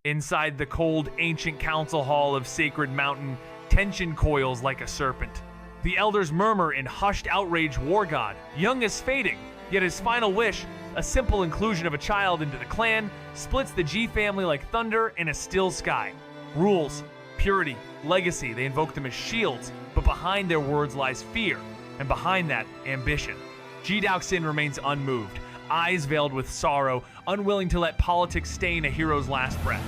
Inside the cold, ancient council hall of Sacred Mountain, tension coils like a serpent. The elders murmur in hushed outrage. War God, young is fading, yet his final wish, a simple inclusion of a child into the clan, splits the G family like thunder in a still sky. Rules, purity, legacy, they invoke them as shields, but behind their words lies fear, and behind that, ambition. Ji Daoxin remains unmoved, eyes veiled with sorrow, unwilling to let politics stain a hero's last breath.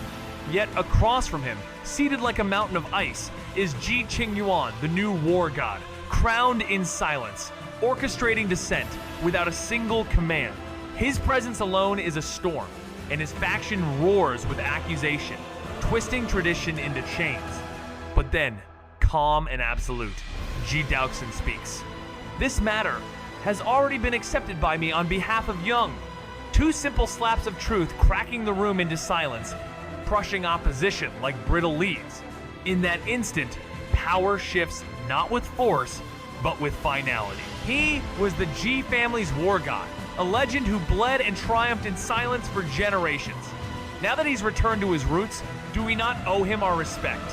Yet across from him, seated like a mountain of ice, is Ji Qingyuan, the new war god, crowned in silence, orchestrating dissent without a single command. His presence alone is a storm, and his faction roars with accusation, twisting tradition into chains. But then, calm and absolute, Ji Daoxin speaks. This matter has already been accepted by me on behalf of Young. Two simple slaps of truth cracking the room into silence, crushing opposition like brittle leaves. In that instant, power shifts not with force, but with finality. He was the Ji family's war god, a legend who bled and triumphed in silence for generations. Now that he's returned to his roots, do we not owe him our respect?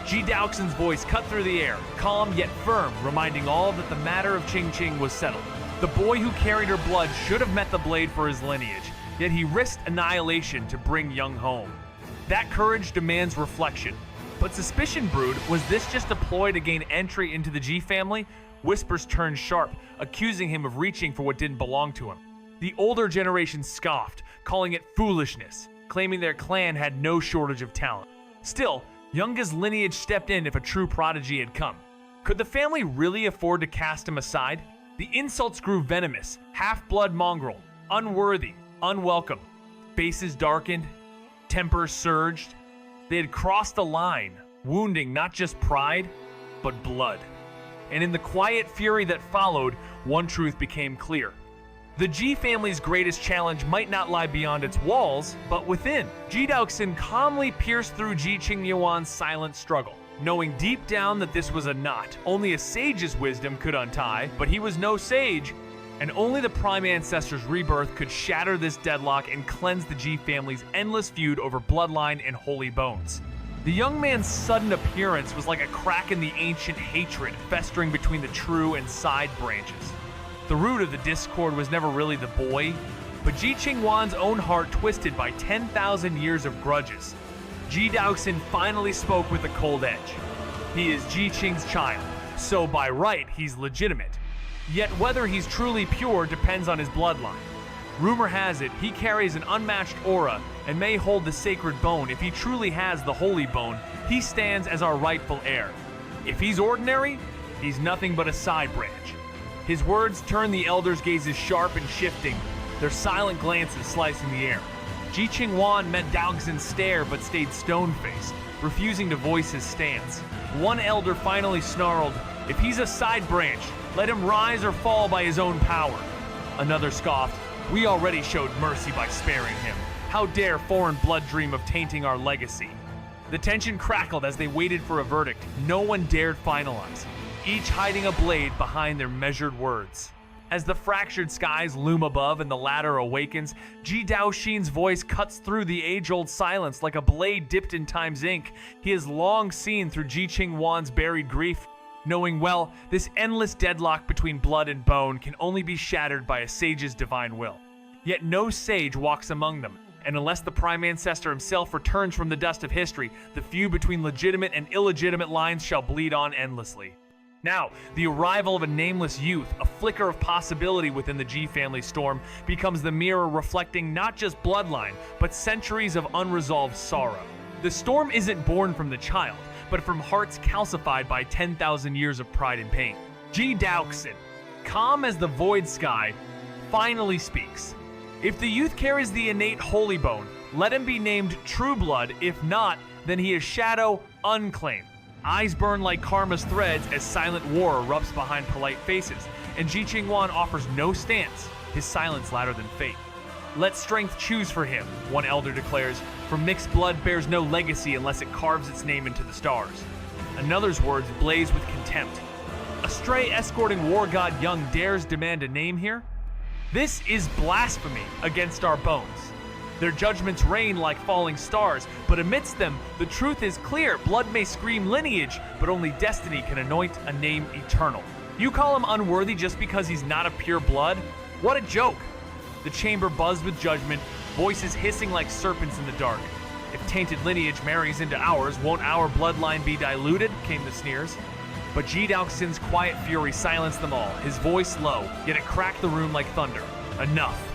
Ji Daoxin's voice cut through the air, calm yet firm, reminding all that the matter of Qing was settled. The boy who carried her blood should have met the blade for his lineage, yet he risked annihilation to bring Young home. That courage demands reflection. But suspicion brewed, was this just a ploy to gain entry into the Ji family? Whispers turned sharp, accusing him of reaching for what didn't belong to him. The older generation scoffed, calling it foolishness, claiming their clan had no shortage of talent. Still, Younga's lineage stepped in if a true prodigy had come. Could the family really afford to cast him aside? The insults grew venomous, half-blood mongrel, unworthy, unwelcome. Faces darkened, tempers surged. They had crossed the line, wounding not just pride, but blood. And in the quiet fury that followed, one truth became clear. The Ji family's greatest challenge might not lie beyond its walls, but within. Ji Daoxin calmly pierced through Ji Qingyuan's silent struggle, knowing deep down that this was a knot only a sage's wisdom could untie, but he was no sage, and only the Prime Ancestor's rebirth could shatter this deadlock and cleanse the Ji family's endless feud over bloodline and holy bones. The young man's sudden appearance was like a crack in the ancient hatred festering between the true and side branches. The root of the discord was never really the boy, but Ji Qingyuan's own heart twisted by 10,000 years of grudges. Ji Daoxin finally spoke with a cold edge. He is Ji Qing's child, so by right he's legitimate. Yet whether he's truly pure depends on his bloodline. Rumor has it he carries an unmatched aura and may hold the sacred bone. If he truly has the holy bone, he stands as our rightful heir. If he's ordinary, he's nothing but a side branch. His words turned the elders' gazes sharp and shifting, their silent glances slicing the air. Ji Qingyuan met Daoxin's stare but stayed stone-faced, refusing to voice his stance. One elder finally snarled, "If he's a side branch, let him rise or fall by his own power." Another scoffed, "We already showed mercy by sparing him. How dare foreign blood dream of tainting our legacy?" The tension crackled as they waited for a verdict. No one dared finalize, each hiding a blade behind their measured words. As the fractured skies loom above and the ladder awakens, Ji Daoxin's voice cuts through the age-old silence like a blade dipped in time's ink. He has long seen through Ji Qingyuan's buried grief, knowing well this endless deadlock between blood and bone can only be shattered by a sage's divine will. Yet no sage walks among them, and unless the Prime Ancestor himself returns from the dust of history, the feud between legitimate and illegitimate lines shall bleed on endlessly. Now, the arrival of a nameless youth, a flicker of possibility within the Ji family storm, becomes the mirror reflecting not just bloodline, but centuries of unresolved sorrow. The storm isn't born from the child, but from hearts calcified by 10,000 years of pride and pain. Ji Daoxin, calm as the void sky, finally speaks. If the youth carries the innate holy bone, let him be named True Blood. If not, then he is Shadow Unclaimed. Eyes burn like karma's threads as silent war erupts behind polite faces, and Ji Qingyuan offers no stance, his silence louder than fate. "Let strength choose for him," one elder declares, "for mixed blood bears no legacy unless it carves its name into the stars." Another's words blaze with contempt. "A stray escorting war god Young dares demand a name here? This is blasphemy against our bones." Their judgments rain like falling stars, but amidst them, the truth is clear. Blood may scream lineage, but only destiny can anoint a name eternal. You call him unworthy just because he's not a pure blood? What a joke! The chamber buzzed with judgment, voices hissing like serpents in the dark. If tainted lineage marries into ours, won't our bloodline be diluted? Came the sneers. But Ji Daoxin's quiet fury silenced them all, his voice low, yet it cracked the room like thunder. Enough.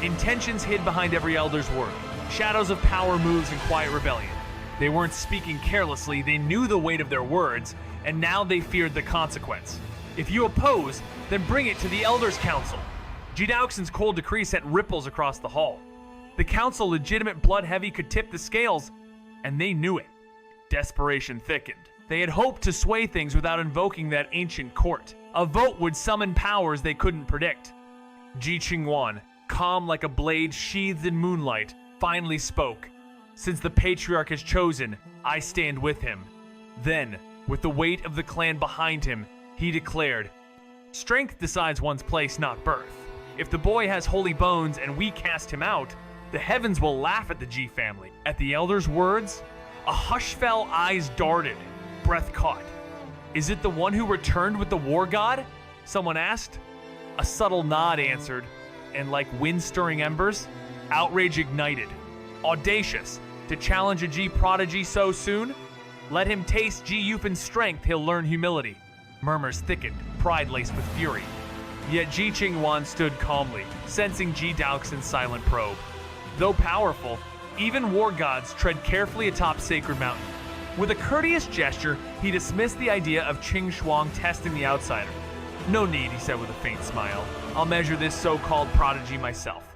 Intentions hid behind every elder's word. Shadows of power moves in quiet rebellion. They weren't speaking carelessly, they knew the weight of their words, and now they feared the consequence. If you oppose, then bring it to the Elders' Council. Ji Daoxin's cold decree sent ripples across the hall. The council, legitimate blood heavy, could tip the scales, and they knew it. Desperation thickened. They had hoped to sway things without invoking that ancient court. A vote would summon powers they couldn't predict. Ji Qingwan, calm like a blade sheathed in moonlight, finally spoke. Since the patriarch has chosen, I stand with him. Then, with the weight of the clan behind him, he declared, strength decides one's place, not birth. If the boy has holy bones and we cast him out, the heavens will laugh at the Ji family. At the elder's words, a hush fell, eyes darted, breath caught. Is it the one who returned with the war god? Someone asked. A subtle nod answered, and like wind-stirring embers, outrage ignited. Audacious, to challenge a Ji prodigy so soon? Let him taste Ji Yufin's strength, he'll learn humility. Murmurs thickened, pride laced with fury. Yet Ji Qingwan stood calmly, sensing Ji Daoxin's silent probe. Though powerful, even war gods tread carefully atop Sacred Mountain. With a courteous gesture, he dismissed the idea of Qing Shuang testing the outsider. No need, he said with a faint smile. I'll measure this so-called prodigy myself.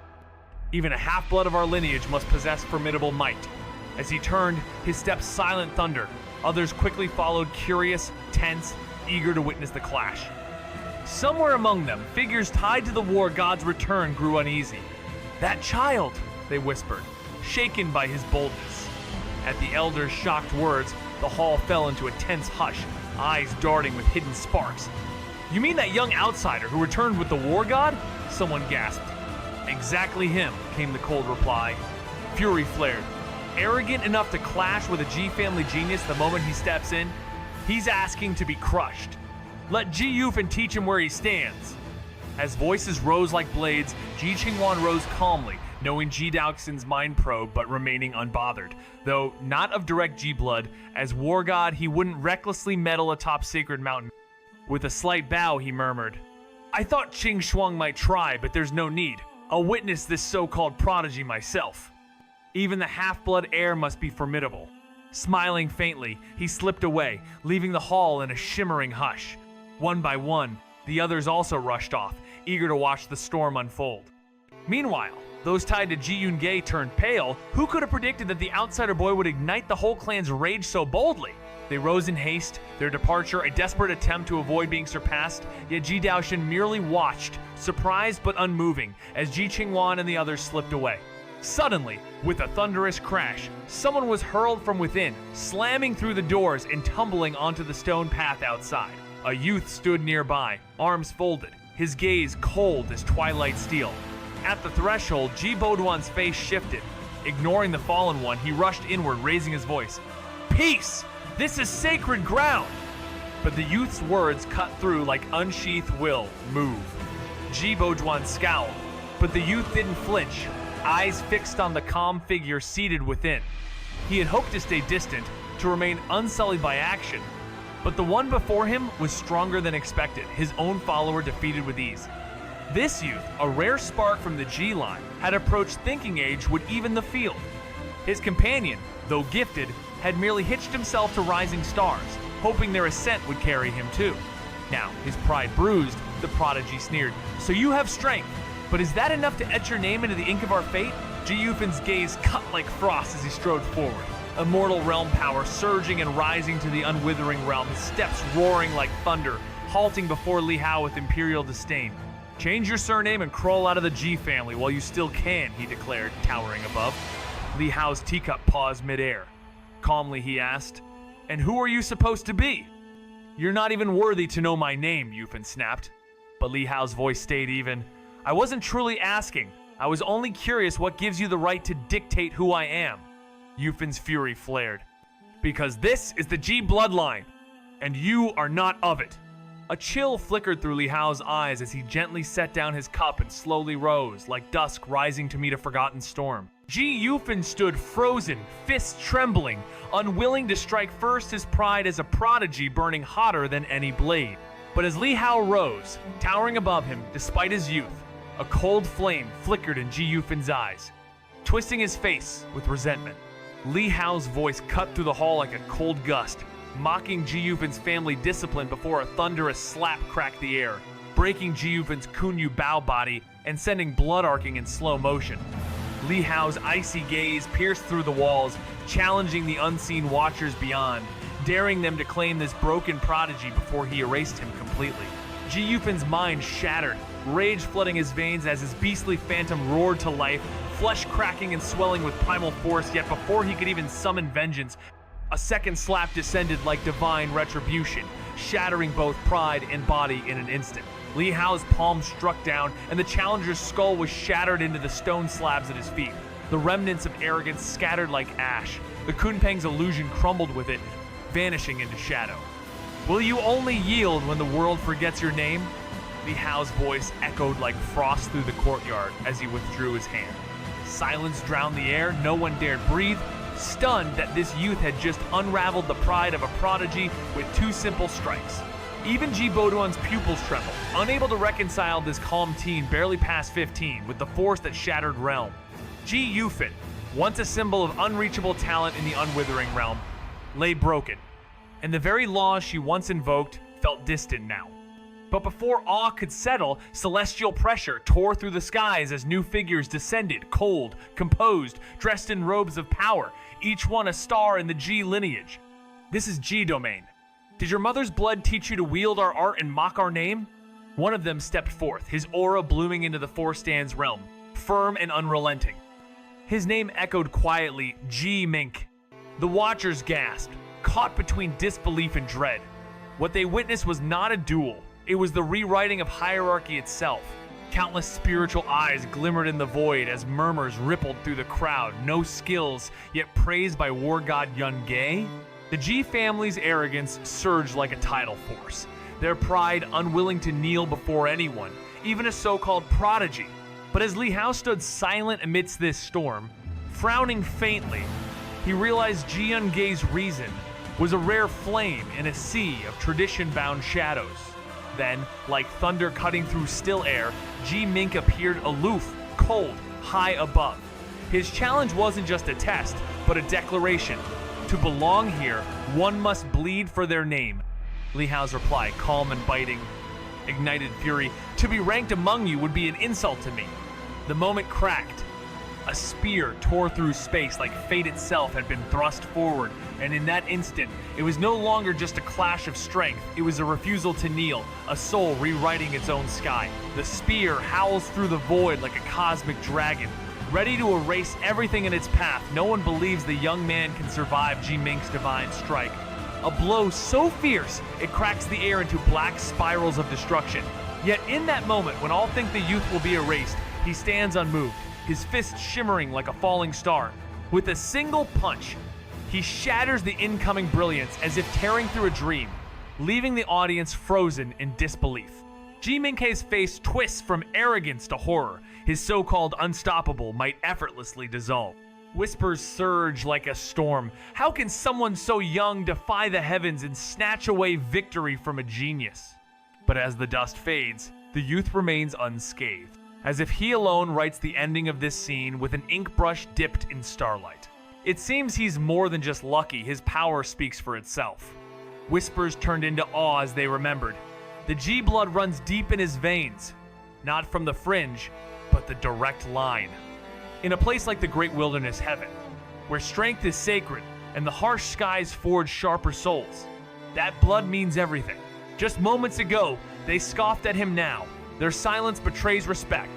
Even a half-blood of our lineage must possess formidable might. As he turned, his steps silent thunder. Others quickly followed, curious, tense, eager to witness the clash. Somewhere among them, figures tied to the war god's return grew uneasy. That child, they whispered, shaken by his boldness. At the elder's shocked words, the hall fell into a tense hush, eyes darting with hidden sparks. You mean that young outsider who returned with the war god? Someone gasped. Exactly him, came the cold reply. Fury flared. Arrogant enough to clash with a Ji family genius the moment he steps in? He's asking to be crushed. Let Ji Yufin teach him where he stands. As voices rose like blades, Ji Qingwan rose calmly, knowing Ji Daoxin's mind probe but remaining unbothered. Though not of direct Ji blood, as war god he wouldn't recklessly meddle atop Sacred Mountain. With a slight bow, he murmured, I thought Qing Shuang might try, but there's no need. I'll witness this so-called prodigy myself. Even the half-blood heir must be formidable. Smiling faintly, he slipped away, leaving the hall in a shimmering hush. One by one, the others also rushed off, eager to watch the storm unfold. Meanwhile, those tied to Ji Yun-Gei turned pale. Who could have predicted that the outsider boy would ignite the whole clan's rage so boldly? They rose in haste, their departure a desperate attempt to avoid being surpassed, yet Ji Daoxin merely watched, surprised but unmoving, as Ji Qingwan and the others slipped away. Suddenly, with a thunderous crash, someone was hurled from within, slamming through the doors and tumbling onto the stone path outside. A youth stood nearby, arms folded, his gaze cold as twilight steel. At the threshold, Ji Boduan's face shifted. Ignoring the fallen one, he rushed inward, raising his voice. Peace! This is sacred ground! But the youth's words cut through like unsheathed will. Move. Ji Boduan scowled, but the youth didn't flinch, eyes fixed on the calm figure seated within. He had hoped to stay distant, to remain unsullied by action, but the one before him was stronger than expected, his own follower defeated with ease. This youth, a rare spark from the Ji line, had approached thinking age would even the field. His companion, though gifted, had merely hitched himself to rising stars, hoping their ascent would carry him too. Now, his pride bruised, the prodigy sneered, So you have strength, but is that enough to etch your name into the ink of our fate? Ji Yufin's gaze cut like frost as he strode forward. Immortal realm power surging and rising to the unwithering realm, his steps roaring like thunder, halting before Li Hao with imperial disdain. Change your surname and crawl out of the Ji family while you still can, he declared, towering above. Li Hao's teacup paused midair. Calmly he asked, And who are you supposed to be? You're not even worthy to know my name, Yufin snapped. But Li Hao's voice stayed even. I wasn't truly asking. I was only curious what gives you the right to dictate who I am. Yufin's fury flared. Because this is the Ji bloodline, and you are not of it. A chill flickered through Li Hao's eyes as he gently set down his cup and slowly rose, like dusk rising to meet a forgotten storm. Ji Yufin stood frozen, fists trembling, unwilling to strike first his pride as a prodigy burning hotter than any blade. But as Li Hao rose, towering above him despite his youth, a cold flame flickered in Ji Yufin's eyes, twisting his face with resentment. Li Hao's voice cut through the hall like a cold gust, mocking Ji Yufin's family discipline before a thunderous slap cracked the air, breaking Ji Yufin's Kunyu Bao body and sending blood arcing in slow motion. Li Hao's icy gaze pierced through the walls, challenging the unseen watchers beyond, daring them to claim this broken prodigy before he erased him completely. Ji Yufin's mind shattered, rage flooding his veins as his beastly phantom roared to life, flesh cracking and swelling with primal force, yet before he could even summon vengeance, a second slap descended like divine retribution, shattering both pride and body in an instant. Li Hao's palm struck down, and the challenger's skull was shattered into the stone slabs at his feet. The remnants of arrogance scattered like ash. The Kunpeng's illusion crumbled with it, vanishing into shadow. Will you only yield when the world forgets your name? Li Hao's voice echoed like frost through the courtyard as he withdrew his hand. Silence drowned the air, no one dared breathe, stunned that this youth had just unraveled the pride of a prodigy with two simple strikes. Even Ji Boduan's pupils trembled, unable to reconcile this calm teen barely past 15 with the force that shattered realm. Ji Yufin, once a symbol of unreachable talent in the unwithering realm, lay broken, and the very laws she once invoked felt distant now. But before awe could settle, celestial pressure tore through the skies as new figures descended, cold, composed, dressed in robes of power, each one a star in the Ji lineage. This is Ji domain. Did your mother's blood teach you to wield our art and mock our name? One of them stepped forth, his aura blooming into the Four Stands realm, firm and unrelenting. His name echoed quietly, Ji Mink. The watchers gasped, caught between disbelief and dread. What they witnessed was not a duel. It was the rewriting of hierarchy itself. Countless spiritual eyes glimmered in the void as murmurs rippled through the crowd. No skills, yet praised by war god Yun-Ge? The Ji family's arrogance surged like a tidal force, their pride unwilling to kneel before anyone, even a so-called prodigy. But as Li Hao stood silent amidst this storm, frowning faintly, he realized Ji Yun-Ge's reason was a rare flame in a sea of tradition-bound shadows. Then, like thunder cutting through still air, Ji Mink appeared aloof, cold, high above. His challenge wasn't just a test, but a declaration. To belong here, one must bleed for their name. Li Hao's reply, calm and biting, ignited fury. To be ranked among you would be an insult to me. The moment cracked. A spear tore through space like fate itself had been thrust forward, and in that instant, it was no longer just a clash of strength, it was a refusal to kneel, a soul rewriting its own sky. The spear howls through the void like a cosmic dragon, ready to erase everything in its path. No one believes the young man can survive Ji Mink's divine strike. A blow so fierce, it cracks the air into black spirals of destruction. Yet in that moment, when all think the youth will be erased, he stands unmoved, his fist shimmering like a falling star. With a single punch, he shatters the incoming brilliance as if tearing through a dream, leaving the audience frozen in disbelief. Ji Mink's face twists from arrogance to horror. His so-called unstoppable might effortlessly dissolve. Whispers surge like a storm. How can someone so young defy the heavens and snatch away victory from a genius? But as the dust fades, the youth remains unscathed, as if he alone writes the ending of this scene with an ink brush dipped in starlight. It seems he's more than just lucky, his power speaks for itself. Whispers turned into awe as they remembered. The Ji blood runs deep in his veins, not from the fringe, but the direct line. In a place like the great wilderness heaven, where strength is sacred and the harsh skies forge sharper souls, that blood means everything. Just moments ago, they scoffed at him now. Their silence betrays respect.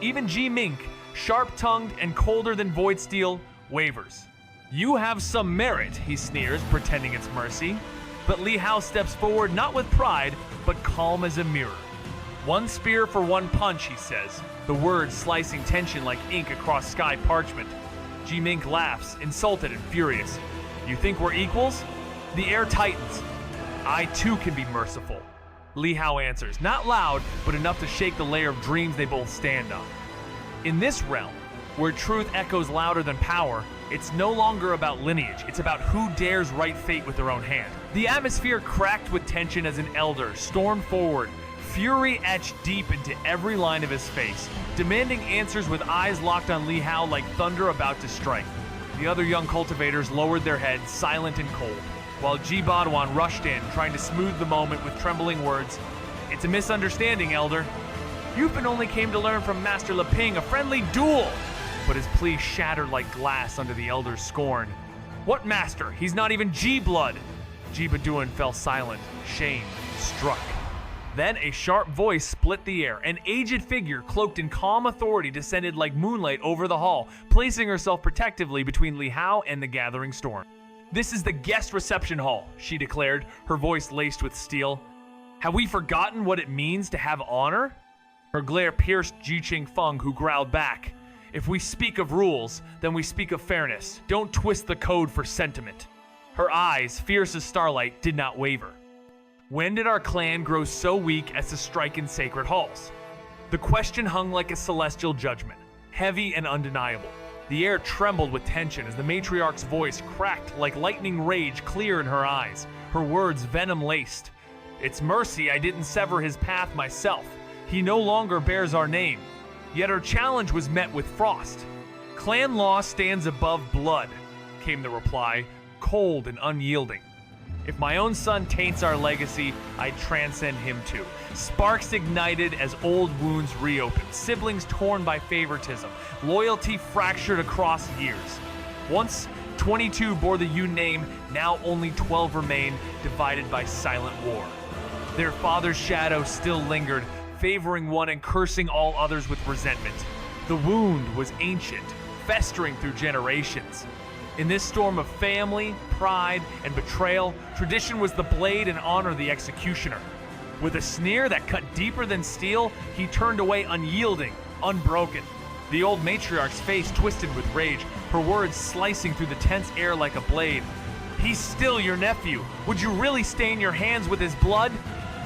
Even Ji Mink, sharp-tongued and colder than void steel, wavers. You have some merit, he sneers, pretending it's mercy. But Li Hao steps forward not with pride, but calm as a mirror. One spear for one punch, he says. the words slicing tension like ink across sky parchment. Ji Mink laughs, insulted and furious. You think we're equals? The air tightens. I too can be merciful. Li Hao answers, not loud, but enough to shake the layer of dreams they both stand on. In this realm, where truth echoes louder than power, it's no longer about lineage, it's about who dares write fate with their own hand. The atmosphere cracked with tension as an elder stormed forward, fury etched deep into every line of his face, demanding answers with eyes locked on Li Hao like thunder about to strike. The other young cultivators lowered their heads, silent and cold, while Ji Baoduan rushed in, trying to smooth the moment with trembling words. It's a misunderstanding, Elder. Yupin only came to learn from Master Leping a friendly duel. But his plea shattered like glass under the Elder's scorn. What master? He's not even Ji blood. Ji Baoduan fell silent, shamed, struck. Then a sharp voice split the air. An aged figure cloaked in calm authority descended like moonlight over the hall, placing herself protectively between Li Hao and the gathering storm. This is the guest reception hall, she declared, her voice laced with steel. Have we forgotten what it means to have honor? Her glare pierced Ji Qingfeng, who growled back. If we speak of rules, then we speak of fairness. Don't twist the code for sentiment. Her eyes, fierce as starlight, did not waver. When did our clan grow so weak as to strike in sacred halls? The question hung like a celestial judgment, heavy and undeniable. The air trembled with tension as the matriarch's voice cracked like lightning rage clear in her eyes, her words venom-laced. It's mercy I didn't sever his path myself. He no longer bears our name. Yet her challenge was met with frost. Clan law stands above blood, came the reply, cold and unyielding. If my own son taints our legacy, I transcend him too. Sparks ignited as old wounds reopened, siblings torn by favoritism, loyalty fractured across years. Once 22 bore the Yun name, now only 12 remain, divided by silent war. Their father's shadow still lingered, favoring one and cursing all others with resentment. The wound was ancient, festering through generations. In this storm of family, pride, and betrayal, tradition was the blade and honor the executioner. With a sneer that cut deeper than steel, he turned away unyielding, unbroken. The old matriarch's face twisted with rage, her words slicing through the tense air like a blade. He's still your nephew. Would you really stain your hands with his blood?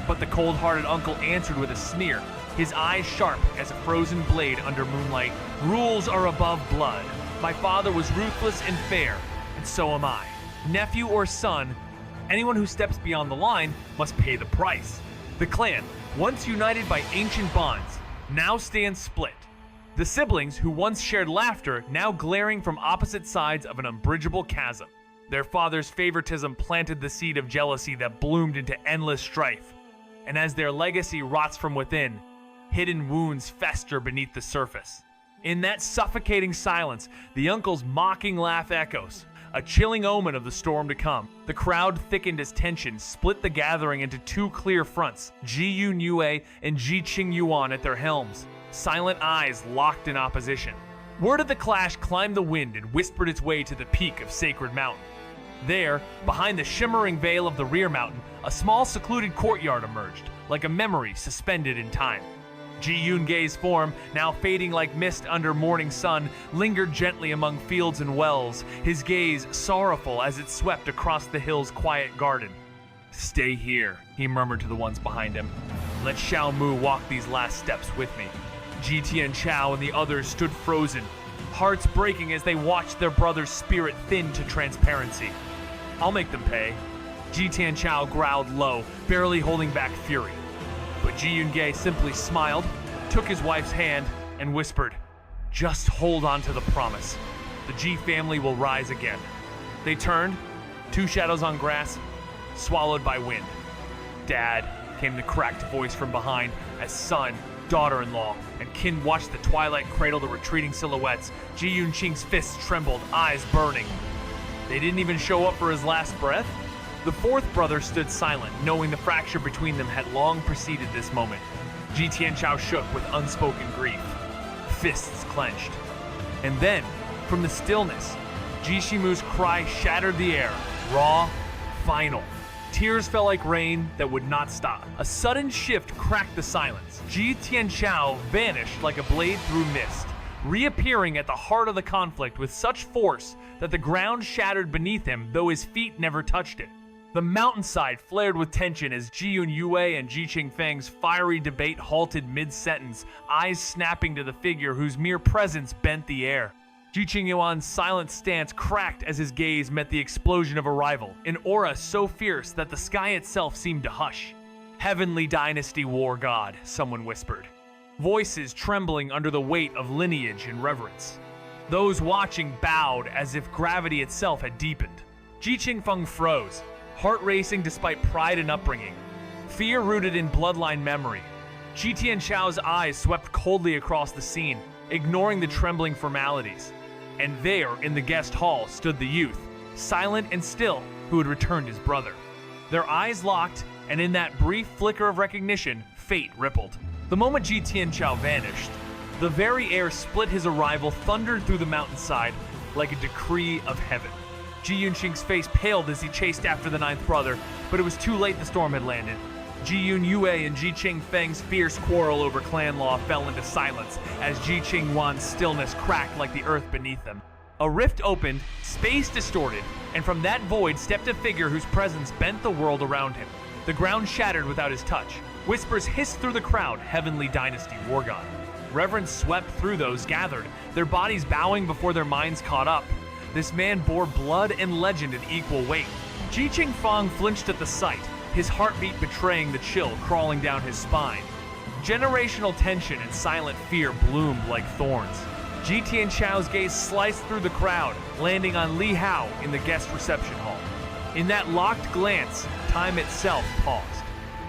But the cold-hearted uncle answered with a sneer, his eyes sharp as a frozen blade under moonlight. Rules are above blood. My father was ruthless and fair, and so am I. Nephew or son, anyone who steps beyond the line must pay the price. The clan, once united by ancient bonds, now stands split. The siblings who once shared laughter, now glaring from opposite sides of an unbridgeable chasm. Their father's favoritism planted the seed of jealousy that bloomed into endless strife. And as their legacy rots from within, hidden wounds fester beneath the surface. In that suffocating silence, the uncle's mocking laugh echoes, a chilling omen of the storm to come. The crowd thickened as tension split the gathering into two clear fronts, Ji Yun Yue and Ji Qing Yuan at their helms, silent eyes locked in opposition. Word of the clash climbed the wind and whispered its way to the peak of Sacred Mountain. There, behind the shimmering veil of the rear mountain, a small secluded courtyard emerged, like a memory suspended in time. Ji Yun-ge's form, now fading like mist under morning sun, lingered gently among fields and wells, his gaze sorrowful as it swept across the hill's quiet garden. Stay here, he murmured to the ones behind him. Let Xiao Mu walk these last steps with me. Ji Tianchao and the others stood frozen, hearts breaking as they watched their brother's spirit thin to transparency. I'll make them pay. Ji Tianchao growled low, barely holding back fury. But Ji Yun-ge simply smiled, took his wife's hand, and whispered, just hold on to the promise. The Ji family will rise again. They turned, two shadows on grass, swallowed by wind. Dad, came the cracked voice from behind, as son, daughter-in-law, and kin watched the twilight cradle the retreating silhouettes. Ji Yun-qing's fists trembled, eyes burning. They didn't even show up for his last breath? The fourth brother stood silent, knowing the fracture between them had long preceded this moment. Ji Tianchao shook with unspoken grief, fists clenched. And then, from the stillness, Ji Shimu's cry shattered the air, raw, final. Tears fell like rain that would not stop. A sudden shift cracked the silence. Ji Tianchao vanished like a blade through mist, reappearing at the heart of the conflict with such force that the ground shattered beneath him, though his feet never touched it. The mountainside flared with tension as Jiyun Yue and Ji Qingfeng's fiery debate halted mid-sentence, eyes snapping to the figure whose mere presence bent the air. Ji Qingyuan's silent stance cracked as his gaze met the explosion of a rival, an aura so fierce that the sky itself seemed to hush. "Heavenly Dynasty War God," someone whispered, voices trembling under the weight of lineage and reverence. Those watching bowed as if gravity itself had deepened. Ji Qingfeng froze, heart racing despite pride and upbringing, fear rooted in bloodline memory. Ji Tianchao's eyes swept coldly across the scene, ignoring the trembling formalities. And there, in the guest hall, stood the youth, silent and still, who had returned his brother. Their eyes locked, and in that brief flicker of recognition, fate rippled. The moment Ji Tianchao vanished, the very air split his arrival thundered through the mountainside like a decree of heaven. Ji Yunqing's face paled as he chased after the ninth brother, but it was too late. The storm had landed. Jiyun Yue and Ji Qingfeng's fierce quarrel over clan law fell into silence as Ji Qingyuan's stillness cracked like the earth beneath them. A rift opened, space distorted, and from that void stepped a figure whose presence bent the world around him. The ground shattered without his touch. Whispers hissed through the crowd, "Heavenly Dynasty War God." Reverence swept through those gathered, their bodies bowing before their minds caught up. This man bore blood and legend in equal weight. Ji Qingfeng flinched at the sight, his heartbeat betraying the chill crawling down his spine. Generational tension and silent fear bloomed like thorns. Ji Tianchao's gaze sliced through the crowd, landing on Li Hao in the guest reception hall. In that locked glance, time itself paused.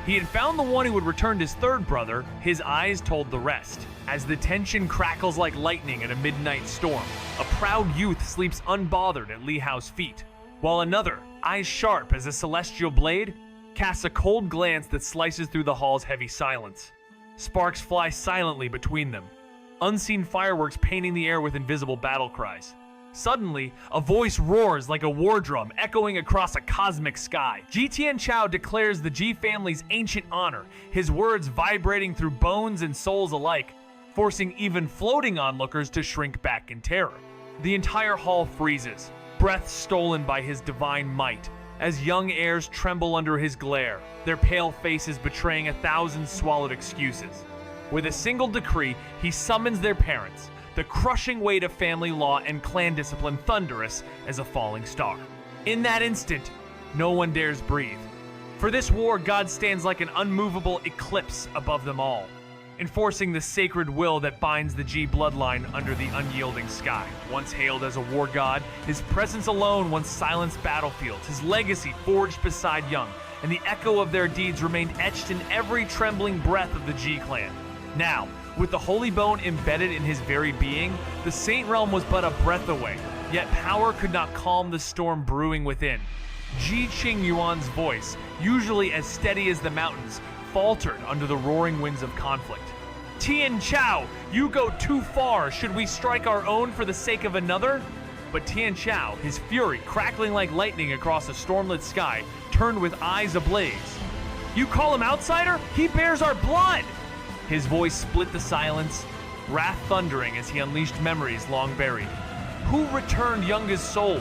He had found the one who would return his third brother. His eyes told the rest. As the tension crackles like lightning in a midnight storm, a proud youth sleeps unbothered at Li Hao's feet, while another, eyes sharp as a celestial blade, casts a cold glance that slices through the hall's heavy silence. Sparks fly silently between them, unseen fireworks painting the air with invisible battle cries. Suddenly, a voice roars like a war drum echoing across a cosmic sky. Ji Tianchao declares the Ji family's ancient honor, his words vibrating through bones and souls alike, forcing even floating onlookers to shrink back in terror. The entire hall freezes, breath stolen by his divine might, as young heirs tremble under his glare, their pale faces betraying 1,000 swallowed excuses. With a single decree, he summons their parents, the crushing weight of family law and clan discipline thunderous as a falling star. In that instant, no one dares breathe. For this war, God stands like an unmovable eclipse above them all, enforcing the sacred will that binds the Ji bloodline under the unyielding sky. Once hailed as a war god, his presence alone once silenced battlefields, his legacy forged beside young, and the echo of their deeds remained etched in every trembling breath of the Ji clan. Now, with the holy bone embedded in his very being, the Saint Realm was but a breath away, yet power could not calm the storm brewing within. Ji Qingyuan's voice, usually as steady as the mountains, faltered under the roaring winds of conflict. "Tianchao, you go too far. Should we strike our own for the sake of another?" But Tianchao, his fury crackling like lightning across a stormlit sky, turned with eyes ablaze. "You call him outsider? He bears our blood!" His voice split the silence, wrath thundering as he unleashed memories long buried. Who returned Younga's soul?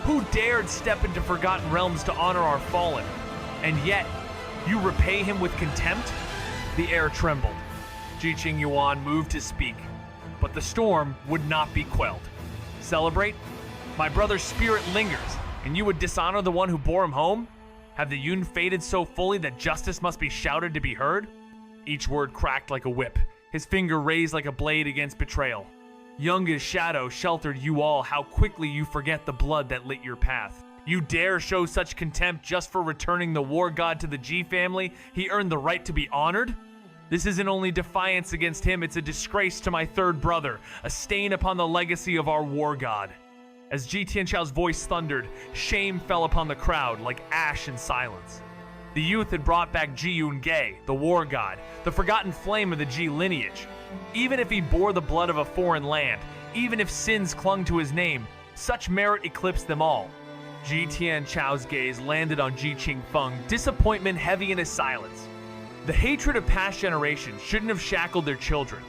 Who dared step into forgotten realms to honor our fallen? And yet, you repay him with contempt? The air trembled. Ji Qingyuan moved to speak, but the storm would not be quelled. Celebrate? My brother's spirit lingers, and you would dishonor the one who bore him home? Have the Yun faded so fully that justice must be shouted to be heard? Each word cracked like a whip, his finger raised like a blade against betrayal. Younga's shadow sheltered you all. How quickly you forget the blood that lit your path. You dare show such contempt just for returning the war god to the Ji family? He earned the right to be honored? This isn't only defiance against him, it's a disgrace to my third brother, a stain upon the legacy of our war god. As Ji Tianchao's voice thundered, shame fell upon the crowd like ash in silence. The youth had brought back Ji Yun-ge, the war god, the forgotten flame of the Ji lineage. Even if he bore the blood of a foreign land, even if sins clung to his name, such merit eclipsed them all. Ji Tianchao's gaze landed on Ji Qingfeng, disappointment heavy in his silence. The hatred of past generations shouldn't have shackled their children,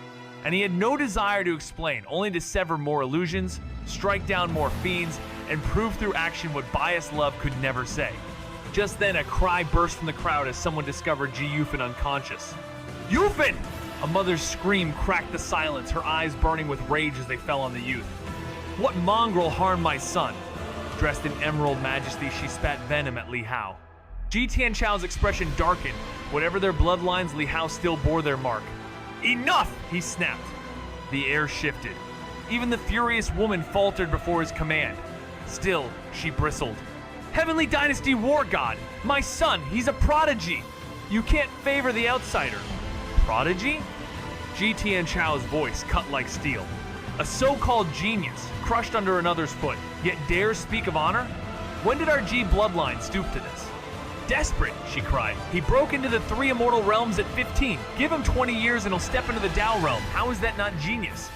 and he had no desire to explain, only to sever more illusions, strike down more fiends, and prove through action what biased love could never say. Just then, a cry burst from the crowd as someone discovered Ji Yufen unconscious. Yufen! A mother's scream cracked the silence, her eyes burning with rage as they fell on the youth. What mongrel harmed my son? Dressed in emerald majesty, she spat venom at Li Hao. Ji Tianchao's expression darkened. Whatever their bloodlines, Li Hao still bore their mark. Enough! He snapped. The air shifted. Even the furious woman faltered before his command. Still, she bristled. Heavenly Dynasty War God! My son, he's a prodigy! You can't favor the outsider. Prodigy? Ji Tianchao's voice cut like steel. A so-called genius, crushed under another's foot, yet dares speak of honor? When did our Ji bloodline stoop to this? Desperate, she cried. He broke into the 3 immortal realms at 15. Give him 20 years and he'll step into the Dao realm. How is that not genius?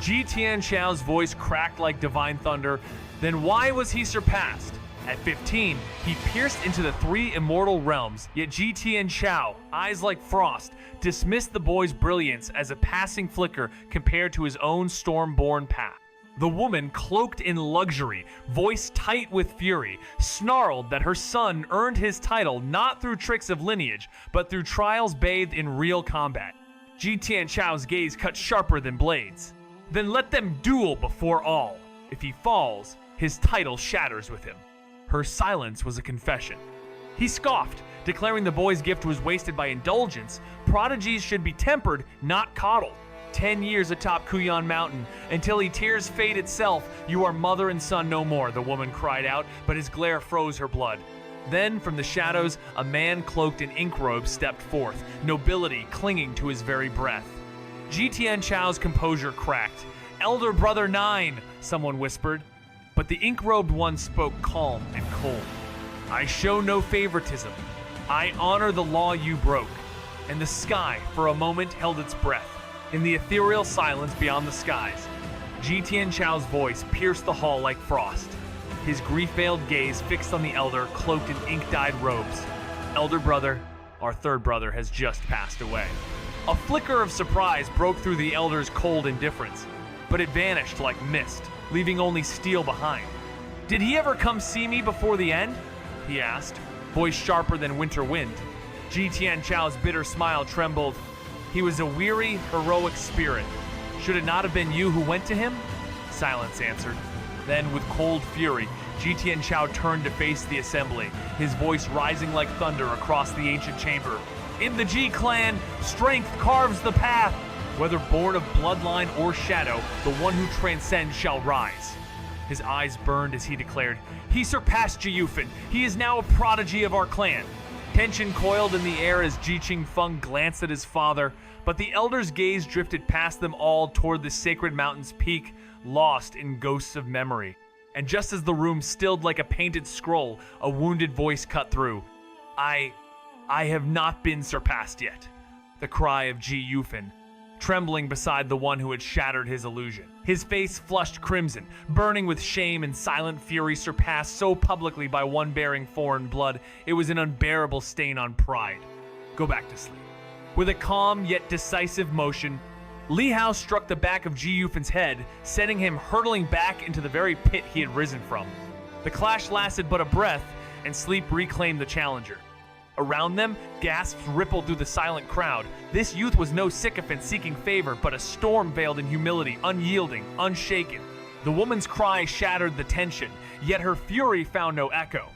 Ji Tianchao's voice cracked like divine thunder. Then why was he surpassed? At 15, he pierced into the 3 immortal realms, yet Ji Tianchao, eyes like frost, dismissed the boy's brilliance as a passing flicker compared to his own storm-born path. The woman, cloaked in luxury, voice tight with fury, snarled that her son earned his title not through tricks of lineage, but through trials bathed in real combat. Ji Tianchao's gaze cut sharper than blades. Then let them duel before all. If he falls, his title shatters with him. Her silence was a confession. He scoffed, declaring the boy's gift was wasted by indulgence. Prodigies should be tempered, not coddled. 10 years atop Kuyan Mountain, until he tears fate itself, you are mother and son no more, the woman cried out, but his glare froze her blood. Then, from the shadows, a man cloaked in ink robes stepped forth, nobility clinging to his very breath. Ji Tianchao's composure cracked. Elder Brother 9, someone whispered. But the ink-robed one spoke calm and cold. I show no favoritism. I honor the law you broke. And the sky, for a moment, held its breath. In the ethereal silence beyond the skies, Ji Tianchao's voice pierced the hall like frost. His grief-veiled gaze fixed on the elder, cloaked in ink-dyed robes. Elder brother, our third brother has just passed away. A flicker of surprise broke through the elder's cold indifference, but it vanished like mist, leaving only steel behind. Did he ever come see me before the end? He asked, voice sharper than winter wind. Ji Tianchao's bitter smile trembled. He was a weary, heroic spirit. Should it not have been you who went to him? Silence answered. Then, with cold fury, Ji Tianchao turned to face the assembly, his voice rising like thunder across the ancient chamber. In the Ji clan, strength carves the path. Whether born of bloodline or shadow, the one who transcends shall rise. His eyes burned as he declared, he surpassed Ji Yufen. He is now a prodigy of our clan. Tension coiled in the air as Ji Qingfeng glanced at his father, but the elder's gaze drifted past them all toward the sacred mountain's peak, lost in ghosts of memory. And just as the room stilled like a painted scroll, a wounded voice cut through. I have not been surpassed yet. The cry of Ji Yufen, trembling beside the one who had shattered his illusion. His face flushed crimson, burning with shame and silent fury, surpassed so publicly by one bearing foreign blood, it was an unbearable stain on pride. Go back to sleep. With a calm yet decisive motion, Li Hao struck the back of Ji Yufen's head, sending him hurtling back into the very pit he had risen from. The clash lasted but a breath, and sleep reclaimed the challenger. Around them, gasps rippled through the silent crowd. This youth was no sycophant seeking favor, but a storm veiled in humility, unyielding, unshaken. The woman's cry shattered the tension, yet her fury found no echo.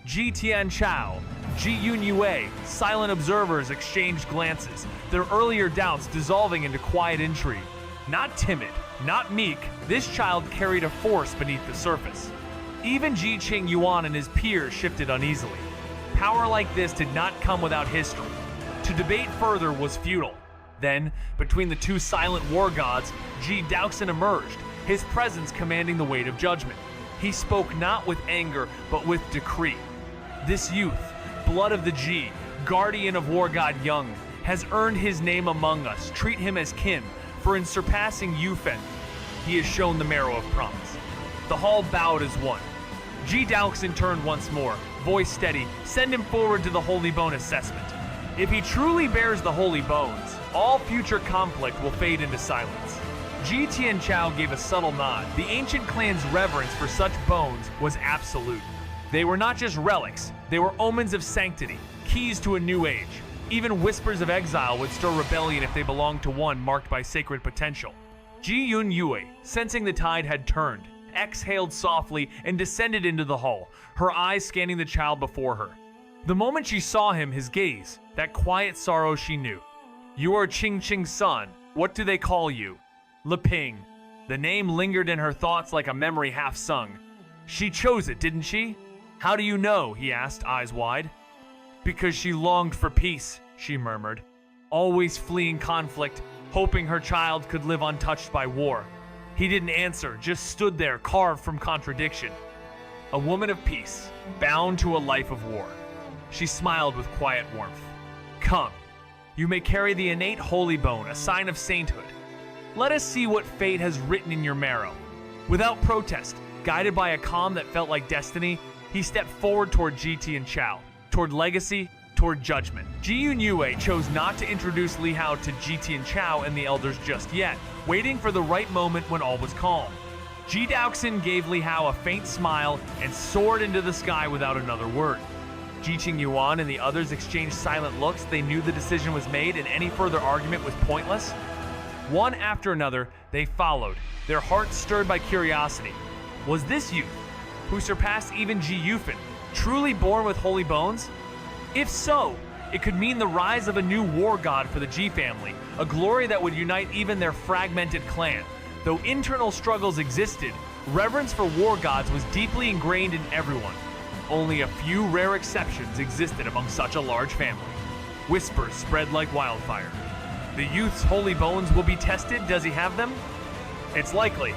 Ji Tianchao, Ji Yunyue, silent observers exchanged glances, their earlier doubts dissolving into quiet intrigue. Not timid, not meek, this child carried a force beneath the surface. Even Ji Qingyuan and his peers shifted uneasily. Power like this did not come without history. To debate further was futile. Then, between the two silent war gods, Ji Daoxin emerged, his presence commanding the weight of judgment. He spoke not with anger, but with decree. This youth, blood of the Ji, guardian of war god Young, has earned his name among us. Treat him as kin, for in surpassing Yufen, he has shown the marrow of promise. The hall bowed as one. Ji Daoxin turned once more, voice steady, send him forward to the Holy Bone assessment. If he truly bears the Holy Bones, all future conflict will fade into silence. Ji Tianchao gave a subtle nod. The ancient clan's reverence for such bones was absolute. They were not just relics, they were omens of sanctity, keys to a new age. Even whispers of exile would stir rebellion if they belonged to one marked by sacred potential. Ji Yun Yue, sensing the tide had turned, exhaled softly and descended into the hall, her eyes scanning the child before her. The moment she saw him, his gaze, that quiet sorrow she knew. You are Qing Qing's son. What do they call you? Leping. The name lingered in her thoughts like a memory half sung. She chose it, didn't she? How do you know? He asked, eyes wide. Because she longed for peace, she murmured, always fleeing conflict, hoping her child could live untouched by war. He didn't answer, just stood there, carved from contradiction. A woman of peace, bound to a life of war. She smiled with quiet warmth. Come, you may carry the innate holy bone, a sign of sainthood. Let us see what fate has written in your marrow. Without protest, guided by a calm that felt like destiny, he stepped forward toward Ji Tianchao, toward legacy, toward judgment. Ji Yun Yue chose not to introduce Li Hao to Ji Tianchao and the elders just yet, waiting for the right moment when all was calm. Ji Daoxin gave Li Hao a faint smile and soared into the sky without another word. Ji Qingyuan and the others exchanged silent looks. They knew the decision was made and any further argument was pointless. One after another, they followed, their hearts stirred by curiosity. Was this youth, who surpassed even Ji Yufan, truly born with holy bones? If so, it could mean the rise of a new war god for the Ji family, a glory that would unite even their fragmented clan. Though internal struggles existed, reverence for war gods was deeply ingrained in everyone. Only a few rare exceptions existed among such a large family. Whispers spread like wildfire. The youth's holy bones will be tested. Does he have them? It's likely.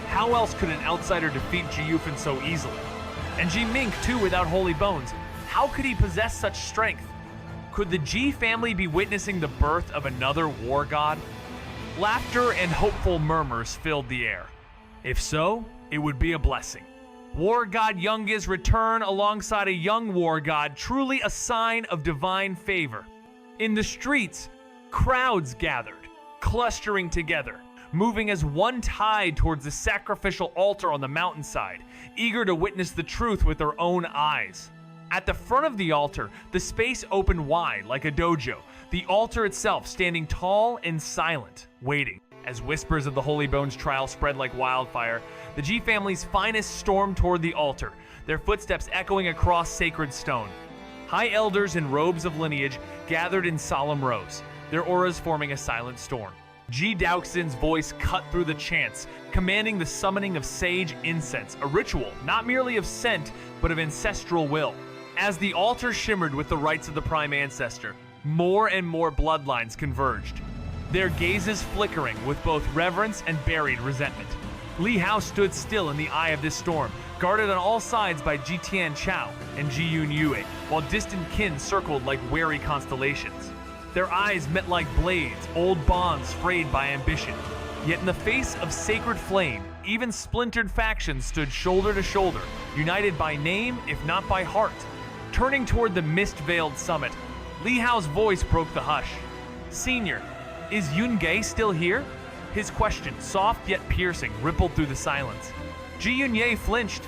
How else could an outsider defeat Ji Yufan so easily? And Ji Mink too without holy bones. How could he possess such strength? Could the Ji family be witnessing the birth of another war god? Laughter and hopeful murmurs filled the air. If so, it would be a blessing. War god Younga's return alongside a young war god, truly a sign of divine favor. In the streets, crowds gathered, clustering together, moving as one tide towards the sacrificial altar on the mountainside, eager to witness the truth with their own eyes. At the front of the altar, the space opened wide like a dojo, the altar itself standing tall and silent, waiting. As whispers of the Holy Bones trial spread like wildfire, the Ji family's finest stormed toward the altar, their footsteps echoing across sacred stone. High elders in robes of lineage gathered in solemn rows, their auras forming a silent storm. Ji Daoxin's voice cut through the chants, commanding the summoning of sage incense, a ritual not merely of scent, but of ancestral will. As the altar shimmered with the rites of the prime ancestor, more and more bloodlines converged, their gazes flickering with both reverence and buried resentment. Li Hao stood still in the eye of this storm, guarded on all sides by Ji Tianchao and Ji Yun Yue, while distant kin circled like wary constellations. Their eyes met like blades, old bonds frayed by ambition. Yet in the face of sacred flame, even splintered factions stood shoulder to shoulder, united by name, if not by heart. Turning toward the mist-veiled summit, Li Hao's voice broke the hush. Senior, is Yun Ge still here? His question, soft yet piercing, rippled through the silence. Ji Yun Ye flinched.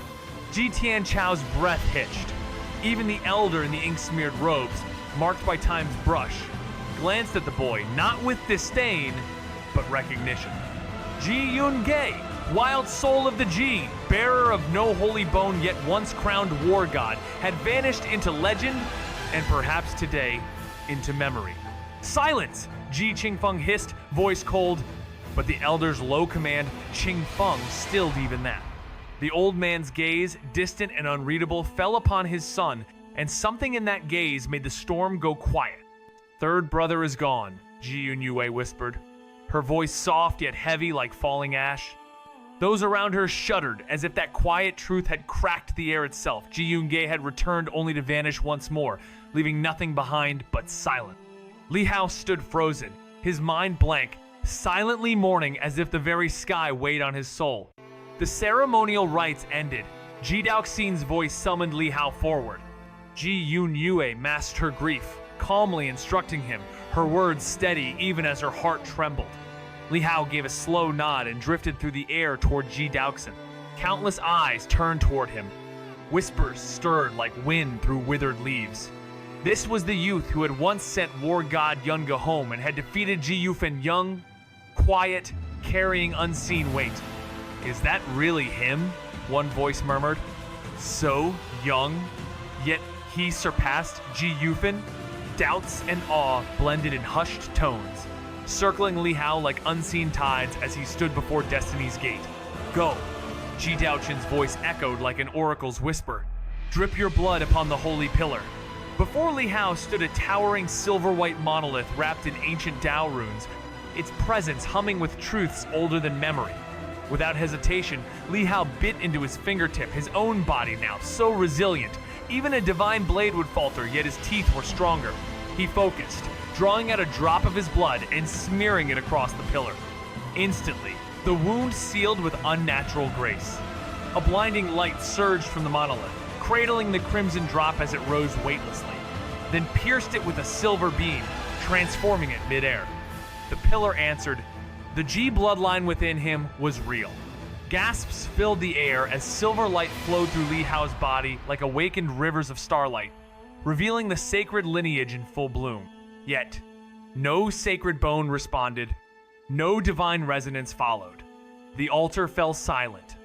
Ji Tianchao's breath hitched. Even the elder in the ink-smeared robes, marked by time's brush, glanced at the boy, not with disdain, but recognition. Ji Yun Ge, wild soul of the Ji, bearer of no holy bone yet once crowned war god, had vanished into legend, and perhaps today, into memory. Silence! Ji Qingfeng hissed, voice cold, but the elder's low command, Qingfeng, stilled even that. The old man's gaze, distant and unreadable, fell upon his son, and something in that gaze made the storm go quiet. Third brother is gone, Ji Yun Yue whispered, her voice soft yet heavy like falling ash. Those around her shuddered as if that quiet truth had cracked the air itself. Ji Yun Ge had returned only to vanish once more, leaving nothing behind but silence. Li Hao stood frozen, his mind blank, silently mourning as if the very sky weighed on his soul. The ceremonial rites ended. Ji Daoxin's voice summoned Li Hao forward. Ji Yun Yue masked her grief, calmly instructing him, her words steady even as her heart trembled. Li Hao gave a slow nod and drifted through the air toward Ji Daoxin. Countless eyes turned toward him. Whispers stirred like wind through withered leaves. This was the youth who had once sent war god Yunga home and had defeated Ji Yufen young, quiet, carrying unseen weight. Is that really him? One voice murmured. So young, yet he surpassed Ji Yufen? Doubts and awe blended in hushed tones, circling Li Hao like unseen tides as he stood before Destiny's gate. Go! Ji Daoxin's voice echoed like an oracle's whisper. Drip your blood upon the holy pillar. Before Li Hao stood a towering silver-white monolith wrapped in ancient Dao runes, its presence humming with truths older than memory. Without hesitation, Li Hao bit into his fingertip, his own body now so resilient. Even a divine blade would falter, yet his teeth were stronger. He focused, drawing out a drop of his blood and smearing it across the pillar. Instantly, the wound sealed with unnatural grace. A blinding light surged from the monolith, cradling the crimson drop as it rose weightlessly, then pierced it with a silver beam, transforming it midair. The pillar answered. The Ji bloodline within him was real. Gasps filled the air as silver light flowed through Li Hao's body like awakened rivers of starlight, revealing the sacred lineage in full bloom. Yet, no sacred bone responded, no divine resonance followed. The altar fell silent.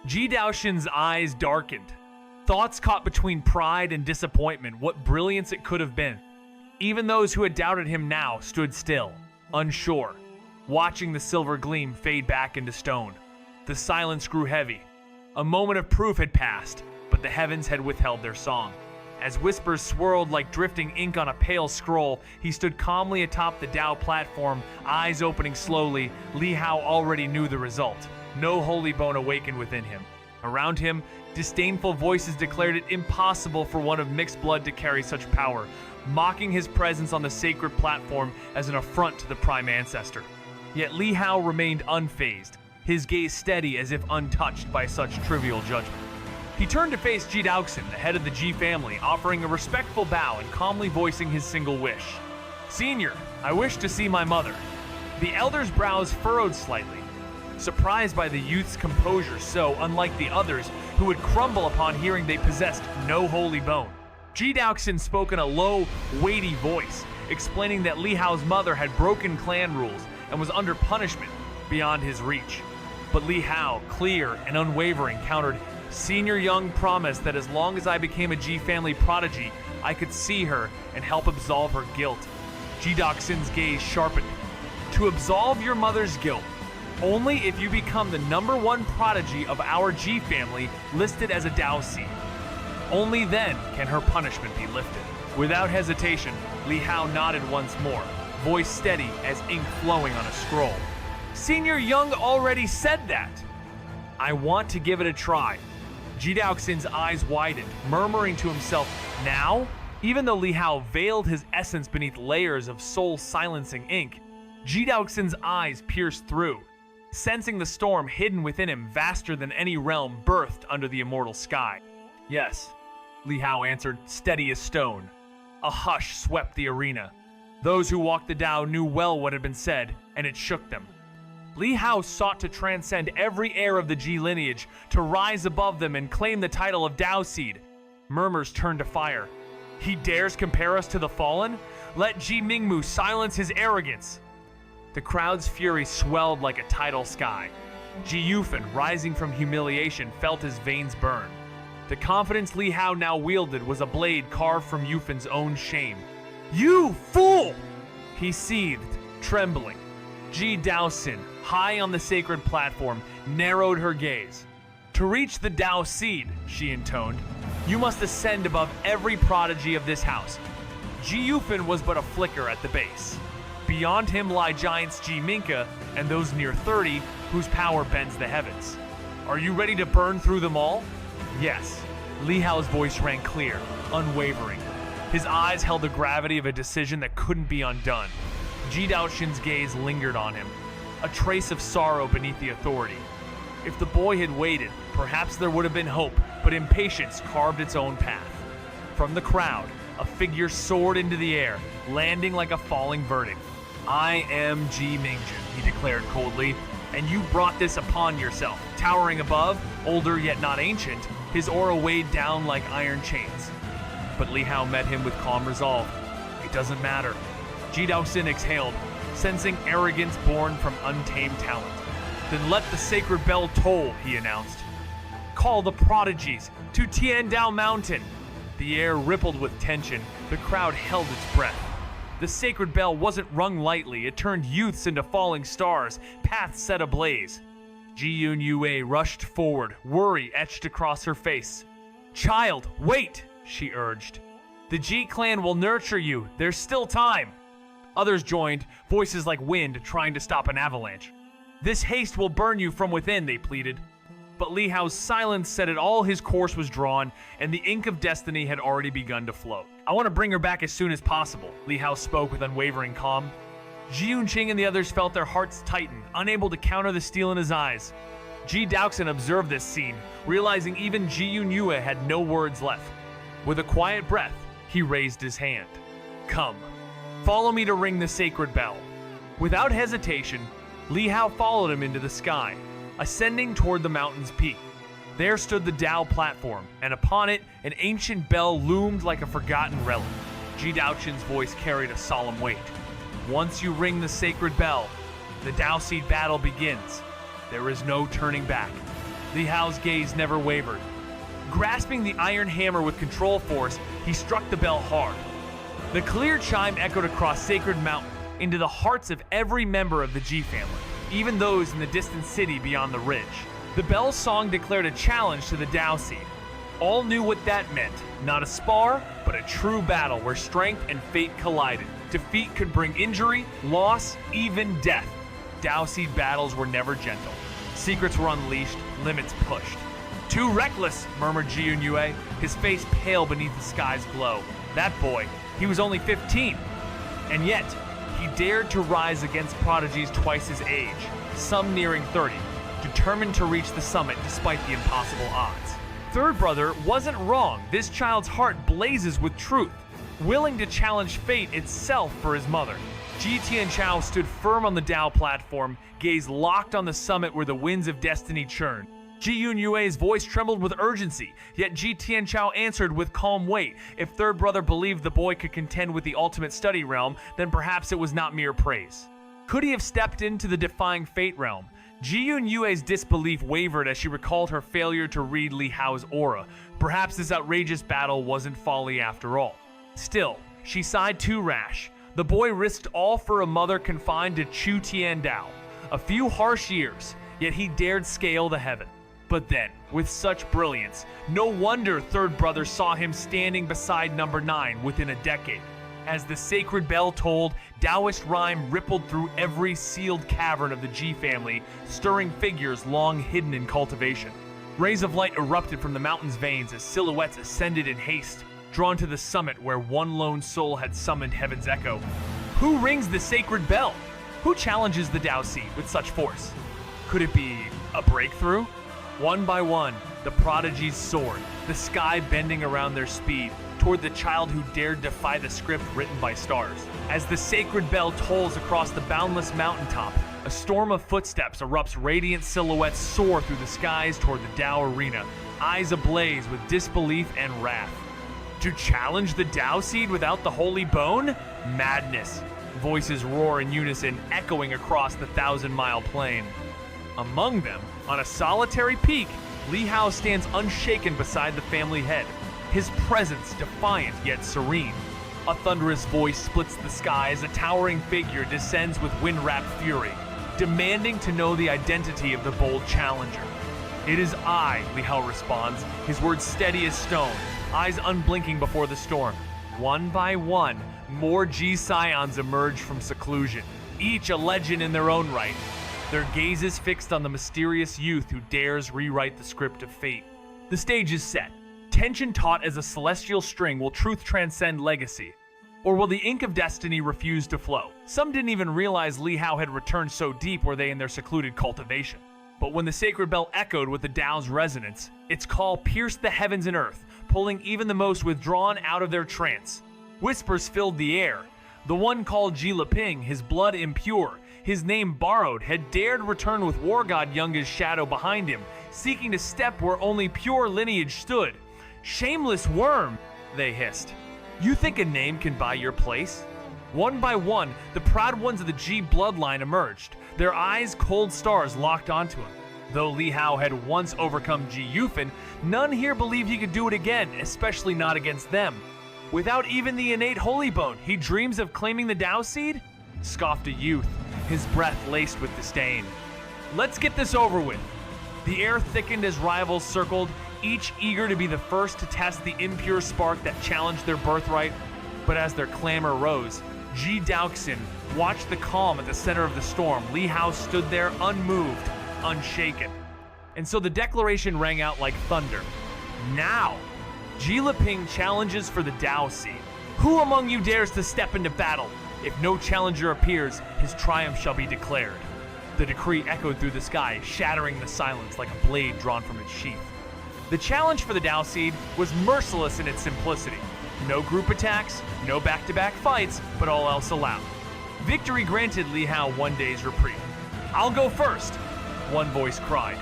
Ji Daoxin's eyes darkened. Thoughts caught between pride and disappointment what brilliance it could have been. Even those who had doubted him now stood still, unsure, watching the silver gleam fade back into stone. The silence grew heavy. A moment of proof had passed, but the heavens had withheld their song. As whispers swirled like drifting ink on a pale scroll, he stood calmly atop the Dao platform, eyes opening slowly. Li Hao already knew the result. No holy bone awakened within him. Around him, disdainful voices declared it impossible for one of mixed blood to carry such power, mocking his presence on the sacred platform as an affront to the prime ancestor. Yet Li Hao remained unfazed, his gaze steady as if untouched by such trivial judgment. He turned to face Ji Daoxin, the head of the Ji family, offering a respectful bow and calmly voicing his single wish. Senior, I wish to see my mother. The elder's brows furrowed slightly, surprised by the youth's composure so unlike the others who would crumble upon hearing they possessed no holy bone. Ji Daoxin spoke in a low, weighty voice, explaining that Li Hao's mother had broken clan rules and was under punishment beyond his reach. But Li Hao, clear and unwavering, countered, Senior Young promised that as long as I became a Ji family prodigy, I could see her and help absolve her guilt. Ji Daoxin's gaze sharpened. To absolve your mother's guilt, only if you become the #1 prodigy of our Ji family listed as a Dao seed. Only then can her punishment be lifted. Without hesitation, Li Hao nodded once more, voice steady as ink flowing on a scroll. Senior Young already said that. I want to give it a try. Ji Daoxin's eyes widened, murmuring to himself, now? Even though Li Hao veiled his essence beneath layers of soul-silencing ink, Ji Daoxin's eyes pierced through, sensing the storm hidden within him vaster than any realm birthed under the immortal sky. Yes, Li Hao answered, steady as stone. A hush swept the arena. Those who walked the Dao knew well what had been said, and it shook them. Li Hao sought to transcend every heir of the Ji lineage, to rise above them and claim the title of Dao Seed. Murmurs turned to fire. He dares compare us to the fallen? Let Ji Mingmu silence his arrogance. The crowd's fury swelled like a tidal sky. Ji Yufen, rising from humiliation, felt his veins burn. The confidence Li Hao now wielded was a blade carved from Yufen's own shame. You fool! He seethed, trembling. Ji Daoxin, high on the sacred platform, narrowed her gaze. To reach the Dao Seed, she intoned, you must ascend above every prodigy of this house. Ji Yufen was but a flicker at the base. Beyond him lie giants Ji Minka and those near 30 whose power bends the heavens. Are you ready to burn through them all? Yes. Li Hao's voice rang clear, unwavering. His eyes held the gravity of a decision that couldn't be undone. Ji Daoxin's gaze lingered on him, a trace of sorrow beneath the authority. If the boy had waited, perhaps there would have been hope, but impatience carved its own path. From the crowd, a figure soared into the air, landing like a falling verdict. "I am Ji Mingjun," he declared coldly, "and you brought this upon yourself." Towering above, older yet not ancient, his aura weighed down like iron chains. But Li Hao met him with calm resolve. "It doesn't matter." Ji Daoxin exhaled, sensing arrogance born from untamed talent. "Then let the sacred bell toll," he announced. "Call the prodigies to Tiandao Mountain." The air rippled with tension. The crowd held its breath. The sacred bell wasn't rung lightly. It turned youths into falling stars, paths set ablaze. Ji Yue rushed forward, worry etched across her face. "Child, wait," she urged. "The Ji clan will nurture you. There's still time." Others joined, voices like wind trying to stop an avalanche. "This haste will burn you from within," they pleaded. But Li Hao's silence said it all. His course was drawn, and the ink of destiny had already begun to flow. "I want to bring her back as soon as possible," Li Hao spoke with unwavering calm. Ji Yunqing and the others felt their hearts tighten, unable to counter the steel in his eyes. Ji Daoxin observed this scene, realizing even Ji Yue had no words left. With a quiet breath, he raised his hand. "Come, follow me to ring the sacred bell." Without hesitation, Li Hao followed him into the sky, ascending toward the mountain's peak. There stood the Dao platform, and upon it, an ancient bell loomed like a forgotten relic. Ji Daoxin's voice carried a solemn weight. "Once you ring the sacred bell, the Dao Seed battle begins. There is no turning back." Li Hao's gaze never wavered. Grasping the iron hammer with control force, he struck the bell hard. The clear chime echoed across Sacred Mountain, into the hearts of every member of the Ji family, even those in the distant city beyond the ridge. The bell's song declared a challenge to the Dao Seed. All knew what that meant. Not a spar, but a true battle where strength and fate collided. Defeat could bring injury, loss, even death. Dao Seed battles were never gentle. Secrets were unleashed, limits pushed. "Too reckless," murmured Ji Yue, his face pale beneath the sky's glow. That boy, he was only 15. And yet, he dared to rise against prodigies twice his age, some nearing 30, determined to reach the summit despite the impossible odds. Third brother wasn't wrong. This child's heart blazes with truth, willing to challenge fate itself for his mother. Ji Tianchao stood firm on the Dao platform, gaze locked on the summit where the winds of destiny churned. Ji Yue's voice trembled with urgency, yet Ji Tianchao answered with calm weight. If third brother believed the boy could contend with the ultimate study realm, then perhaps it was not mere praise. Could he have stepped into the defying fate realm? Ji Yue's disbelief wavered as she recalled her failure to read Li Hao's aura. Perhaps this outrageous battle wasn't folly after all. Still, she sighed too rash. The boy risked all for a mother confined to Chu Tiandao. A few harsh years, yet he dared scale the heaven. But then, with such brilliance, no wonder third brother saw him standing beside number 9 within a decade. As the sacred bell tolled, Taoist rhyme rippled through every sealed cavern of the Ji family, stirring figures long hidden in cultivation. Rays of light erupted from the mountain's veins as silhouettes ascended in haste, drawn to the summit where one lone soul had summoned heaven's echo. Who rings the sacred bell? Who challenges the Dao Seed with such force? Could it be a breakthrough? One by one, the prodigies soared, the sky bending around their speed, toward the child who dared defy the script written by stars. As the sacred bell tolls across the boundless mountaintop, a storm of footsteps erupts. Radiant silhouettes soar through the skies toward the Dao arena, eyes ablaze with disbelief and wrath. To challenge the Dao Seed without the holy bone? Madness. Voices roar in unison, echoing across the 1,000-mile plain. Among them, on a solitary peak, Li Hao stands unshaken beside the family head, his presence defiant yet serene. A thunderous voice splits the sky as a towering figure descends with wind-wrapped fury, demanding to know the identity of the bold challenger. "It is I," Li Hao responds, his words steady as stone, eyes unblinking before the storm. One by one, more Ji scions emerge from seclusion, each a legend in their own right, their gazes fixed on the mysterious youth who dares rewrite the script of fate. The stage is set. Tension taut as a celestial string. Will truth transcend legacy? Or will the ink of destiny refuse to flow? Some didn't even realize Li Hao had returned so deep were they in their secluded cultivation. But when the sacred bell echoed with the Tao's resonance, its call pierced the heavens and earth, pulling even the most withdrawn out of their trance. Whispers filled the air. The one called Ji Leping, his blood impure, his name borrowed, had dared return with War God Yunga's shadow behind him, seeking to step where only pure lineage stood. "Shameless worm," they hissed. "You think a name can buy your place?" One by one, the proud ones of the Ji bloodline emerged, their eyes cold stars locked onto him. Though Li Hao had once overcome Ji Yufan, none here believed he could do it again, especially not against them. Without even the innate holy bone, he dreams of claiming the Tao seed? Scoffed a youth, his breath laced with disdain. "Let's get this over with." The air thickened as rivals circled, each eager to be the first to test the impure spark that challenged their birthright. But as their clamor rose, Ji Daoxin watched the calm at the center of the storm. Li Hao stood there unmoved, unshaken. And so the declaration rang out like thunder. "Now, Ji Leping challenges for the Tao seed. Who among you dares to step into battle? If no challenger appears, his triumph shall be declared." The decree echoed through the sky, shattering the silence like a blade drawn from its sheath. The challenge for the Tao seed was merciless in its simplicity. No group attacks, no back-to-back fights, but all else allowed. Victory granted Li Hao one day's reprieve. "I'll go first," one voice cried.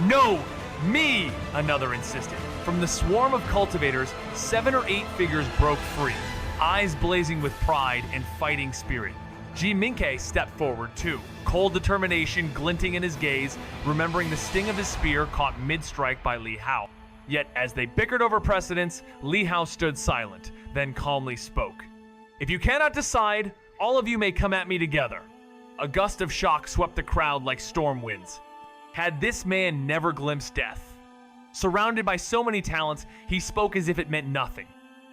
"No, me," another insisted. From the swarm of cultivators, 7 or 8 figures broke free, eyes blazing with pride and fighting spirit. Ji Minke stepped forward too, cold determination glinting in his gaze, remembering the sting of his spear caught mid-strike by Li Hao. Yet as they bickered over precedence, Li Hao stood silent, then calmly spoke. "If you cannot decide, all of you may come at me together." A gust of shock swept the crowd like storm winds. Had this man never glimpsed death? Surrounded by so many talents, he spoke as if it meant nothing.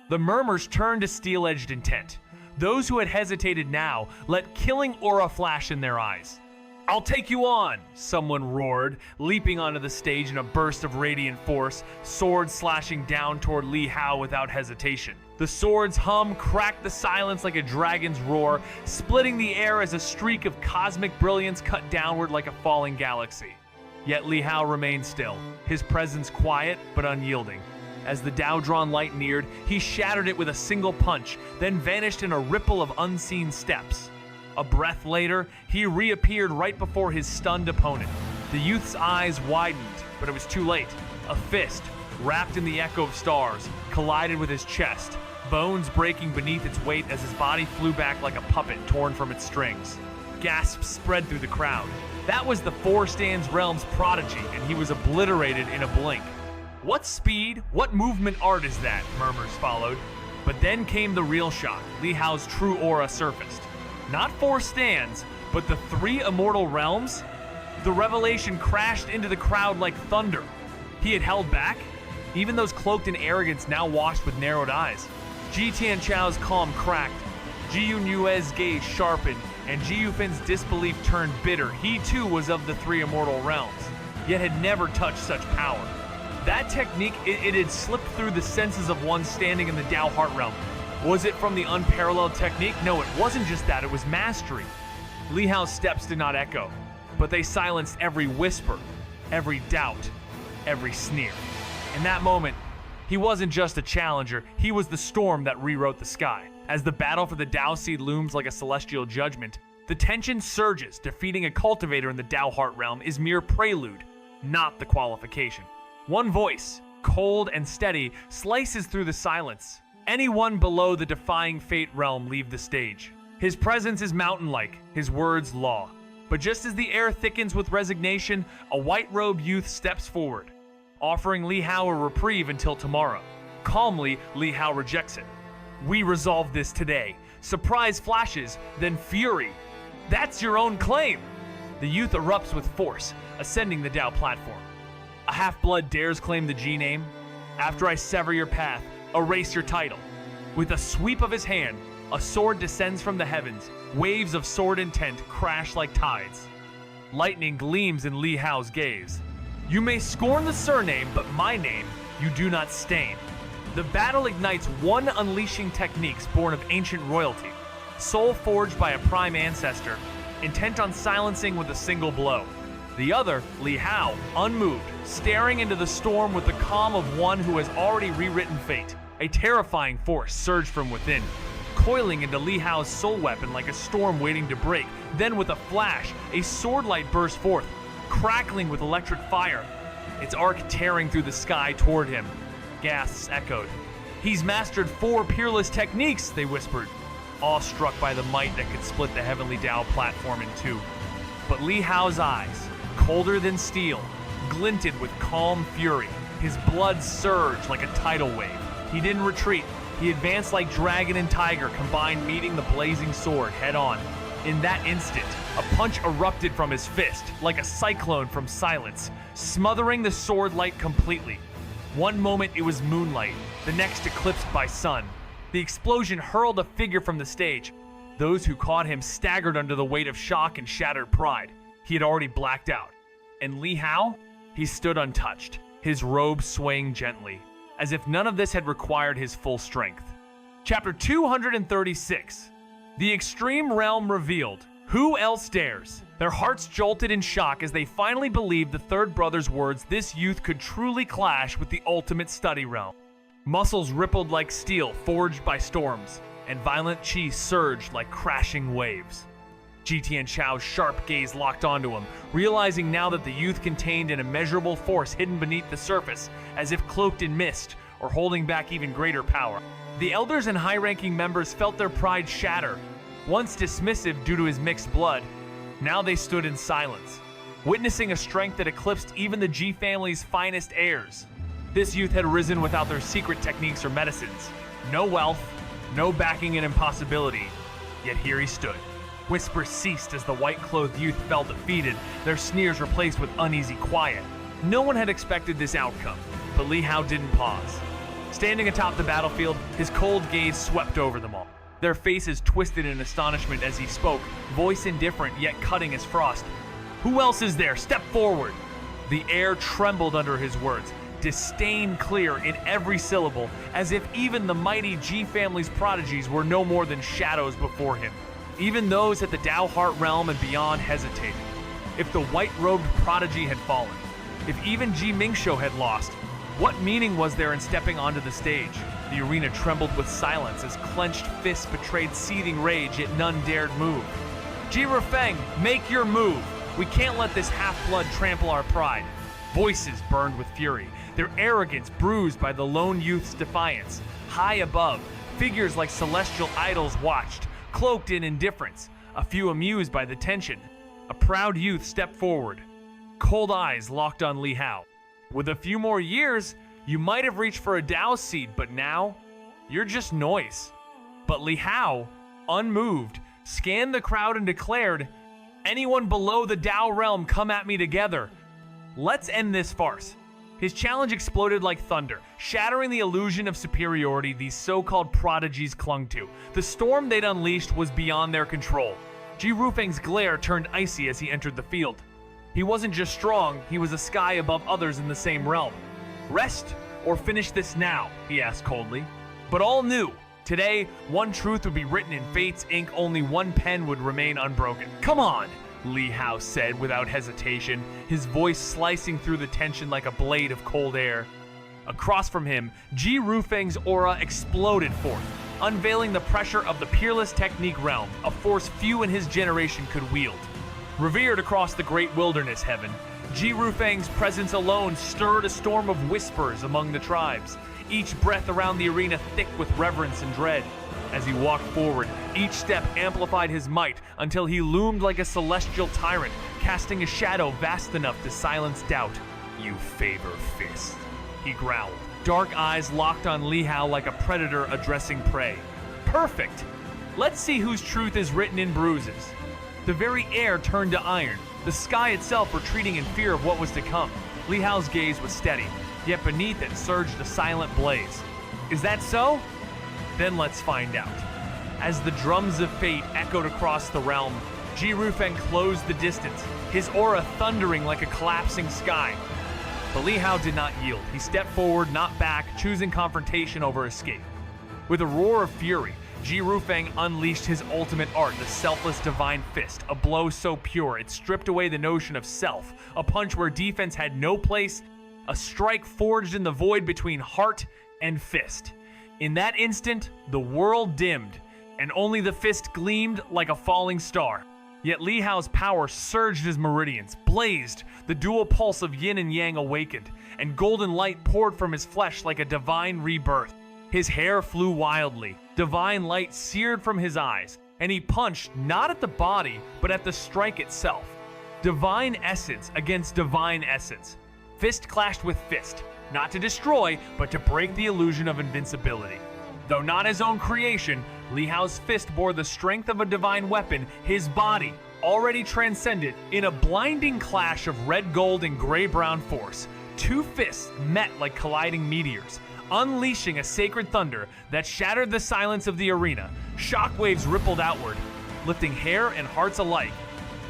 The murmurs turned to steel-edged intent. Those who had hesitated now let killing aura flash in their eyes. "I'll take you on," someone roared, leaping onto the stage in a burst of radiant force, sword slashing down toward Li Hao without hesitation. The sword's hum cracked the silence like a dragon's roar, splitting the air as a streak of cosmic brilliance cut downward like a falling galaxy. Yet Li Hao remained still, his presence quiet but unyielding. As the Tao-drawn light neared, he shattered it with a single punch, then vanished in a ripple of unseen steps. A breath later, he reappeared right before his stunned opponent. The youth's eyes widened, but it was too late. A fist, wrapped in the echo of stars, collided with his chest, bones breaking beneath its weight as his body flew back like a puppet torn from its strings. Gasps spread through the crowd. That was the Four Stands Realm's prodigy, and he was obliterated in a blink. "What speed, what movement art is that?" murmurs followed. But then came the real shock. Li Hao's true aura surfaced. Not 4 stands, but the 3 immortal realms? The revelation crashed into the crowd like thunder. He had held back? Even those cloaked in arrogance now watched with narrowed eyes. Ji Tianchao's calm cracked. Ji Yunyue's gaze sharpened, and Ji Yufan's disbelief turned bitter. He too was of the 3 immortal realms, yet had never touched such power. That technique, it had slipped through the senses of one standing in the Tao Heart Realm. Was it from the unparalleled technique? No, it wasn't just that, it was mastery. Li Hao's steps did not echo, but they silenced every whisper, every doubt, every sneer. In that moment, he wasn't just a challenger, he was the storm that rewrote the sky. As the battle for the Tao Seed looms like a celestial judgment, the tension surges. Defeating a cultivator in the Tao Heart Realm is mere prelude, not the qualification. One voice, cold and steady, slices through the silence. Anyone below the defying fate realm leave the stage. His presence is mountain-like, his words law. But just as the air thickens with resignation, a white-robed youth steps forward, offering Li Hao a reprieve until tomorrow. Calmly, Li Hao rejects it. "We resolve this today." Surprise flashes, then fury. "That's your own claim!" The youth erupts with force, ascending the Tao platform. "A half-blood dares claim the G name? After I sever your path, erase your title." With a sweep of his hand, a sword descends from the heavens. Waves of sword intent crash like tides. Lightning gleams in Li Hao's gaze. "You may scorn the surname, but my name you do not stain." The battle ignites one unleashing techniques born of ancient royalty, soul forged by a prime ancestor, intent on silencing with a single blow. The other, Li Hao, unmoved, staring into the storm with the calm of one who has already rewritten fate. A terrifying force surged from within, coiling into Li Hao's soul weapon like a storm waiting to break. Then with a flash, a sword light burst forth, crackling with electric fire, its arc tearing through the sky toward him. Gasps echoed. "He's mastered 4 peerless techniques," they whispered, awestruck by the might that could split the Heavenly Tao platform in two. But Li Hao's eyes, colder than steel, glinted with calm fury. His blood surged like a tidal wave. He didn't retreat. He advanced like dragon and tiger combined, meeting the blazing sword head on. In that instant, a punch erupted from his fist, like a cyclone from silence, smothering the sword light completely. One moment it was moonlight, the next eclipsed by sun. The explosion hurled a figure from the stage. Those who caught him staggered under the weight of shock and shattered pride. He had already blacked out. And Li Hao? He stood untouched, his robe swaying gently, as if none of this had required his full strength. Chapter 236. The Extreme Realm Revealed. Who else dares? Their hearts jolted in shock as they finally believed the third brother's words. This youth could truly clash with the ultimate study realm. Muscles rippled like steel forged by storms, and violent chi surged like crashing waves. Ji Tianchao's sharp gaze locked onto him, realizing now that the youth contained an immeasurable force hidden beneath the surface, as if cloaked in mist or holding back even greater power. The elders and high-ranking members felt their pride shatter. Once dismissive due to his mixed blood, now they stood in silence, witnessing a strength that eclipsed even the Ji family's finest heirs. This youth had risen without their secret techniques or medicines. No wealth, no backing and impossibility, yet here he stood. Whispers ceased as the white-clothed youth fell defeated, their sneers replaced with uneasy quiet. No one had expected this outcome, but Li Hao didn't pause. Standing atop the battlefield, his cold gaze swept over them all. Their faces twisted in astonishment as he spoke, voice indifferent yet cutting as frost. "Who else is there? Step forward!" The air trembled under his words, disdain clear in every syllable, as if even the mighty Ji family's prodigies were no more than shadows before him. Even those at the Dao Heart realm and beyond hesitated. If the white-robed prodigy had fallen, if even Ji Mingshou had lost, what meaning was there in stepping onto the stage? The arena trembled with silence as clenched fists betrayed seething rage, yet none dared move. "Ji Rufeng, make your move! We can't let this half-blood trample our pride." Voices burned with fury, their arrogance bruised by the lone youth's defiance. High above, figures like celestial idols watched, cloaked in indifference, a few amused by the tension. A proud youth stepped forward, cold eyes locked on Li Hao. "With a few more years, you might have reached for a Dao seed, but now, you're just noise." But Li Hao, unmoved, scanned the crowd and declared, "Anyone below the Dao realm, come at me together. Let's end this farce." His challenge exploded like thunder, shattering the illusion of superiority these so-called prodigies clung to. The storm they'd unleashed was beyond their control. Ji Rufeng's glare turned icy as he entered the field. He wasn't just strong, he was a sky above others in the same realm. "Rest or finish this now?" he asked coldly. But all knew, today, one truth would be written in fate's ink, only one pen would remain unbroken. "Come on!" Li Hao said without hesitation, his voice slicing through the tension like a blade of cold air. Across from him, Ji Rufeng's aura exploded forth, unveiling the pressure of the peerless technique realm, a force few in his generation could wield. Revered across the great wilderness heaven, Ji Rufeng's presence alone stirred a storm of whispers among the tribes, each breath around the arena thick with reverence and dread. As he walked forward, each step amplified his might until he loomed like a celestial tyrant, casting a shadow vast enough to silence doubt. "You favor fist," he growled, dark eyes locked on Li Hao like a predator addressing prey. "Perfect! Let's see whose truth is written in bruises." The very air turned to iron, the sky itself retreating in fear of what was to come. Li Hao's gaze was steady, yet beneath it surged a silent blaze. "Is that so? Then let's find out." As the drums of fate echoed across the realm, Ji Rufeng closed the distance, his aura thundering like a collapsing sky. But Li Hao did not yield. He stepped forward, not back, choosing confrontation over escape. With a roar of fury, Ji Rufeng unleashed his ultimate art, the selfless divine fist, a blow so pure it stripped away the notion of self, a punch where defense had no place, a strike forged in the void between heart and fist. In that instant, the world dimmed, and only the fist gleamed like a falling star. Yet Li Hao's power surged as meridians, blazed, the dual pulse of yin and yang awakened, and golden light poured from his flesh like a divine rebirth. His hair flew wildly, divine light seared from his eyes, and he punched not at the body, but at the strike itself. Divine essence against divine essence. Fist clashed with fist, not to destroy, but to break the illusion of invincibility. Though not his own creation, Li Hao's fist bore the strength of a divine weapon, his body, already transcended. In a blinding clash of red gold and gray-brown force, two fists met like colliding meteors, unleashing a sacred thunder that shattered the silence of the arena. Shockwaves rippled outward, lifting hair and hearts alike,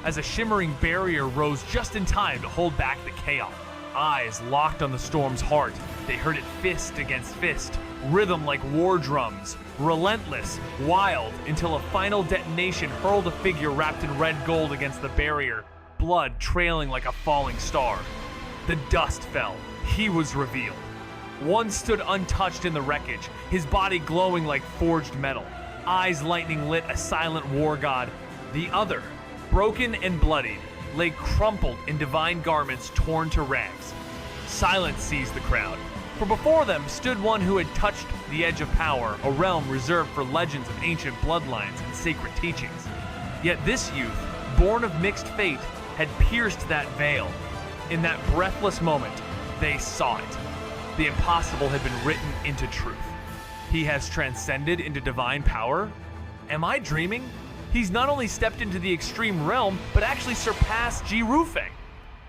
as a shimmering barrier rose just in time to hold back the chaos. Eyes locked on the storm's heart, they heard it fist against fist, rhythm like war drums, relentless, wild, until a final detonation hurled a figure wrapped in red gold against the barrier, blood trailing like a falling star. The dust fell. He was revealed. One stood untouched in the wreckage, his body glowing like forged metal, eyes lightning lit, a silent war god. The other, broken and bloodied, lay crumpled in divine garments torn to rags. Silence seized the crowd, for before them stood one who had touched the edge of power, a realm reserved for legends of ancient bloodlines and sacred teachings. Yet this youth, born of mixed fate, had pierced that veil. In that breathless moment, they saw it. The impossible had been written into truth. He has transcended into divine power? Am I dreaming? He's not only stepped into the extreme realm, but actually surpassed Ji Rufeng.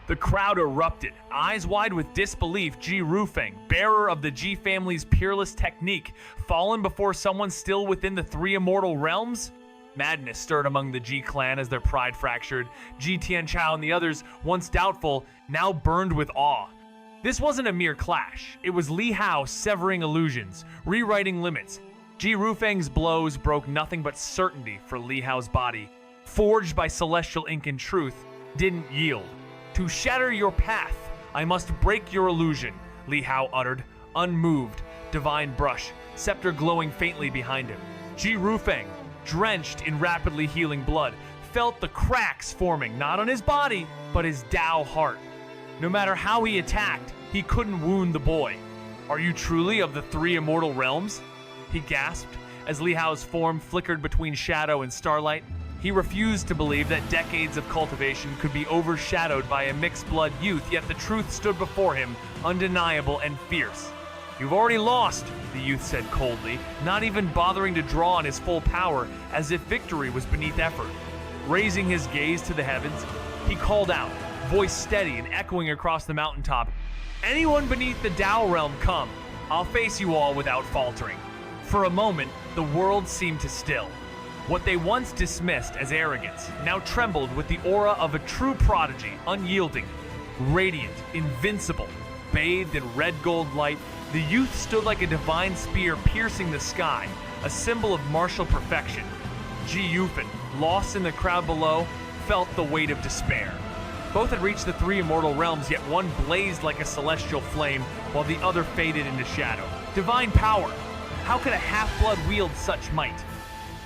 The crowd erupted, eyes wide with disbelief. Ji Rufeng, bearer of the Ji family's peerless technique, fallen before someone still within the three immortal realms? Madness stirred among the Ji clan as their pride fractured. Ji Tianchao and the others, once doubtful, now burned with awe. This wasn't a mere clash. It was Li Hao severing illusions, rewriting limits. Ji Rufeng's blows broke nothing but certainty for Li Hao's body. Forged by celestial ink and truth, didn't yield. To shatter your path, I must break your illusion, Li Hao uttered, unmoved, divine brush, scepter glowing faintly behind him. Ji Rufeng, drenched in rapidly healing blood, felt the cracks forming not on his body, but his Tao heart. No matter how he attacked, he couldn't wound the boy. Are you truly of the three immortal realms? He gasped as Li Hao's form flickered between shadow and starlight. He refused to believe that decades of cultivation could be overshadowed by a mixed-blood youth, yet the truth stood before him, undeniable and fierce. You've already lost, the youth said coldly, not even bothering to draw on his full power, as if victory was beneath effort. Raising his gaze to the heavens, he called out, voice steady and echoing across the mountaintop, "Anyone beneath the Tao realm, come. I'll face you all without faltering." For a moment, the world seemed to still. What they once dismissed as arrogance now trembled with the aura of a true prodigy, unyielding, radiant, invincible. Bathed in red gold light, the youth stood like a divine spear piercing the sky, a symbol of martial perfection. Ji Yufen, lost in the crowd below, felt the weight of despair. Both had reached the three immortal realms, yet one blazed like a celestial flame, while the other faded into shadow. Divine power! How could a half-blood wield such might?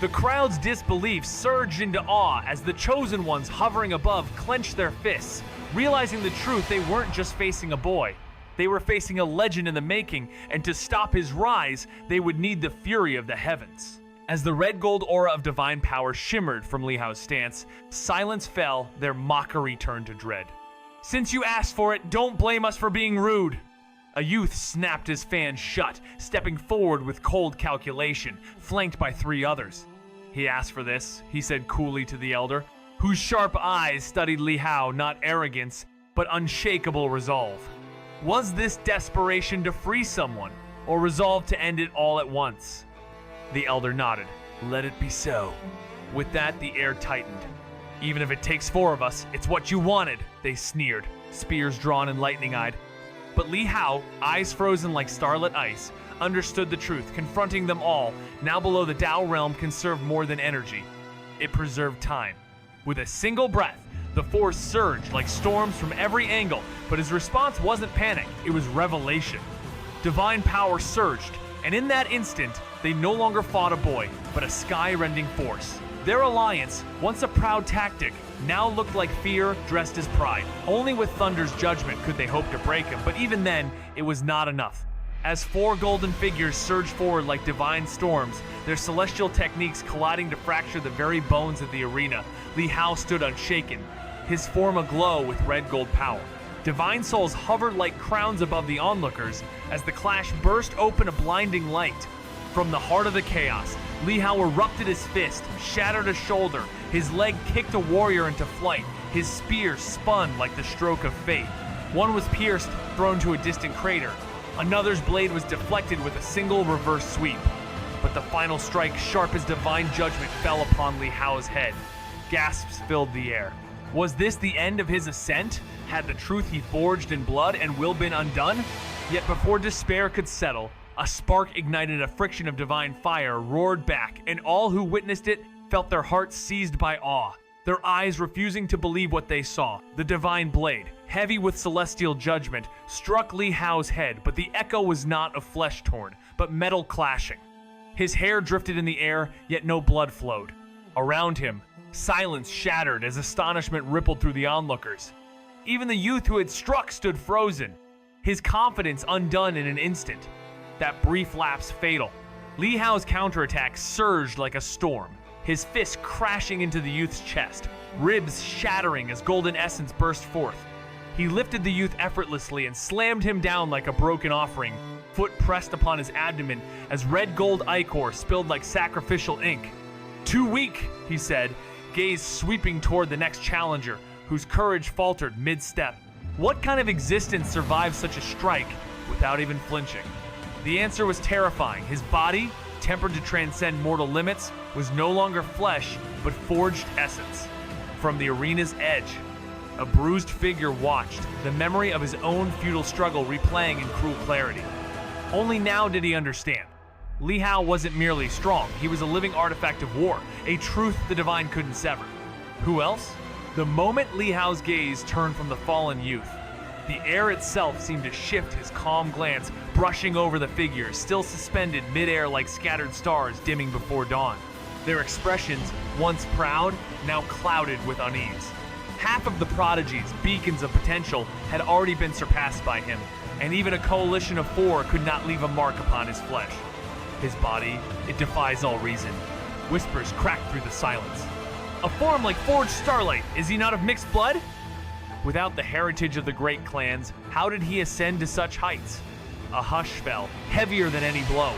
The crowd's disbelief surged into awe as the chosen ones hovering above clenched their fists, realizing the truth. They weren't just facing a boy. They were facing a legend in the making, and to stop his rise, they would need the fury of the heavens. As the red gold aura of divine power shimmered from Li Hao's stance, silence fell, their mockery turned to dread. "Since you asked for it, don't blame us for being rude." A youth snapped his fan shut, stepping forward with cold calculation, flanked by three others. "He asked for this," he said coolly to the elder, whose sharp eyes studied Li Hao, not arrogance, but unshakable resolve. Was this desperation to free someone, or resolve to end it all at once? The elder nodded. "Let it be so." With that, the air tightened. "Even if it takes four of us, it's what you wanted," they sneered, spears drawn and lightning-eyed. But Li Hao, eyes frozen like starlit ice, understood the truth, confronting them all. Now below, the Tao realm conserved more than energy. It preserved time. With a single breath, the force surged like storms from every angle, but his response wasn't panic, it was revelation. Divine power surged, and in that instant, they no longer fought a boy, but a sky-rending force. Their alliance, once a proud tactic, now looked like fear dressed as pride. Only with Thunder's judgment could they hope to break him, but even then, it was not enough. As 4 golden figures surged forward like divine storms, their celestial techniques colliding to fracture the very bones of the arena, Li Hao stood unshaken, his form aglow with red gold power. Divine souls hovered like crowns above the onlookers as the clash burst open a blinding light. From the heart of the chaos, Li Hao erupted his fist, shattered a shoulder, his leg kicked a warrior into flight, his spear spun like the stroke of fate. One was pierced, thrown to a distant crater. Another's blade was deflected with a single reverse sweep. But the final strike, sharp as divine judgment, fell upon Li Hao's head. Gasps filled the air. Was this the end of his ascent? Had the truth he forged in blood and will been undone? Yet before despair could settle, a spark ignited a friction of divine fire, roared back, and all who witnessed it felt their hearts seized by awe, their eyes refusing to believe what they saw. The divine blade, heavy with celestial judgment, struck Li Hao's head, but the echo was not of flesh torn, but metal clashing. His hair drifted in the air, yet no blood flowed. Around him, silence shattered as astonishment rippled through the onlookers. Even the youth who had struck stood frozen, his confidence undone in an instant. That brief lapse fatal. Li Hao's counterattack surged like a storm, his fist crashing into the youth's chest, ribs shattering as golden essence burst forth. He lifted the youth effortlessly and slammed him down like a broken offering, foot pressed upon his abdomen as red gold ichor spilled like sacrificial ink. "Too weak," he said, gaze sweeping toward the next challenger, whose courage faltered mid-step. What kind of existence survives such a strike without even flinching? The answer was terrifying. His body, tempered to transcend mortal limits, was no longer flesh, but forged essence. From the arena's edge, a bruised figure watched, the memory of his own futile struggle replaying in cruel clarity. Only now did he understand. Li Hao wasn't merely strong, he was a living artifact of war, a truth the divine couldn't sever. Who else? The moment Li Hao's gaze turned from the fallen youth, the air itself seemed to shift his calm glance, brushing over the figures, still suspended mid-air like scattered stars dimming before dawn. Their expressions, once proud, now clouded with unease. Half of the prodigies, beacons of potential, had already been surpassed by him, and even a coalition of 4 could not leave a mark upon his flesh. His body, it defies all reason. Whispers cracked through the silence. A form like forged starlight, is he not of mixed blood? Without the heritage of the great clans, how did he ascend to such heights? A hush fell, heavier than any blow.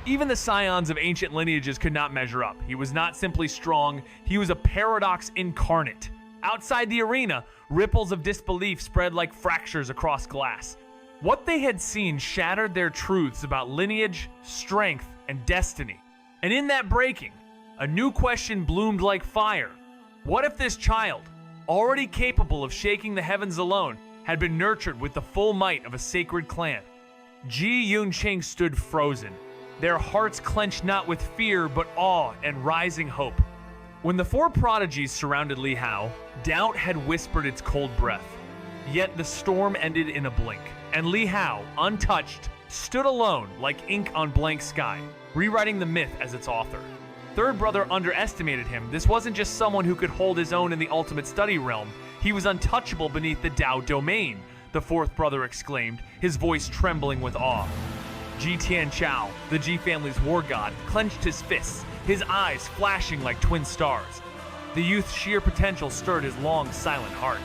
Even the scions of ancient lineages could not measure up. He was not simply strong, he was a paradox incarnate. Outside the arena, ripples of disbelief spread like fractures across glass. What they had seen shattered their truths about lineage, strength, and destiny. And in that breaking, a new question bloomed like fire. What if this child, already capable of shaking the heavens alone, had been nurtured with the full might of a sacred clan? Ji Yunqing stood frozen, their hearts clenched not with fear but awe and rising hope. When the 4 prodigies surrounded Li Hao, doubt had whispered its cold breath. Yet the storm ended in a blink, and Li Hao, untouched, stood alone like ink on blank sky, rewriting the myth as its author. Third brother underestimated him. This wasn't just someone who could hold his own in the ultimate study realm. He was untouchable beneath the Tao domain, the 4th brother exclaimed, his voice trembling with awe. Ji Tianchao, the Ji family's war god, clenched his fists, his eyes flashing like twin stars. The youth's sheer potential stirred his long, silent heart.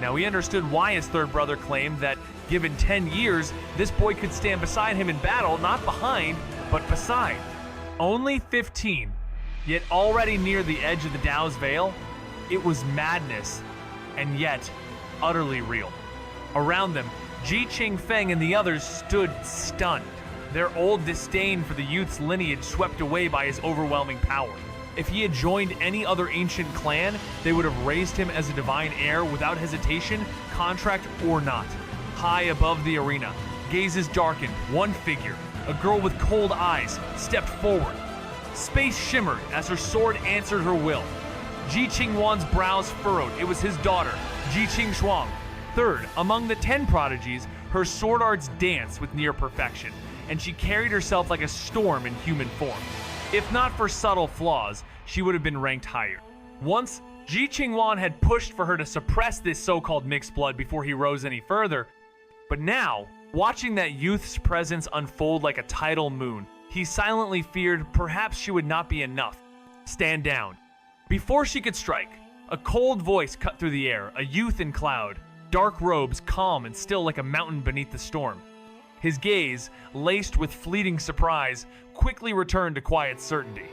Now he understood why his third brother claimed that, given 10 years, this boy could stand beside him in battle, not behind, but beside. Only 15, yet already near the edge of the Tao's veil, it was madness, and yet utterly real. Around them, Ji Qingfeng and the others stood stunned, their old disdain for the youth's lineage swept away by his overwhelming power. If he had joined any other ancient clan, they would have raised him as a divine heir without hesitation, contract or not. High above the arena, gazes darkened, one figure, a girl with cold eyes, stepped forward. Space shimmered as her sword answered her will. Ji Qingwan's brows furrowed. It was his daughter, Ji Qingshuang. Third, among the 10 prodigies, her sword arts danced with near perfection, and she carried herself like a storm in human form. If not for subtle flaws, she would have been ranked higher. Once, Ji Qingwan had pushed for her to suppress this so-called mixed blood before he rose any further, but now, watching that youth's presence unfold like a tidal moon, he silently feared perhaps she would not be enough. Stand down. Before she could strike, a cold voice cut through the air, a youth in cloud, dark robes calm and still like a mountain beneath the storm. His gaze, laced with fleeting surprise, quickly returned to quiet certainty.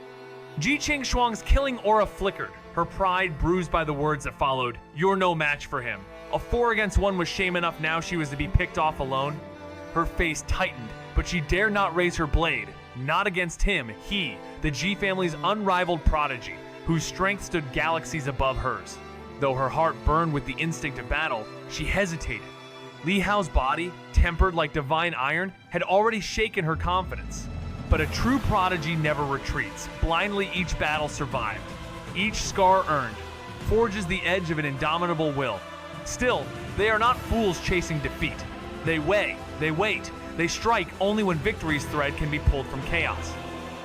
Ji Qingshuang's killing aura flickered, her pride bruised by the words that followed, "You're no match for him." A 4 against 1 was shame enough now she was to be picked off alone. Her face tightened, but she dared not raise her blade, not against him, he, the Ji family's unrivaled prodigy, whose strength stood galaxies above hers. Though her heart burned with the instinct of battle, she hesitated. Li Hao's body, tempered like divine iron, had already shaken her confidence. But a true prodigy never retreats. Blindly each battle survived. Each scar earned, forges the edge of an indomitable will. Still, they are not fools chasing defeat. They weigh, they wait, they strike only when victory's thread can be pulled from chaos.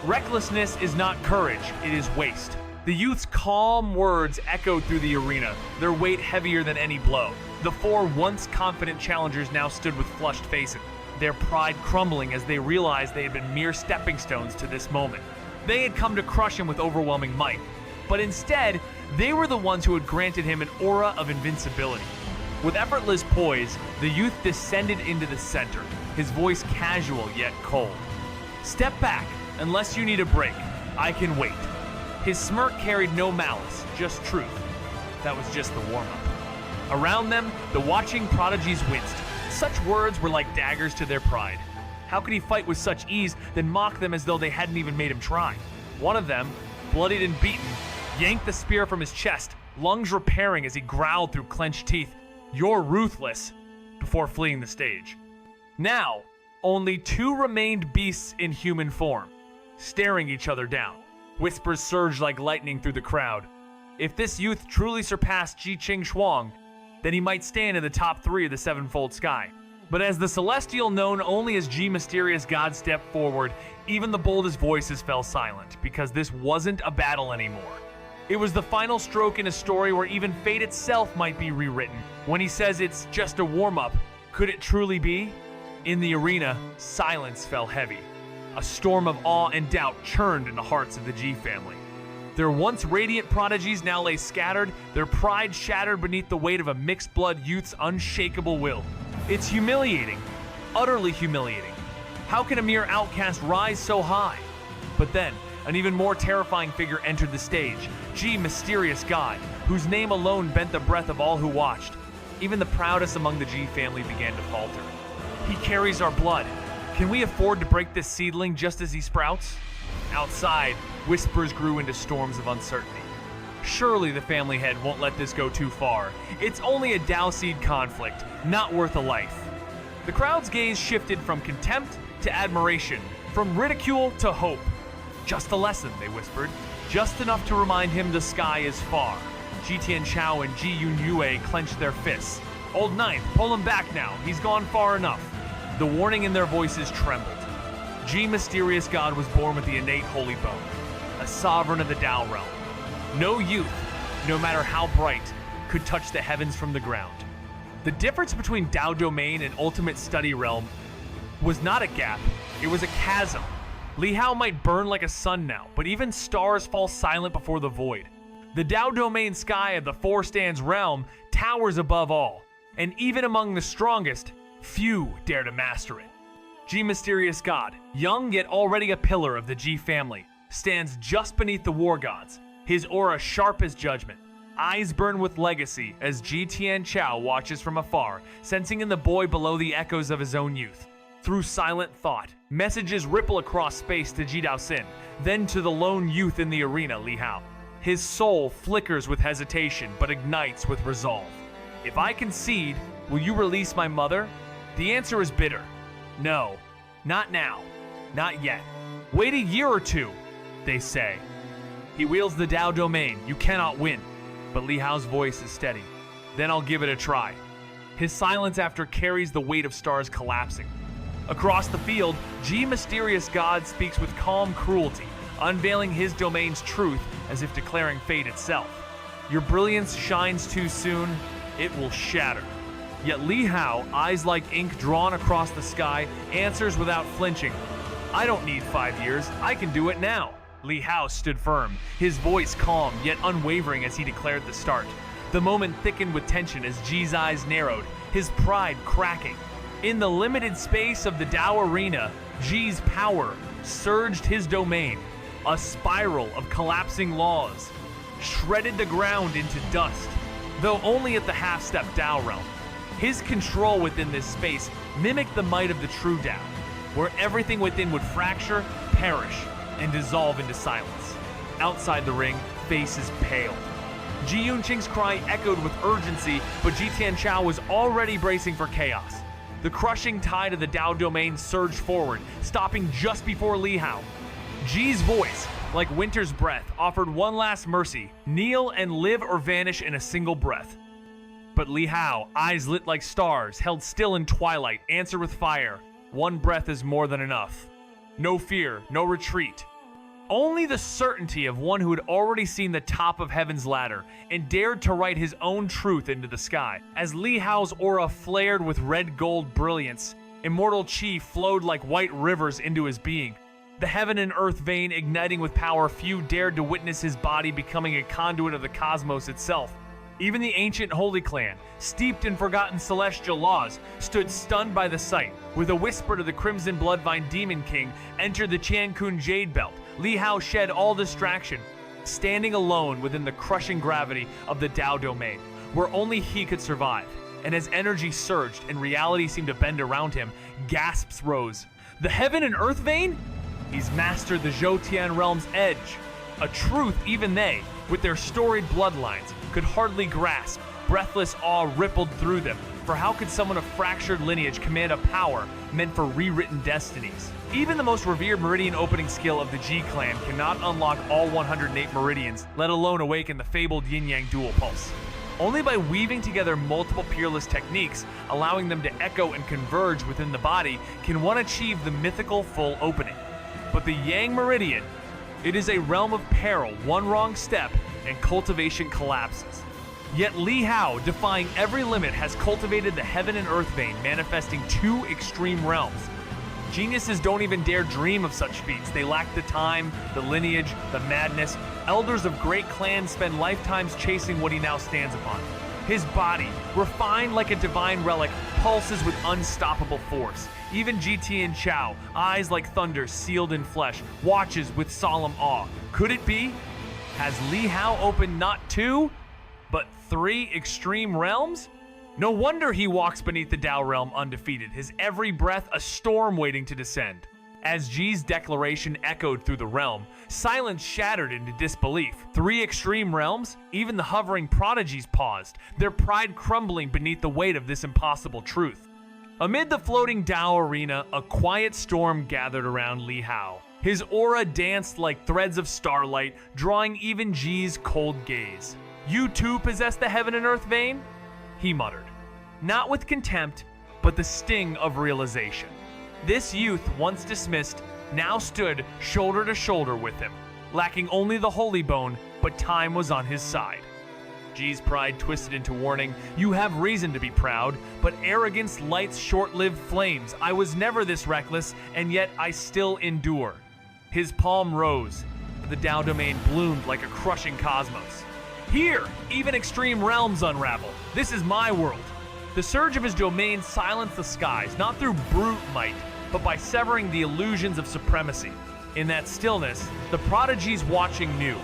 Recklessness is not courage, it is waste. The youth's calm words echoed through the arena, their weight heavier than any blow. The 4 once confident challengers now stood with flushed faces, their pride crumbling as they realized they had been mere stepping stones to this moment. They had come to crush him with overwhelming might, but instead, they were the ones who had granted him an aura of invincibility. With effortless poise, the youth descended into the center, his voice casual yet cold. "Step back, unless you need a break. I can wait." His smirk carried no malice, just truth. That was just the warm-up. Around them, the watching prodigies winced. Such words were like daggers to their pride. How could he fight with such ease, then mock them as though they hadn't even made him try? One of them, bloodied and beaten, yanked the spear from his chest, lungs repairing as he growled through clenched teeth, "You're ruthless," before fleeing the stage. Now, only 2 remained beasts in human form, staring each other down. Whispers surged like lightning through the crowd. If this youth truly surpassed Ji Qingshuang, then he might stand in the top 3 of the sevenfold sky. But as the celestial known only as Ji Mysterious God stepped forward, even the boldest voices fell silent, because this wasn't a battle anymore. It was the final stroke in a story where even fate itself might be rewritten. When he says it's just a warm-up, could it truly be? In the arena, silence fell heavy. A storm of awe and doubt churned in the hearts of the Ji family. Their once radiant prodigies now lay scattered, their pride shattered beneath the weight of a mixed-blood youth's unshakable will. It's humiliating, utterly humiliating. How can a mere outcast rise so high? But then, an even more terrifying figure entered the stage, Ji Mysterious God, whose name alone bent the breath of all who watched. Even the proudest among the Ji family began to falter. He carries our blood. Can we afford to break this seedling just as he sprouts? Outside, whispers grew into storms of uncertainty. Surely the family head won't let this go too far. It's only a Dao seed conflict, not worth a life. The crowd's gaze shifted from contempt to admiration, from ridicule to hope. Just a lesson, they whispered. Just enough to remind him the sky is far. Ji Tianchao and Ji Yunyue clenched their fists. Old Ninth, pull him back now. He's gone far enough. The warning in their voices trembled. Ji Mysterious God was born with the innate holy bone, a sovereign of the Dao realm. No youth, no matter how bright, could touch the heavens from the ground. The difference between Dao domain and ultimate study realm was not a gap, it was a chasm. Li Hao might burn like a sun now, but even stars fall silent before the void. The Dao domain sky of the Four Stands realm towers above all, and even among the strongest, few dare to master it. Ji Mysterious God, young yet already a pillar of the Ji family, stands just beneath the war gods, his aura sharp as judgment. Eyes burn with legacy as Ji Tianchao watches from afar, sensing in the boy below the echoes of his own youth. Through silent thought, messages ripple across space to Ji Daoxin, then to the lone youth in the arena, Li Hao. His soul flickers with hesitation, but ignites with resolve. If I concede, will you release my mother? The answer is bitter. No, not now. Not yet. Wait a year or two, they say. He wields the Tao domain. You cannot win. But Li Hao's voice is steady. Then I'll give it a try. His silence after carries the weight of stars collapsing. Across the field, Ji Mysterious God speaks with calm cruelty, unveiling his domain's truth as if declaring fate itself. Your brilliance shines too soon, it will shatter. Yet Li Hao, eyes like ink drawn across the sky, answers without flinching. I don't need 5 years, I can do it now. Li Hao stood firm, his voice calm yet unwavering as he declared the start. The moment thickened with tension as Ji's eyes narrowed, his pride cracking. In the limited space of the Tao arena, Ji's power surged his domain. A spiral of collapsing laws shredded the ground into dust, though only at the half-step Tao realm. His control within this space mimicked the might of the true Tao, where everything within would fracture, perish, and dissolve into silence. Outside the ring, faces pale. Ji Yunqing's cry echoed with urgency, but Ji Tianchao was already bracing for chaos. The crushing tide of the Tao domain surged forward, stopping just before Li Hao. Ji's voice, like winter's breath, offered one last mercy: kneel and live or vanish in a single breath. But Li Hao, eyes lit like stars, held still in twilight, answered with fire. One breath is more than enough. No fear, no retreat. Only the certainty of one who had already seen the top of heaven's ladder and dared to write his own truth into the sky. As Li Hao's aura flared with red gold brilliance, immortal chi flowed like white rivers into his being. The heaven and earth vein igniting with power, few dared to witness his body becoming a conduit of the cosmos itself. Even the ancient Holy Clan, steeped in forgotten celestial laws, stood stunned by the sight. With a whisper to the Crimson Bloodvine Demon King, entered the Qiankun Jade Belt. Li Hao shed all distraction, standing alone within the crushing gravity of the Tao domain, where only he could survive. And as energy surged and reality seemed to bend around him, gasps rose. The heaven and earth vein? He's mastered the Zhoutian realm's edge. A truth even they, with their storied bloodlines, could hardly grasp. Breathless awe rippled through them, for how could someone of fractured lineage command a power meant for rewritten destinies? Even the most revered meridian opening skill of the Ji clan cannot unlock all 108 meridians, let alone awaken the fabled yin-yang dual pulse. Only by weaving together multiple peerless techniques, allowing them to echo and converge within the body, can one achieve the mythical full opening. But the Yang Meridian, it is a realm of peril. One wrong step and cultivation collapses. Yet Li Hao, defying every limit, has cultivated the heaven and earth vein, manifesting two extreme realms. Geniuses don't even dare dream of such feats. They lack the time, the lineage, the madness. Elders of great clans spend lifetimes chasing what he now stands upon. His body, refined like a divine relic, pulses with unstoppable force. Even Ji Tianchao, eyes like thunder sealed in flesh, watches with solemn awe. Could it be? Has Li Hao opened not two, but three extreme realms? No wonder he walks beneath the Tao realm undefeated, his every breath a storm waiting to descend. As Ji's declaration echoed through the realm, silence shattered into disbelief. Three extreme realms? Even the hovering prodigies paused, their pride crumbling beneath the weight of this impossible truth. Amid the floating Tao arena, a quiet storm gathered around Li Hao. His aura danced like threads of starlight, drawing even Ji's cold gaze. You too possess the heaven and earth vein? He muttered, not with contempt, but the sting of realization. This youth, once dismissed, now stood shoulder to shoulder with him, lacking only the holy bone, but time was on his side. Ji's pride twisted into warning. You have reason to be proud, but arrogance lights short-lived flames. I was never this reckless, and yet I still endure. His palm rose. The Tao domain bloomed like a crushing cosmos. Here, even extreme realms unravel. This is my world. The surge of his domain silenced the skies, not through brute might, but by severing the illusions of supremacy. In that stillness, the prodigies watching knew.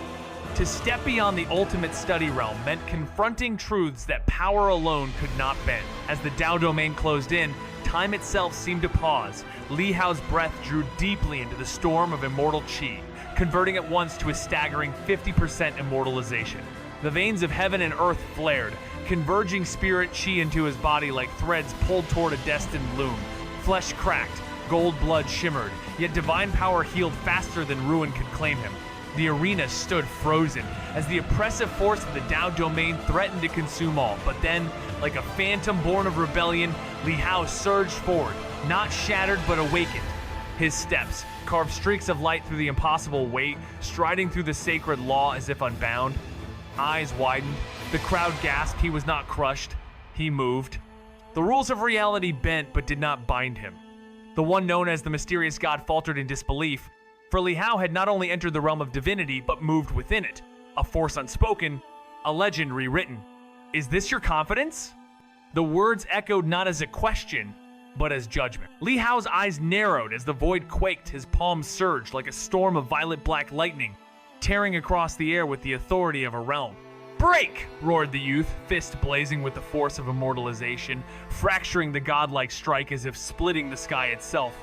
To step beyond the ultimate study realm meant confronting truths that power alone could not bend. As the Tao domain closed in, time itself seemed to pause. Li Hao's breath drew deeply into the storm of immortal chi, converting at once to a staggering 50% immortalization. The veins of heaven and earth flared, converging spirit chi into his body like threads pulled toward a destined loom. Flesh cracked, Gold blood shimmered, yet divine power healed faster than ruin could claim him. The arena stood frozen as the oppressive force of the Dao domain threatened to consume all. But then, like a phantom born of rebellion, Li Hao surged forward, not shattered but awakened. His steps carved streaks of light through the impossible weight, striding through the sacred law as if unbound. Eyes widened. The crowd gasped. He was not crushed. He moved. The rules of reality bent but did not bind him. The one known as the mysterious god faltered in disbelief, for Li Hao had not only entered the realm of divinity but moved within it, a force unspoken, a legend rewritten. Is this your confidence? The words echoed not as a question, but as judgment. Li Hao's eyes narrowed as the void quaked, his palms surged like a storm of violet-black lightning, tearing across the air with the authority of a realm. "Break!" roared the youth, fist blazing with the force of immortalization, fracturing the godlike strike as if splitting the sky itself.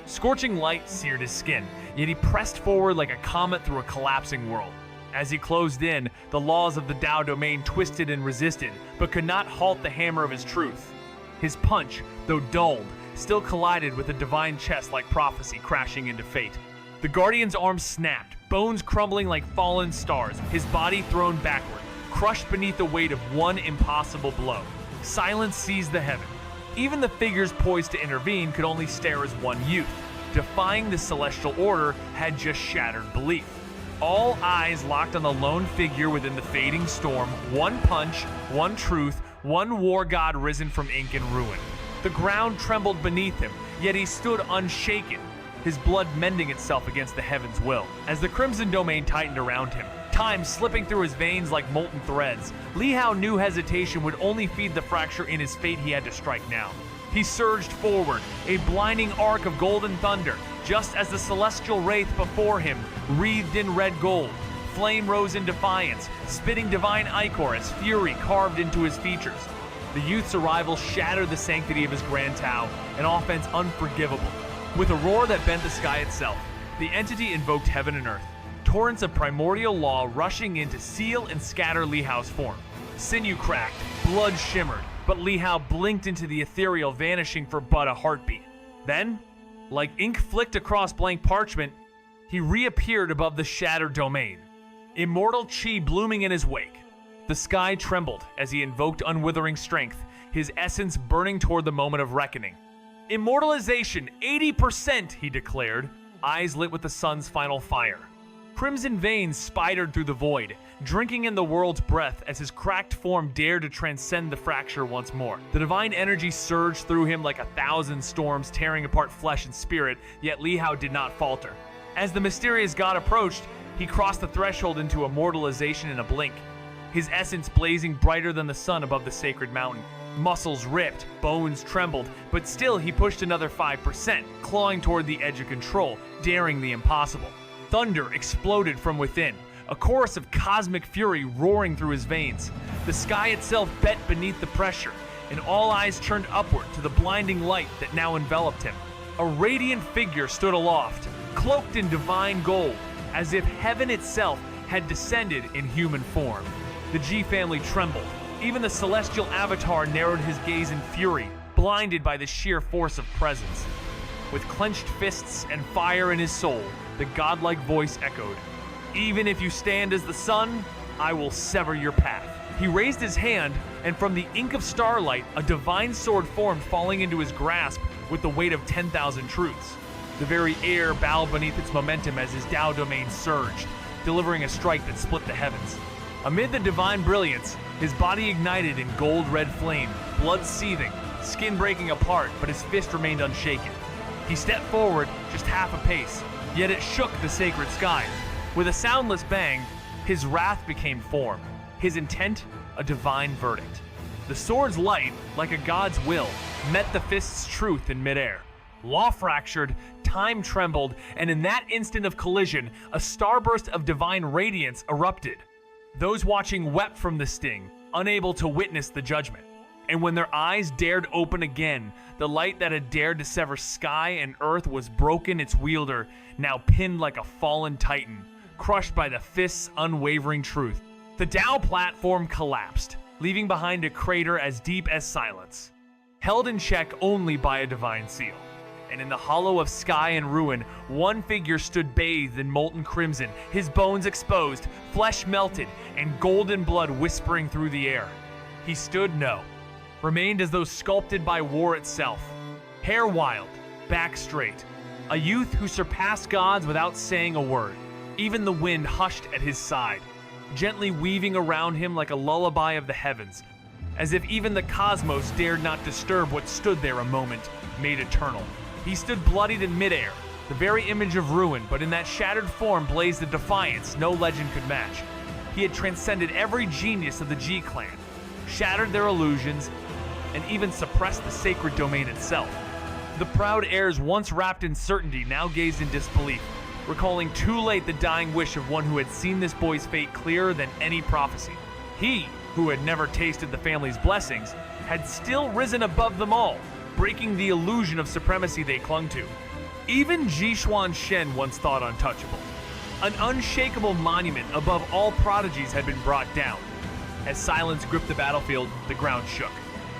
Scorching light seared his skin, yet he pressed forward like a comet through a collapsing world. As he closed in, the laws of the Dao domain twisted and resisted, but could not halt the hammer of his truth. His punch, though dulled, still collided with the divine chest like prophecy crashing into fate. The Guardian's arms snapped, bones crumbling like fallen stars, his body thrown backward, crushed beneath the weight of one impossible blow. Silence seized the heaven. Even the figures poised to intervene could only stare as one youth. Defying the celestial order had just shattered belief. All eyes locked on the lone figure within the fading storm, one punch, one truth, one war god risen from ink and ruin. The ground trembled beneath him, yet he stood unshaken, his blood mending itself against the heaven's will. As the crimson domain tightened around him, time slipping through his veins like molten threads, Li Hao knew hesitation would only feed the fracture in his fate. He had to strike now. He surged forward, a blinding arc of golden thunder, just as the celestial wraith before him wreathed in red gold. Flame rose in defiance, spitting divine ichor as fury carved into his features. The youth's arrival shattered the sanctity of his grand Tao, an offense unforgivable. With a roar that bent the sky itself, the entity invoked heaven and earth, torrents of primordial law rushing in to seal and scatter Li Hao's form. Sinew cracked, blood shimmered, but Li Hao blinked into the ethereal, vanishing for but a heartbeat. Then, like ink flicked across blank parchment, he reappeared above the shattered domain, immortal chi blooming in his wake. The sky trembled as he invoked unwithering strength, his essence burning toward the moment of reckoning. "Immortalization, 80%, he declared, eyes lit with the sun's final fire. Crimson veins spidered through the void, drinking in the world's breath as his cracked form dared to transcend the fracture once more. The divine energy surged through him like 1,000 storms, tearing apart flesh and spirit, yet Li Hao did not falter. As the mysterious god approached, he crossed the threshold into immortalization in a blink, his essence blazing brighter than the sun above the sacred mountain. Muscles ripped, bones trembled, but still he pushed another 5%, clawing toward the edge of control, daring the impossible. Thunder exploded from within, a chorus of cosmic fury roaring through his veins. The sky itself bent beneath the pressure, and all eyes turned upward to the blinding light that now enveloped him. A radiant figure stood aloft, cloaked in divine gold, as if heaven itself had descended in human form. The G family trembled. Even the celestial avatar narrowed his gaze in fury, blinded by the sheer force of presence. With clenched fists and fire in his soul, the godlike voice echoed, "Even if you stand as the sun, I will sever your path." He raised his hand, and from the ink of starlight, a divine sword formed, falling into his grasp with the weight of 10,000 truths. The very air bowed beneath its momentum as his Dao domain surged, delivering a strike that split the heavens. Amid the divine brilliance, his body ignited in gold-red flame, blood seething, skin breaking apart, but his fist remained unshaken. He stepped forward just half a pace, yet it shook the sacred sky. With a soundless bang, his wrath became form, his intent a divine verdict. The sword's light, like a god's will, met the fist's truth in midair. Law fractured, time trembled, and in that instant of collision, a starburst of divine radiance erupted. Those watching wept from the sting, unable to witness the judgment. And when their eyes dared open again, the light that had dared to sever sky and earth was broken, its wielder now pinned like a fallen titan, crushed by the fist's unwavering truth. The Dao platform collapsed, leaving behind a crater as deep as silence, held in check only by a divine seal. and in the hollow of sky and ruin, one figure stood bathed in molten crimson, his bones exposed, flesh melted, and golden blood whispering through the air. He stood remained as though sculpted by war itself. Hair wild, back straight, a youth who surpassed gods without saying a word. Even the wind hushed at his side, gently weaving around him like a lullaby of the heavens, as if even the cosmos dared not disturb what stood there a moment, made eternal. He stood bloodied in midair, the very image of ruin, but in that shattered form blazed a defiance no legend could match. He had transcended every genius of the G clan, shattered their illusions, and even suppressed the sacred domain itself. The proud heirs, once wrapped in certainty, now gazed in disbelief, recalling too late the dying wish of one who had seen this boy's fate clearer than any prophecy. He, who had never tasted the family's blessings, had still risen above them all, breaking the illusion of supremacy they clung to. Even Xianxia once thought untouchable. An unshakable monument above all prodigies had been brought down. As silence gripped the battlefield, the ground shook.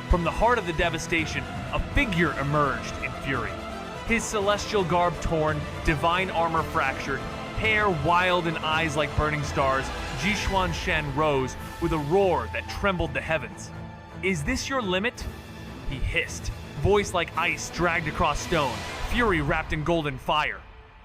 From the heart of the devastation, a figure emerged in fury. His celestial garb torn, divine armor fractured, hair wild and eyes like burning stars, Xianxia rose with a roar that trembled the heavens. "Is this your limit?" he hissed, voice like ice dragged across stone, fury wrapped in golden fire.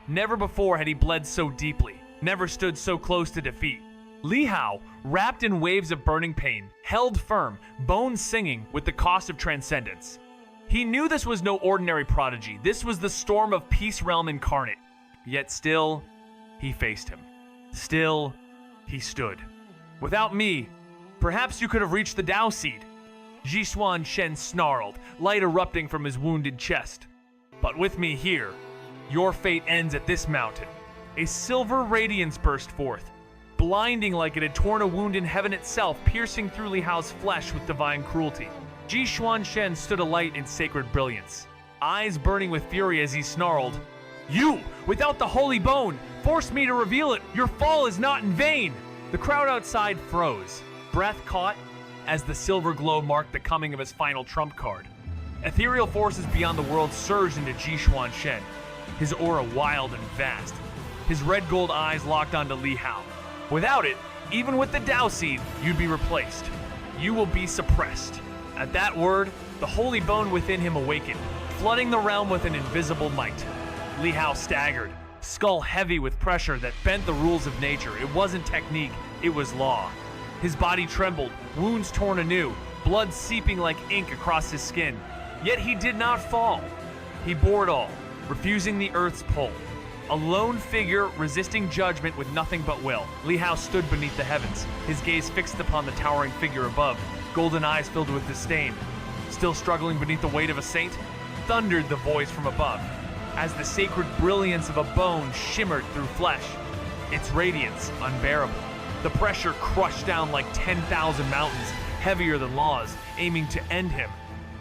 Never before had he bled so deeply, never stood so close to defeat. Li Hao, wrapped in waves of burning pain, held firm, bones singing with the cost of transcendence. He knew this was no ordinary prodigy. This was the storm of Peace Realm incarnate. Yet still, he faced him. Still, he stood. "Without me, perhaps you could have reached the Tao Seed." Xianxia snarled, light erupting from his wounded chest. "But with me here, your fate ends at this mountain." A silver radiance burst forth, blinding like it had torn a wound in heaven itself, piercing through Li Hao's flesh with divine cruelty. Xianxia stood alight in sacred brilliance, eyes burning with fury as he snarled, "You, without the holy bone, forced me to reveal it. Your fall is not in vain." The crowd outside froze, breath caught, as the silver glow marked the coming of his final trump card. Ethereal forces beyond the world surged into Xianxia, his aura wild and vast, his red gold eyes locked onto Li Hao. "Without it, even with the Tao Seed, you'd be replaced. You will be suppressed." At that word, the holy bone within him awakened, flooding the realm with an invisible might. Li Hao staggered, skull heavy with pressure that bent the rules of nature. It wasn't technique, it was law. His body trembled, wounds torn anew, blood seeping like ink across his skin. Yet he did not fall. He bore it all, refusing the earth's pull. A lone figure resisting judgment with nothing but will. Li Hao stood beneath the heavens, his gaze fixed upon the towering figure above, golden eyes filled with disdain. Still struggling beneath the weight of a saint? Thundered the voice from above, as the sacred brilliance of a bone shimmered through flesh, its radiance unbearable. The pressure crushed down like 10,000 mountains, heavier than laws, aiming to end him.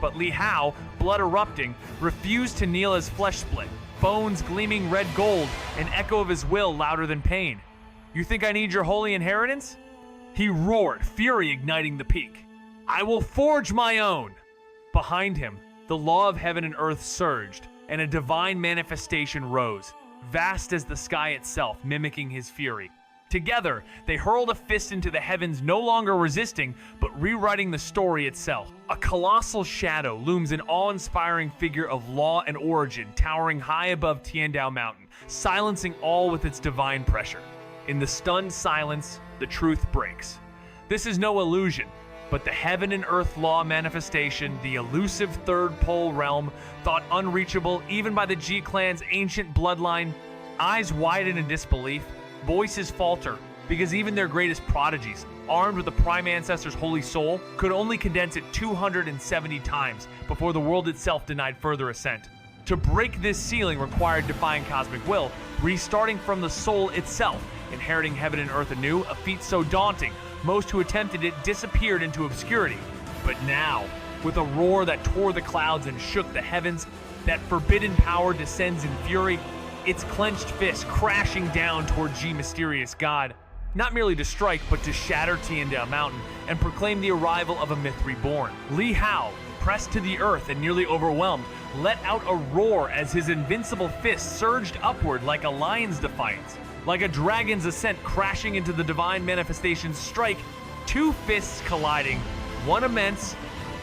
But Li Hao, blood erupting, refused to kneel as flesh split, bones gleaming red gold, an echo of his will louder than pain. "You think I need your holy inheritance?" He roared, fury igniting the peak. "I will forge my own!" Behind him, the law of heaven and earth surged, and a divine manifestation rose, vast as the sky itself, mimicking his fury. Together, they hurled a fist into the heavens, no longer resisting, but rewriting the story itself. A colossal shadow looms, an awe-inspiring figure of law and origin, towering high above Tiandao Mountain, silencing all with its divine pressure. In the stunned silence, the truth breaks. This is no illusion, but the heaven and earth law manifestation, the elusive third pole realm, thought unreachable even by the G clan's ancient bloodline. Eyes widen in disbelief, voices falter, because even their greatest prodigies, armed with the Prime Ancestor's holy soul, could only condense it 270 times before the world itself denied further ascent. To break this ceiling required defying cosmic will, restarting from the soul itself, inheriting heaven and earth anew, a feat so daunting, most who attempted it disappeared into obscurity. But now, with a roar that tore the clouds and shook the heavens, that forbidden power descends in fury, its clenched fist crashing down toward G mysterious god, not merely to strike, but to shatter Tiandao Mountain and proclaim the arrival of a myth reborn. Li Hao, pressed to the earth and nearly overwhelmed, let out a roar as his invincible fist surged upward like a lion's defiance. Like a dragon's ascent crashing into the divine manifestation's strike, two fists colliding, one immense,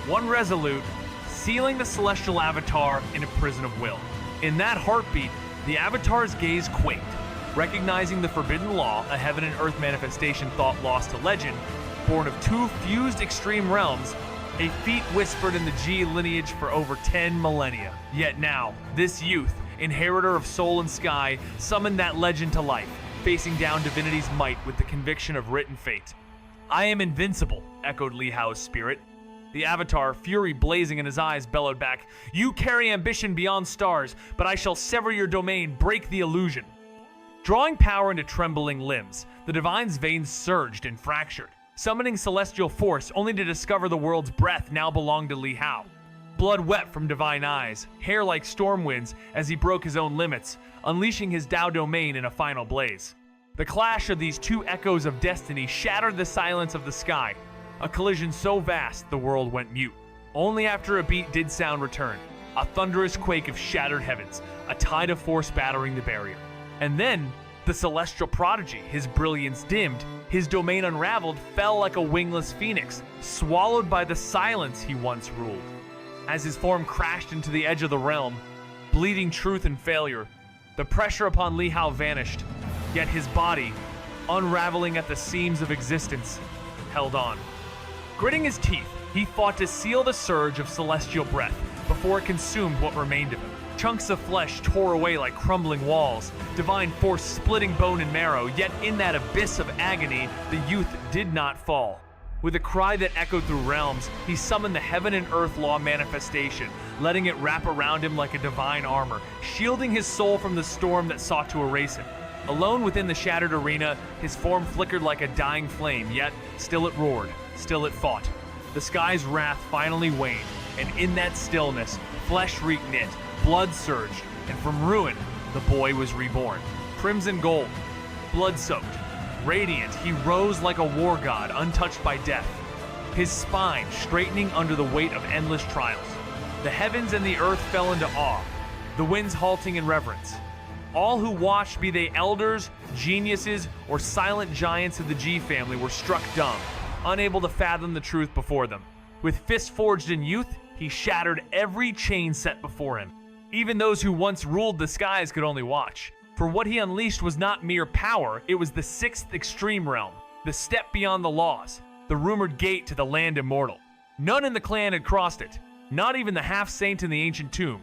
one resolute, sealing the celestial avatar in a prison of will. In that heartbeat, the avatar's gaze quaked, recognizing the forbidden law, a heaven and earth manifestation thought lost to legend, born of two fused extreme realms, a feat whispered in the G lineage for over 10 millennia. Yet now, this youth, inheritor of soul and sky, summoned that legend to life, facing down divinity's might with the conviction of written fate. "I am invincible," echoed Li Hao's spirit. The avatar, fury blazing in his eyes, bellowed back, "You carry ambition beyond stars, but I shall sever your domain, break the illusion." Drawing power into trembling limbs, the divine's veins surged and fractured, summoning celestial force only to discover the world's breath now belonged to Li Hao. Blood wet from divine eyes, hair like storm winds as he broke his own limits, unleashing his Tao domain in a final blaze. The clash of these two echoes of destiny shattered the silence of the sky, a collision so vast the world went mute. Only after a beat did sound return, a thunderous quake of shattered heavens, a tide of force battering the barrier. And then, the celestial prodigy, his brilliance dimmed, his domain unraveled, fell like a wingless phoenix, swallowed by the silence he once ruled. As his form crashed into the edge of the realm, bleeding truth and failure, the pressure upon Li Hao vanished, yet his body, unraveling at the seams of existence, held on. Gritting his teeth, he fought to seal the surge of celestial breath before it consumed what remained of him. Chunks of flesh tore away like crumbling walls, divine force splitting bone and marrow, yet in that abyss of agony, the youth did not fall. With a cry that echoed through realms, he summoned the heaven and earth law manifestation, letting it wrap around him like a divine armor, shielding his soul from the storm that sought to erase him. Alone within the shattered arena, his form flickered like a dying flame, yet still it roared, still it fought. The sky's wrath finally waned, and in that stillness, flesh reknit, blood surged, and from ruin, the boy was reborn. Crimson gold, blood-soaked, radiant, he rose like a war god untouched by death, his spine straightening under the weight of endless trials. The heavens and the earth fell into awe, the winds halting in reverence. All who watched, be they elders, geniuses, or silent giants of the G family, were struck dumb, unable to fathom the truth before them. With fists forged in youth, he shattered every chain set before him. Even those who once ruled the skies could only watch. For what he unleashed was not mere power, it was the sixth extreme realm, the step beyond the laws, the rumored gate to the land immortal. None in the clan had crossed it, not even the half-saint in the ancient tomb.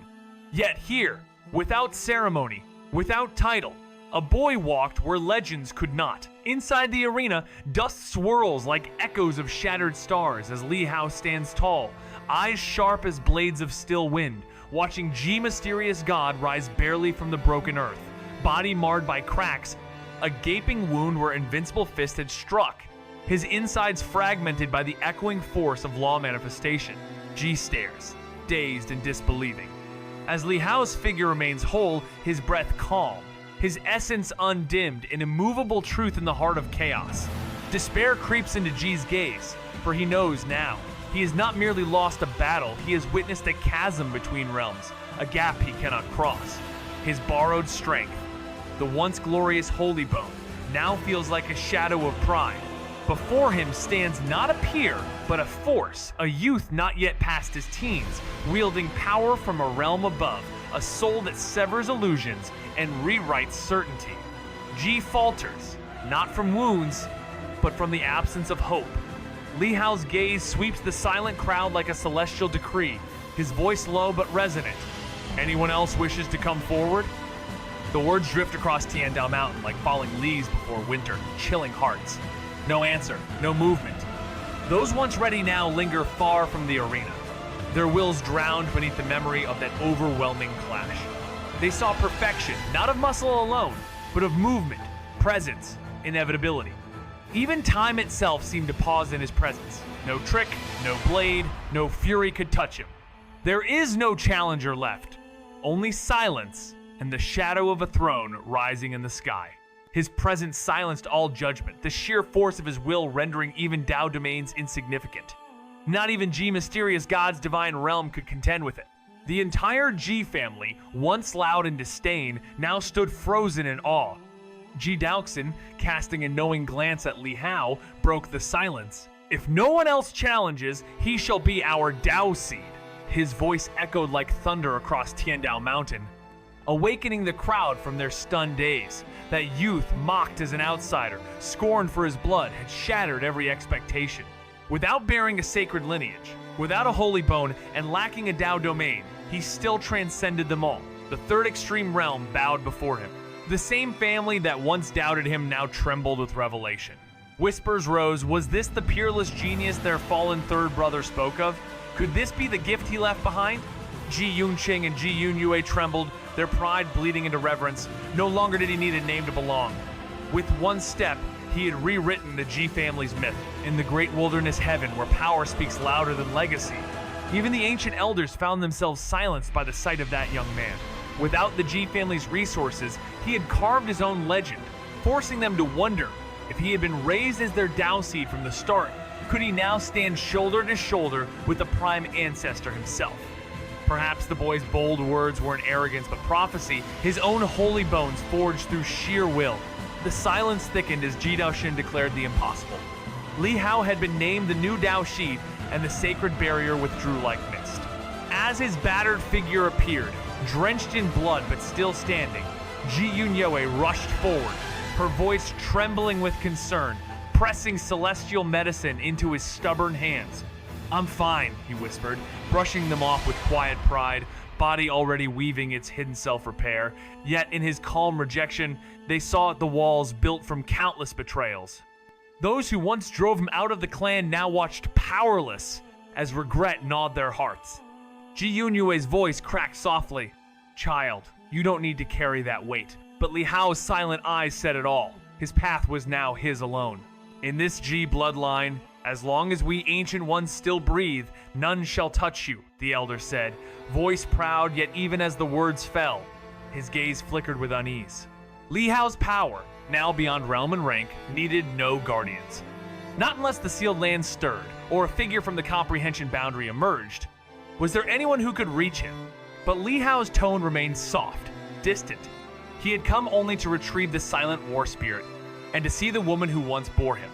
Yet here, without ceremony, without title, a boy walked where legends could not. Inside the arena, dust swirls like echoes of shattered stars as Li Hao stands tall, eyes sharp as blades of still wind, watching G mysterious god rise barely from the broken earth. Body marred by cracks, a gaping wound where invincible fist had struck, his insides fragmented by the echoing force of law manifestation. G stares, dazed and disbelieving. As Li Hao's figure remains whole, his breath calm, his essence undimmed, an immovable truth in the heart of chaos. Despair creeps into G's gaze, for he knows now. He has not merely lost a battle, he has witnessed a chasm between realms, a gap he cannot cross. His borrowed strength, the once glorious holy bone, now feels like a shadow of pride. Before him stands not a peer, but a force, a youth not yet past his teens, wielding power from a realm above, a soul that severs illusions and rewrites certainty. G falters, not from wounds, but from the absence of hope. Li Hao's gaze sweeps the silent crowd like a celestial decree, his voice low but resonant. Anyone else wishes to come forward? The words drift across Tiandao Mountain like falling leaves before winter, chilling hearts. No answer, no movement. Those once ready now linger far from the arena, their wills drowned beneath the memory of that overwhelming clash. They saw perfection, not of muscle alone, but of movement, presence, inevitability. Even time itself seemed to pause in his presence. No trick, no blade, no fury could touch him. There is no challenger left, only silence and the shadow of a throne rising in the sky. His presence silenced all judgment, the sheer force of his will rendering even Tao domains insignificant. Not even G Mysterious God's divine realm could contend with it. The entire G family, once loud in disdain, now stood frozen in awe. Ji Daoxin, casting a knowing glance at Li Hao, broke the silence. "If no one else challenges, he shall be our Dao Seed." His voice echoed like thunder across Tiandao Mountain, awakening the crowd from their stunned daze. That youth, mocked as an outsider, scorned for his blood, had shattered every expectation. Without bearing a sacred lineage, without a holy bone, and lacking a Dao domain, he still transcended them all. The third extreme realm bowed before him. The same family that once doubted him now trembled with revelation. Whispers rose, was this the peerless genius their fallen third brother spoke of? Could this be the gift he left behind? Ji Yunqing and Ji Yunyue trembled, their pride bleeding into reverence. No longer did he need a name to belong. With one step, he had rewritten the Ji family's myth. In the great wilderness heaven where power speaks louder than legacy, even the ancient elders found themselves silenced by the sight of that young man. Without the Ji family's resources, he had carved his own legend, forcing them to wonder if he had been raised as their Dao Seed from the start. Could he now stand shoulder to shoulder with the prime ancestor himself? Perhaps the boy's bold words weren't arrogance but prophecy, his own holy bones forged through sheer will. The silence thickened as Ji Daoxin declared the impossible. Li Hao had been named the new Dao Shi, and the sacred barrier withdrew like mist. As his battered figure appeared, drenched in blood but still standing, Ji Yunyue rushed forward, her voice trembling with concern, pressing celestial medicine into his stubborn hands. "I'm fine," he whispered, brushing them off with quiet pride, body already weaving its hidden self-repair. Yet in his calm rejection, they saw at the walls built from countless betrayals. Those who once drove him out of the clan now watched powerless as regret gnawed their hearts. Ji Yunyue's voice cracked softly. "Child, you don't need to carry that weight." But Li Hao's silent eyes said it all. His path was now his alone. "In this Ji bloodline, as long as we ancient ones still breathe, none shall touch you," the elder said, voice proud, yet even as the words fell, his gaze flickered with unease. Li Hao's power, now beyond realm and rank, needed no guardians. Not unless the sealed land stirred, or a figure from the comprehension boundary emerged. Was there anyone who could reach him? But Li Hao's tone remained soft, distant. He had come only to retrieve the silent war spirit, and to see the woman who once bore him.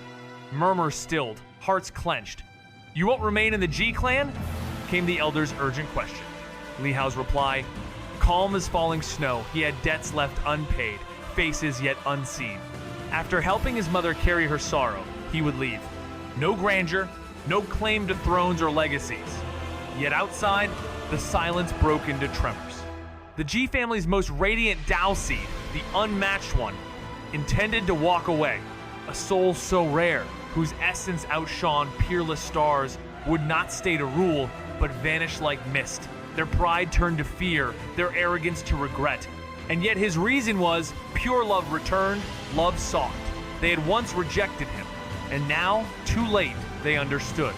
Murmurs stilled, hearts clenched. "You won't remain in the Ji clan?" came the elder's urgent question. Li Hao's reply, calm as falling snow, he had debts left unpaid, faces yet unseen. After helping his mother carry her sorrow, he would leave. No grandeur, no claim to thrones or legacies. Yet outside, the silence broke into tremors. The Ji family's most radiant Dao Seed, the unmatched one, intended to walk away. A soul so rare, whose essence outshone peerless stars, would not stay to rule, but vanish like mist. Their pride turned to fear, their arrogance to regret. And yet his reason was, pure love returned, love sought. They had once rejected him, and now, too late, they understood.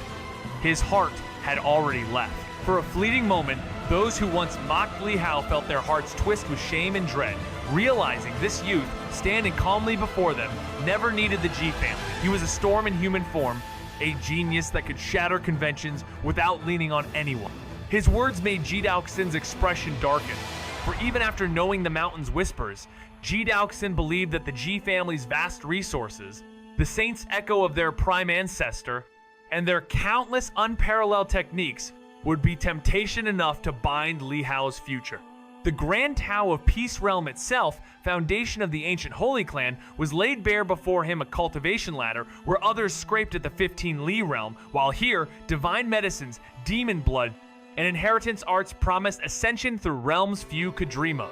His heart had already left. For a fleeting moment, those who once mocked Li Hao felt their hearts twist with shame and dread, realizing this youth, standing calmly before them, never needed the Ji family. He was a storm in human form, a genius that could shatter conventions without leaning on anyone. His words made Ji Daoxin's expression darken, for even after knowing the mountain's whispers, Ji Daoxin believed that the Ji family's vast resources, the saints' echo of their prime ancestor, and their countless unparalleled techniques would be temptation enough to bind Li Hao's future. The Grand Tao of Peace Realm itself, foundation of the ancient Holy Clan, was laid bare before him a cultivation ladder where others scraped at the 15 Li realm, while here, divine medicines, demon blood, and inheritance arts promised ascension through realms few could dream of.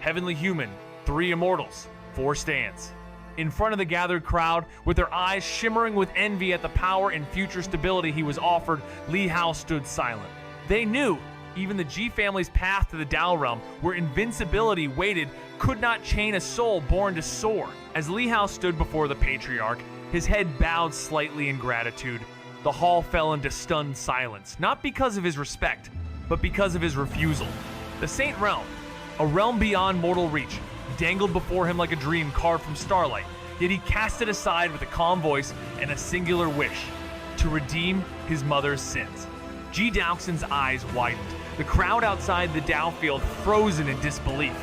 Heavenly human, 3 immortals, 4 stands. In front of the gathered crowd, with their eyes shimmering with envy at the power and future stability he was offered, Li Hao stood silent. They knew even the Ji family's path to the Dao realm, where invincibility waited, could not chain a soul born to soar. As Li Hao stood before the patriarch, his head bowed slightly in gratitude, the hall fell into stunned silence, not because of his respect, but because of his refusal. The Saint Realm, a realm beyond mortal reach, dangled before him like a dream carved from starlight, yet he cast it aside with a calm voice and a singular wish. to redeem his mother's sins. Ji Daoxin's eyes widened. The crowd outside the Dao field frozen in disbelief.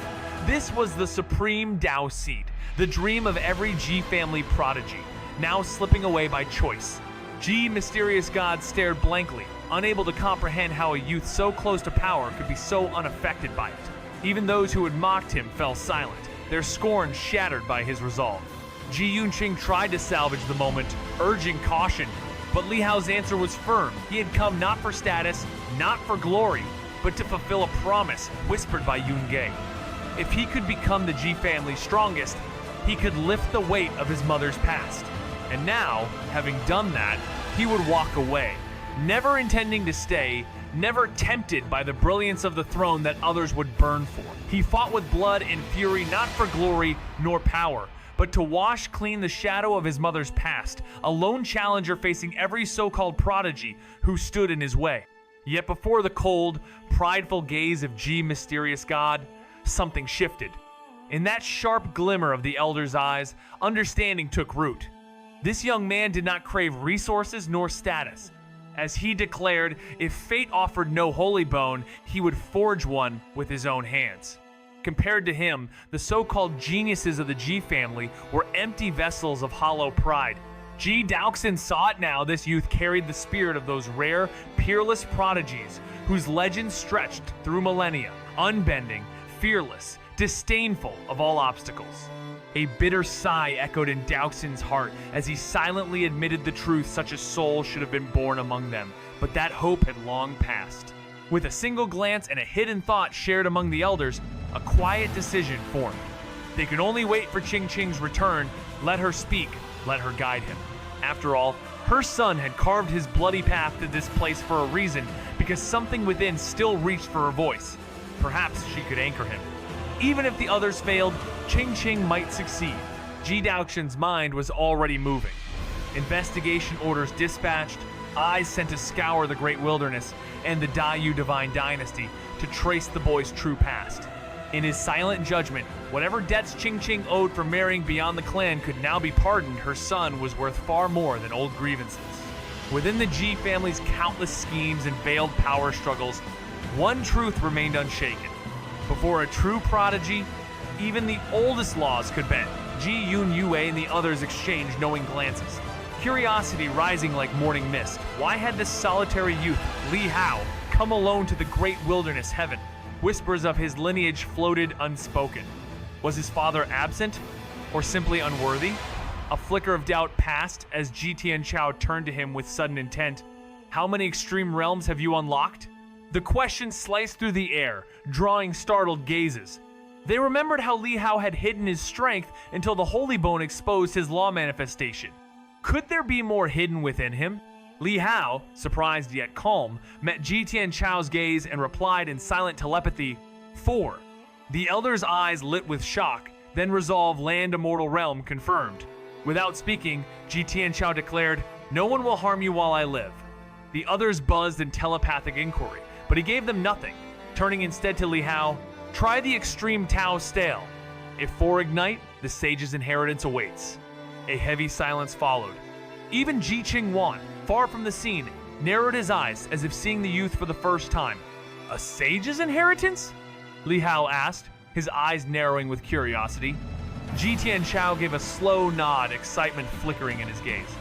This was the supreme Dao seed, the dream of every Ji family prodigy, now slipping away by choice. Ji, mysterious god, stared blankly, unable to comprehend how a youth so close to power could be so unaffected by it. Even those who had mocked him fell silent, their scorn shattered by his resolve. Ji Yunqing tried to salvage the moment, urging caution, but Li Hao's answer was firm. He had come not for status, not for glory, but to fulfill a promise whispered by Yun Ge. If he could become the Ji family's strongest, he could lift the weight of his mother's past. And now, having done that, he would walk away, never intending to stay, never tempted by the brilliance of the throne that others would burn for. He fought with blood and fury not for glory nor power, but to wash clean the shadow of his mother's past, a lone challenger facing every so-called prodigy who stood in his way. Yet before the cold, prideful gaze of Ji, mysterious god, something shifted. In that sharp glimmer of the elder's eyes, understanding took root. This young man did not crave resources nor status. As he declared, if fate offered no holy bone, he would forge one with his own hands. Compared to him, the so-called geniuses of the Ji family were empty vessels of hollow pride. Ji Daoxin saw it now. This youth carried the spirit of those rare, peerless prodigies whose legends stretched through millennia, unbending, fearless, disdainful of all obstacles. A bitter sigh echoed in Daoxin's heart as he silently admitted the truth such a soul should have been born among them, but that hope had long passed. With a single glance and a hidden thought shared among the elders, a quiet decision formed. They could only wait for Qing Qing's return, let her speak, let her guide him. After all, her son had carved his bloody path to this place for a reason, because something within still reached for her voice. Perhaps she could anchor him. Even if the others failed, Qing Qing might succeed. Ji Daoxin's mind was already moving. Investigation orders dispatched, eyes sent to scour the great wilderness and the Dayu divine dynasty to trace the boy's true past. In his silent judgment, whatever debts Qing Qing owed for marrying beyond the clan could now be pardoned. Her son was worth far more than old grievances. Within the Ji family's countless schemes and veiled power struggles, one truth remained unshaken. Before a true prodigy, even the oldest laws could bend. Ji Yun Yue and the others exchanged knowing glances, curiosity rising like morning mist. Why had this solitary youth, Li Hao, come alone to the great wilderness heaven? Whispers of his lineage floated unspoken. Was his father absent, or simply unworthy? A flicker of doubt passed as Ji Tianchao turned to him with sudden intent. How many extreme realms have you unlocked? The question sliced through the air, drawing startled gazes. They remembered how Li Hao had hidden his strength until the Holy Bone exposed his law manifestation. Could there be more hidden within him? Li Hao, surprised yet calm, met Ji Tianchao's gaze and replied in silent telepathy, 4. The elder's eyes lit with shock, then resolve land immortal realm confirmed. Without speaking, Ji Tianchao declared, no one will harm you while I live. The others buzzed in telepathic inquiry, but he gave them nothing, turning instead to Li Hao, try the extreme Tao stale. If 4 ignite, the sage's inheritance awaits. A heavy silence followed. Even Ji Qingwan, far from the scene, narrowed his eyes as if seeing the youth for the first time. A sage's inheritance? Li Hao asked, his eyes narrowing with curiosity. Ji Tianchao gave a slow nod, excitement flickering in his gaze.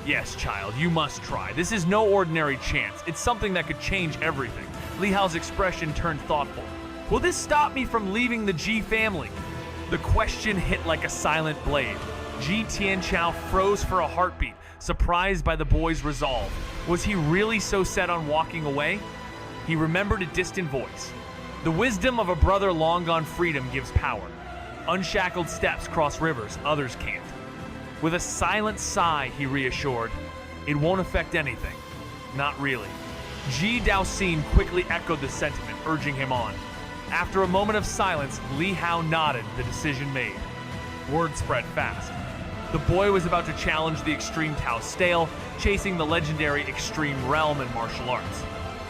Yes, child, you must try. This is no ordinary chance. It's something that could change everything. Li Hao's expression turned thoughtful. Will this stop me from leaving the Ji family? The question hit like a silent blade. Ji Tianchao froze for a heartbeat, surprised by the boy's resolve. Was he really so set on walking away? He remembered a distant voice. The wisdom of a brother long gone freedom gives power. Unshackled steps cross rivers, others can't. With a silent sigh, he reassured, it won't affect anything. Not really. Ji Daoxin quickly echoed the sentiment, urging him on. After a moment of silence, Li Hao nodded, the decision made. Word spread fast. The boy was about to challenge the extreme Tao Stale, chasing the legendary extreme realm in martial arts.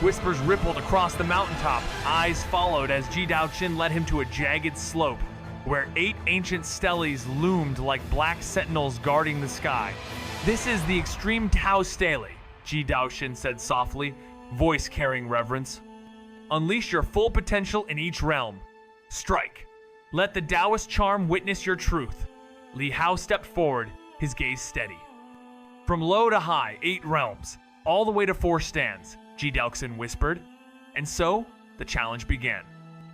Whispers rippled across the mountaintop, eyes followed as Ji Daoxin led him to a jagged slope, where 8 ancient steles loomed like black sentinels guarding the sky. This is the extreme Tao Stele, Ji Daoxin said softly, voice carrying reverence. Unleash your full potential in each realm. Strike. Let the Taoist charm witness your truth. Li Hao stepped forward, his gaze steady. From low to high, 8 realms, all the way to 4 stands, Ji Daoxin whispered. And so, the challenge began.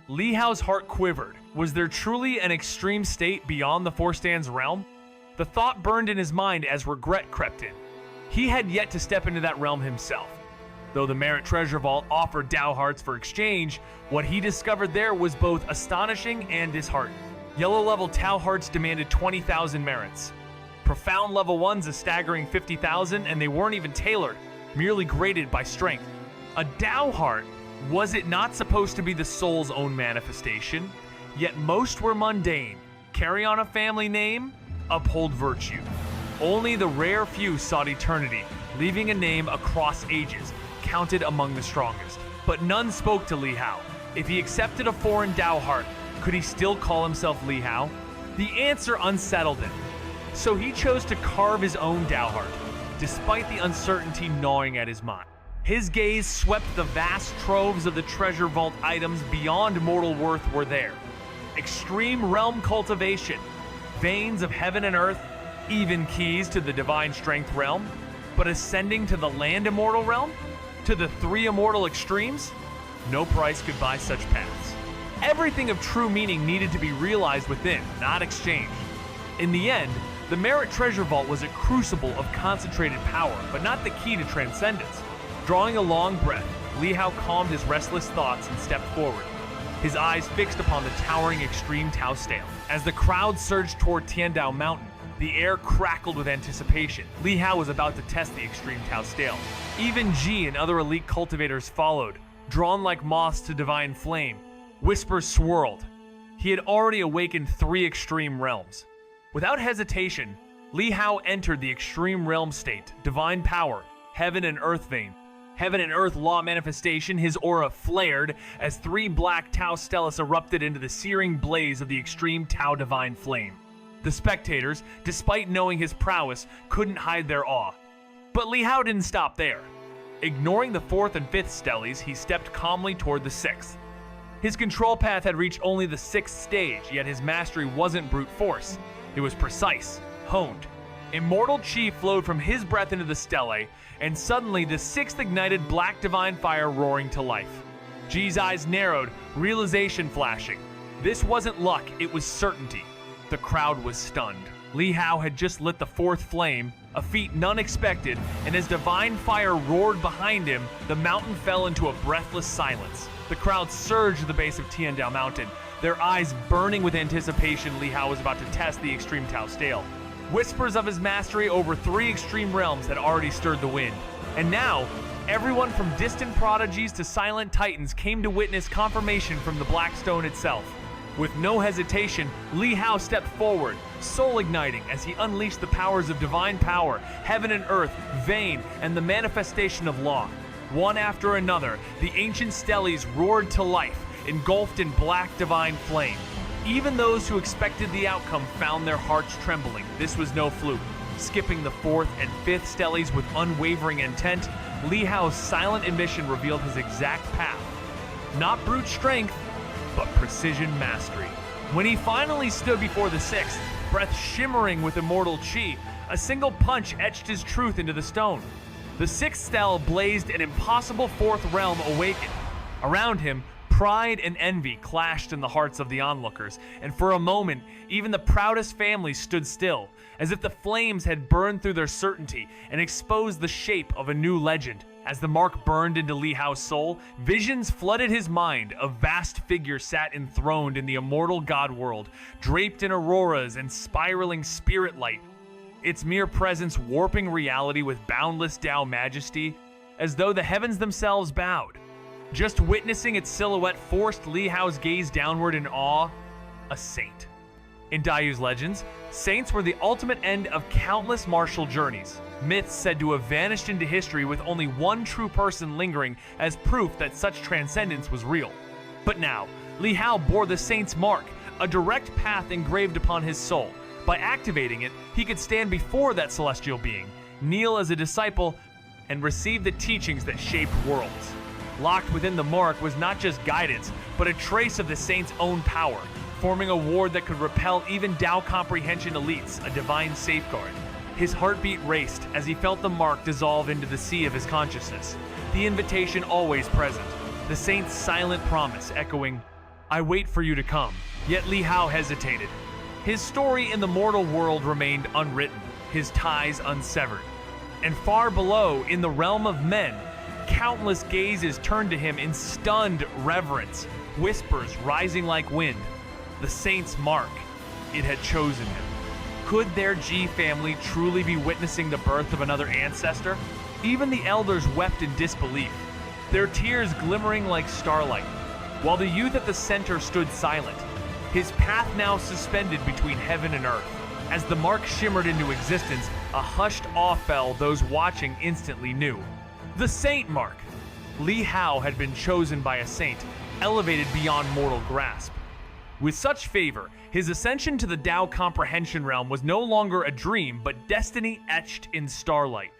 Li Hao's heart quivered. Was there truly an extreme state beyond the 4 stands realm? The thought burned in his mind as regret crept in. He had yet to step into that realm himself. Though the Merit Treasure Vault offered Tao Hearts for exchange, what he discovered there was both astonishing and disheartening. Yellow level Tao Hearts demanded 20,000 merits. Profound level 1s a staggering 50,000, and they weren't even tailored, merely graded by strength. A Tao Heart, was it not supposed to be the soul's own manifestation? Yet most were mundane. Carry on a family name, uphold virtue. Only the rare few sought eternity, leaving a name across ages, counted among the strongest. But none spoke to Li Hao. If he accepted a foreign Tao Heart, could he still call himself Li Hao? The answer unsettled him. So he chose to carve his own Tao Heart, despite the uncertainty gnawing at his mind. His gaze swept the vast troves of the treasure vault items beyond mortal worth were there. Extreme realm cultivation, veins of heaven and earth, even keys to the divine strength realm, but ascending to the land immortal realm? To the 3 immortal extremes? No price could buy such paths. Everything of true meaning needed to be realized within, not exchanged. In the end, the Merit Treasure Vault was a crucible of concentrated power, but not the key to transcendence. Drawing a long breath, Li Hao calmed his restless thoughts and stepped forward, his eyes fixed upon the towering extreme Tao Stele. As the crowd surged toward Tiandao Mountain, the air crackled with anticipation. Li Hao was about to test the extreme Tao Stele. Even Ji and other elite cultivators followed, drawn like moths to divine flame. Whispers swirled. He had already awakened 3 extreme realms. Without hesitation, Li Hao entered the extreme realm state, divine power, heaven and earth vein. Heaven and earth law manifestation, his aura flared as 3 black Tao Stelis erupted into the searing blaze of the extreme Tao divine flame. The spectators, despite knowing his prowess, couldn't hide their awe. But Li Hao didn't stop there. Ignoring the 4th and 5th steles, he stepped calmly toward the 6th. His control path had reached only the 6th stage, yet his mastery wasn't brute force. It was precise, honed. Immortal chi flowed from his breath into the stele, and suddenly the 6th ignited black divine fire roaring to life. Ji's eyes narrowed, realization flashing. This wasn't luck, it was certainty. The crowd was stunned. Li Hao had just lit the 4th flame, a feat none expected, and as divine fire roared behind him, the mountain fell into a breathless silence. The crowd surged to the base of Tiandao Mountain, their eyes burning with anticipation. Li Hao was about to test the extreme Tao Stele. Whispers of his mastery over 3 extreme realms had already stirred the wind. And now, everyone from distant prodigies to silent titans came to witness confirmation from the Black Stone itself. With no hesitation, Li Hao stepped forward, soul igniting as he unleashed the powers of divine power, heaven and earth, vein, and the manifestation of law. One after another, the ancient steles roared to life, engulfed in black divine flame. Even those who expected the outcome found their hearts trembling. This was no fluke. Skipping the 4th and 5th steles with unwavering intent, Li Hao's silent emission revealed his exact path. Not brute strength, but precision mastery. When he finally stood before the 6th, breath shimmering with immortal chi, a single punch etched his truth into the stone. The 6th stele blazed, an impossible 4th realm awakened. Around him, pride and envy clashed in the hearts of the onlookers, and for a moment, even the proudest families stood still, as if the flames had burned through their certainty and exposed the shape of a new legend. As the mark burned into Li Hao's soul, visions flooded his mind. A vast figure sat enthroned in the immortal god world, draped in auroras and spiraling spirit light, its mere presence warping reality with boundless Tao majesty, as though the heavens themselves bowed. Just witnessing its silhouette forced Li Hao's gaze downward in awe. A saint. In Daiyu's legends, saints were the ultimate end of countless martial journeys. Myths said to have vanished into history with only one true person lingering as proof that such transcendence was real. But now, Li Hao bore the saint's mark, a direct path engraved upon his soul. By activating it, he could stand before that celestial being, kneel as a disciple, and receive the teachings that shaped worlds. Locked within the mark was not just guidance, but a trace of the saint's own power, forming a ward that could repel even Tao comprehension elites, a divine safeguard. His heartbeat raced as he felt the mark dissolve into the sea of his consciousness, the invitation always present, the saint's silent promise echoing, "I wait for you to come." Yet Li Hao hesitated. His story in the mortal world remained unwritten, his ties unsevered. And far below, in the realm of men, countless gazes turned to him in stunned reverence, whispers rising like wind. The saint's mark, it had chosen him. Could their G family truly be witnessing the birth of another ancestor? Even the elders wept in disbelief, their tears glimmering like starlight, while the youth at the center stood silent, his path now suspended between heaven and earth. As the mark shimmered into existence, a hushed awe fell those watching instantly knew. The Saint Mark! Li Hao had been chosen by a saint, elevated beyond mortal grasp. With such favor, his ascension to the Tao comprehension realm was no longer a dream, but destiny etched in starlight.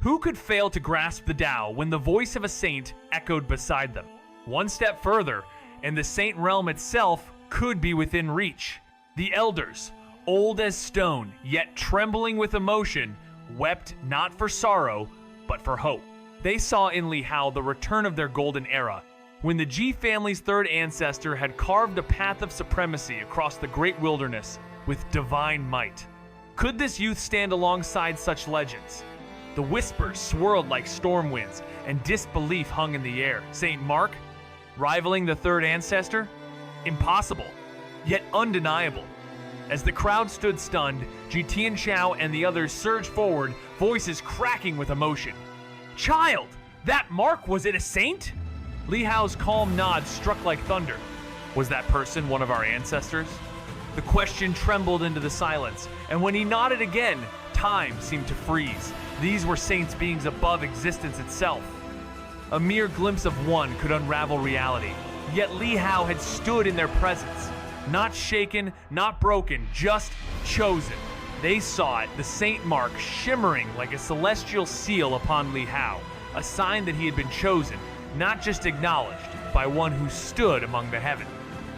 Who could fail to grasp the Tao when the voice of a saint echoed beside them? One step further, and the saint realm itself could be within reach. The elders, old as stone, yet trembling with emotion, wept not for sorrow, but for hope. They saw in Li Hao the return of their golden era, when the Ji family's third ancestor had carved a path of supremacy across the great wilderness with divine might. Could this youth stand alongside such legends? The whispers swirled like storm winds, and disbelief hung in the air. Saint Mark, rivaling the third ancestor? Impossible, yet undeniable. As the crowd stood stunned, Xianxia and the others surged forward, voices cracking with emotion. Child! That mark, was it a saint? Li Hao's calm nod struck like thunder. Was that person one of our ancestors? The question trembled into the silence, and when he nodded again, time seemed to freeze. These were saints beings above existence itself. A mere glimpse of one could unravel reality, yet Li Hao had stood in their presence. Not shaken, not broken, just chosen. They saw it, the Saint Mark shimmering like a celestial seal upon Li Hao, a sign that he had been chosen, not just acknowledged, by one who stood among the heaven.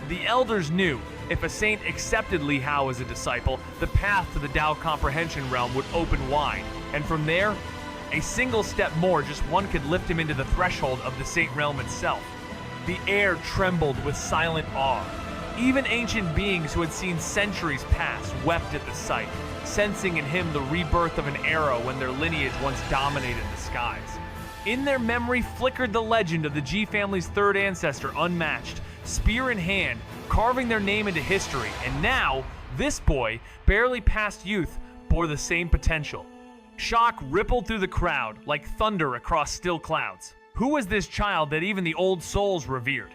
The elders knew, if a saint accepted Li Hao as a disciple, the path to the Tao comprehension realm would open wide, and from there, a single step more, just one could lift him into the threshold of the saint realm itself. The air trembled with silent awe. Even ancient beings who had seen centuries pass wept at the sight, sensing in him the rebirth of an era when their lineage once dominated the skies. In their memory flickered the legend of the Ji family's third ancestor, unmatched, spear in hand, carving their name into history, and now, this boy, barely past youth, bore the same potential. Shock rippled through the crowd like thunder across still clouds. Who was this child that even the old souls revered?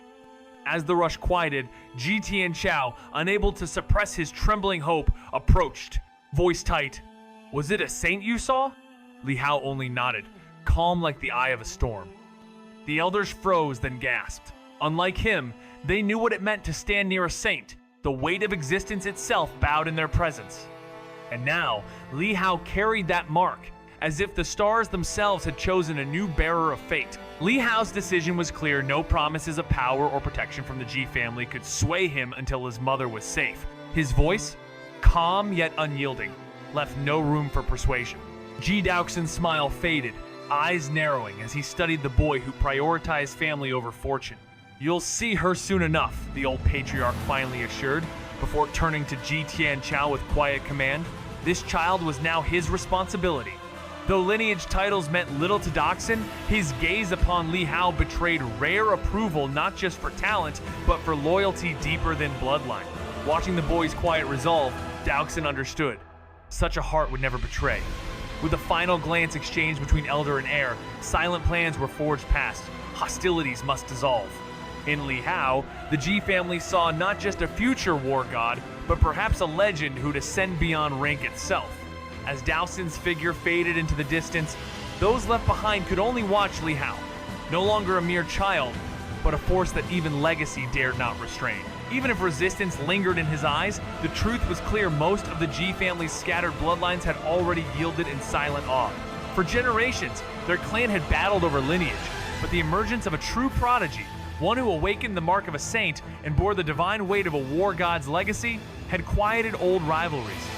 As the rush quieted, Ji Tianchao, unable to suppress his trembling hope, approached, voice tight. Was it a saint you saw? Li Hao only nodded, calm like the eye of a storm. The elders froze, then gasped. Unlike him, they knew what it meant to stand near a saint. The weight of existence itself bowed in their presence. And now, Li Hao carried that mark, as if the stars themselves had chosen a new bearer of fate. Li Hao's decision was clear. No promises of power or protection from the Ji family could sway him until his mother was safe. His voice, calm yet unyielding, left no room for persuasion. Ji Daoxin's smile faded, eyes narrowing as he studied the boy who prioritized family over fortune. You'll see her soon enough, the old patriarch finally assured, before turning to Ji Tianchao with quiet command. This child was now his responsibility. Though lineage titles meant little to Daoxin, his gaze upon Li Hao betrayed rare approval, not just for talent, but for loyalty deeper than bloodline. Watching the boy's quiet resolve, Daoxin understood. Such a heart would never betray. With a final glance exchanged between elder and heir, silent plans were forged past. Hostilities must dissolve. In Li Hao, the Ji family saw not just a future war god, but perhaps a legend who'd ascend beyond rank itself. As Daoxin's figure faded into the distance, those left behind could only watch Li Hao. No longer a mere child, but a force that even legacy dared not restrain. Even if resistance lingered in his eyes, the truth was clear. Most of the Ji family's scattered bloodlines had already yielded in silent awe. For generations, their clan had battled over lineage, but the emergence of a true prodigy, one who awakened the mark of a saint and bore the divine weight of a war god's legacy, had quieted old rivalries.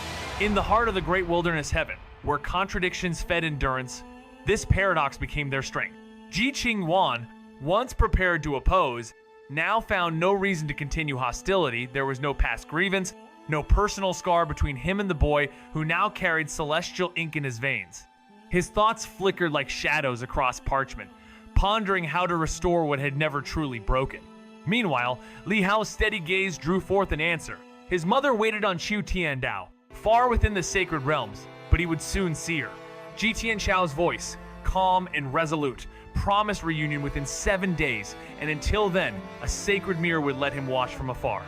In the heart of the great wilderness heaven, where contradictions fed endurance, this paradox became their strength. Ji Qingwan, once prepared to oppose, now found no reason to continue hostility. There was no past grievance, no personal scar between him and the boy who now carried celestial ink in his veins. His thoughts flickered like shadows across parchment, pondering how to restore what had never truly broken. Meanwhile, Li Hao's steady gaze drew forth an answer. His mother waited on Qiu Tiandao, far within the sacred realms, but he would soon see her. Ji Tianchao's voice, calm and resolute, promised reunion within 7 days, and until then, a sacred mirror would let him watch from afar.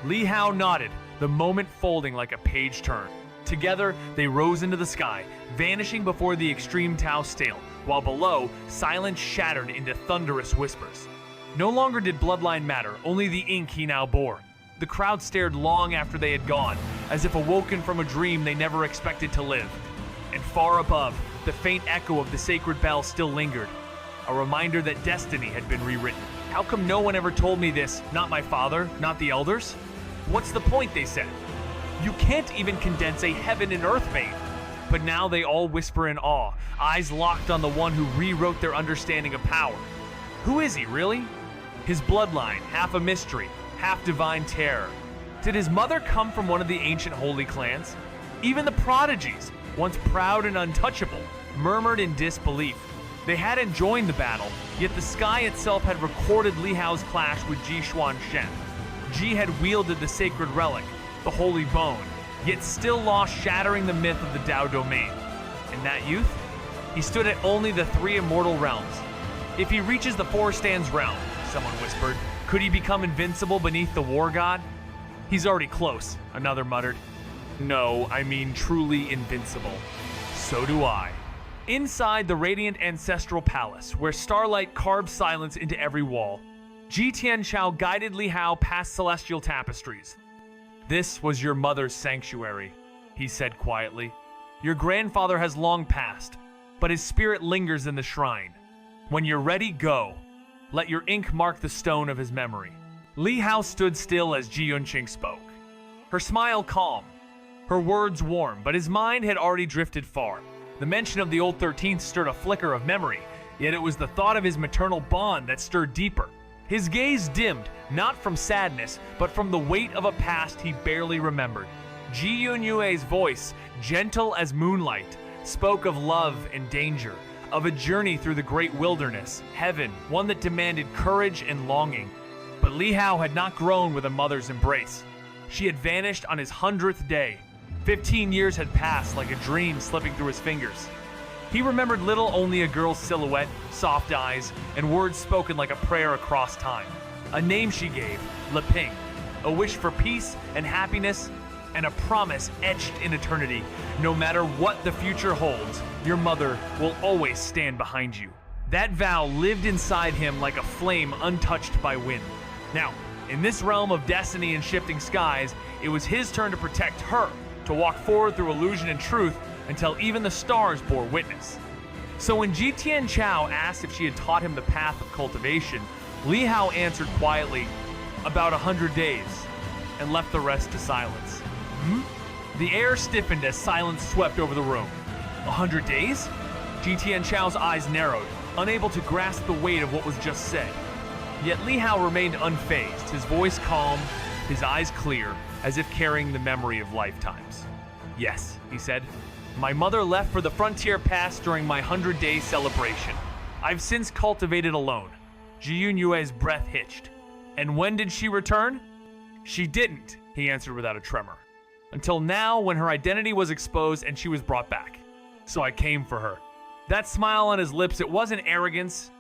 Li Hao nodded, the moment folding like a page turn. Together, they rose into the sky, vanishing before the extreme Tau stale, while below, silence shattered into thunderous whispers. No longer did bloodline matter, only the ink he now bore. The crowd stared long after they had gone, as if awoken from a dream they never expected to live. And far above, the faint echo of the sacred bell still lingered, a reminder that destiny had been rewritten. How come no one ever told me this? Not my father, not the elders? What's the point, they said. You can't even condense a heaven and earth made. But now they all whisper in awe, eyes locked on the one who rewrote their understanding of power. Who is he, really? His bloodline, half a mystery, half divine terror. Did his mother come from one of the ancient holy clans? Even the prodigies, once proud and untouchable, murmured in disbelief. They hadn't joined the battle, yet the sky itself had recorded Li Hao's clash with Ji Xuanshen. Ji had wielded the sacred relic, the holy bone, yet still lost, shattering the myth of the Dao domain. In that youth, he stood at only the 3 immortal realms. If he reaches the 4 stands realm, someone whispered, could he become invincible beneath the war god? He's already close, another muttered. No, I mean truly invincible. So do I. Inside the radiant ancestral palace, where starlight carved silence into every wall, Ji Tianchao guided Li Hao past celestial tapestries. This was your mother's sanctuary, he said quietly. Your grandfather has long passed, but his spirit lingers in the shrine. When you're ready, go. Let your ink mark the stone of his memory. Li Hao stood still as Ji Yunqing spoke. Her smile calm, her words warm, but his mind had already drifted far. The mention of the old 13th stirred a flicker of memory, yet it was the thought of his maternal bond that stirred deeper. His gaze dimmed, not from sadness, but from the weight of a past he barely remembered. Ji Yunyue's voice, gentle as moonlight, spoke of love and danger, of a journey through the great wilderness, heaven, one that demanded courage and longing. But Li Hao had not grown with a mother's embrace. She had vanished on his 100th day. 15 years had passed like a dream slipping through his fingers. He remembered little, only a girl's silhouette, soft eyes, and words spoken like a prayer across time. A name she gave, Le Ping, a wish for peace and happiness, and a promise etched in eternity. No matter what the future holds, your mother will always stand behind you. That vow lived inside him like a flame untouched by wind. Now, in this realm of destiny and shifting skies, it was his turn to protect her, to walk forward through illusion and truth until even the stars bore witness. So when Ji Tianchao asked if she had taught him the path of cultivation, Li Hao answered quietly, about 100 days, and left the rest to silence. The air stiffened as silence swept over the room. 100 days? Ji Tianchao's eyes narrowed, unable to grasp the weight of what was just said. Yet Li Hao remained unfazed, his voice calm, his eyes clear, as if carrying the memory of lifetimes. Yes, he said. My mother left for the frontier pass during my 100-day celebration. I've since cultivated alone. Ji Yunyue's breath hitched. And when did she return? She didn't, he answered without a tremor. Until now, when her identity was exposed and she was brought back. So I came for her. That smile on his lips, it wasn't arrogance.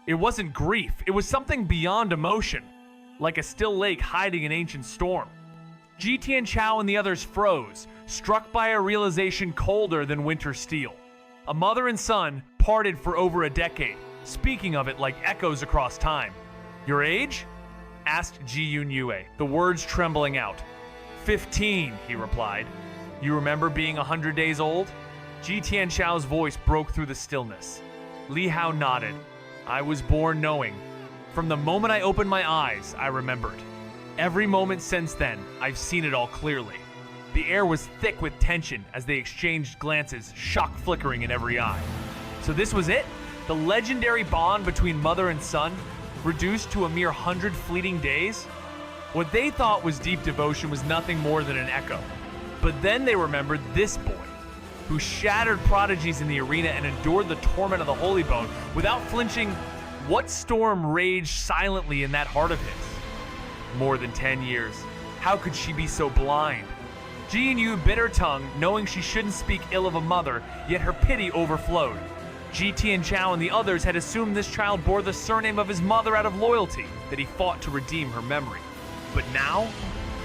It wasn't grief. It was something beyond emotion. Like a still lake hiding an ancient storm. Ji Tianchao and the others froze, struck by a realization colder than winter steel. A mother and son parted for over a decade, speaking of it like echoes across time. Your age? Asked Ji Yunyue, the words trembling out. 15, he replied. You remember being 100 days old? Ji Tianxiao's voice broke through the stillness. Li Hao nodded. I was born knowing. From the moment I opened my eyes, I remembered. Every moment since then, I've seen it all clearly. The air was thick with tension as they exchanged glances, shock flickering in every eye. So this was it? The legendary bond between mother and son, reduced to a mere 100 fleeting days? What they thought was deep devotion was nothing more than an echo. But then they remembered this boy, who shattered prodigies in the arena and endured the torment of the Holy Bone without flinching. What storm raged silently in that heart of his? More than 10 years. How could she be so blind? Ji Yu bit her tongue, knowing she shouldn't speak ill of a mother, yet her pity overflowed. Ji Tianxiao and the others had assumed this child bore the surname of his mother out of loyalty, that he fought to redeem her memory. But now,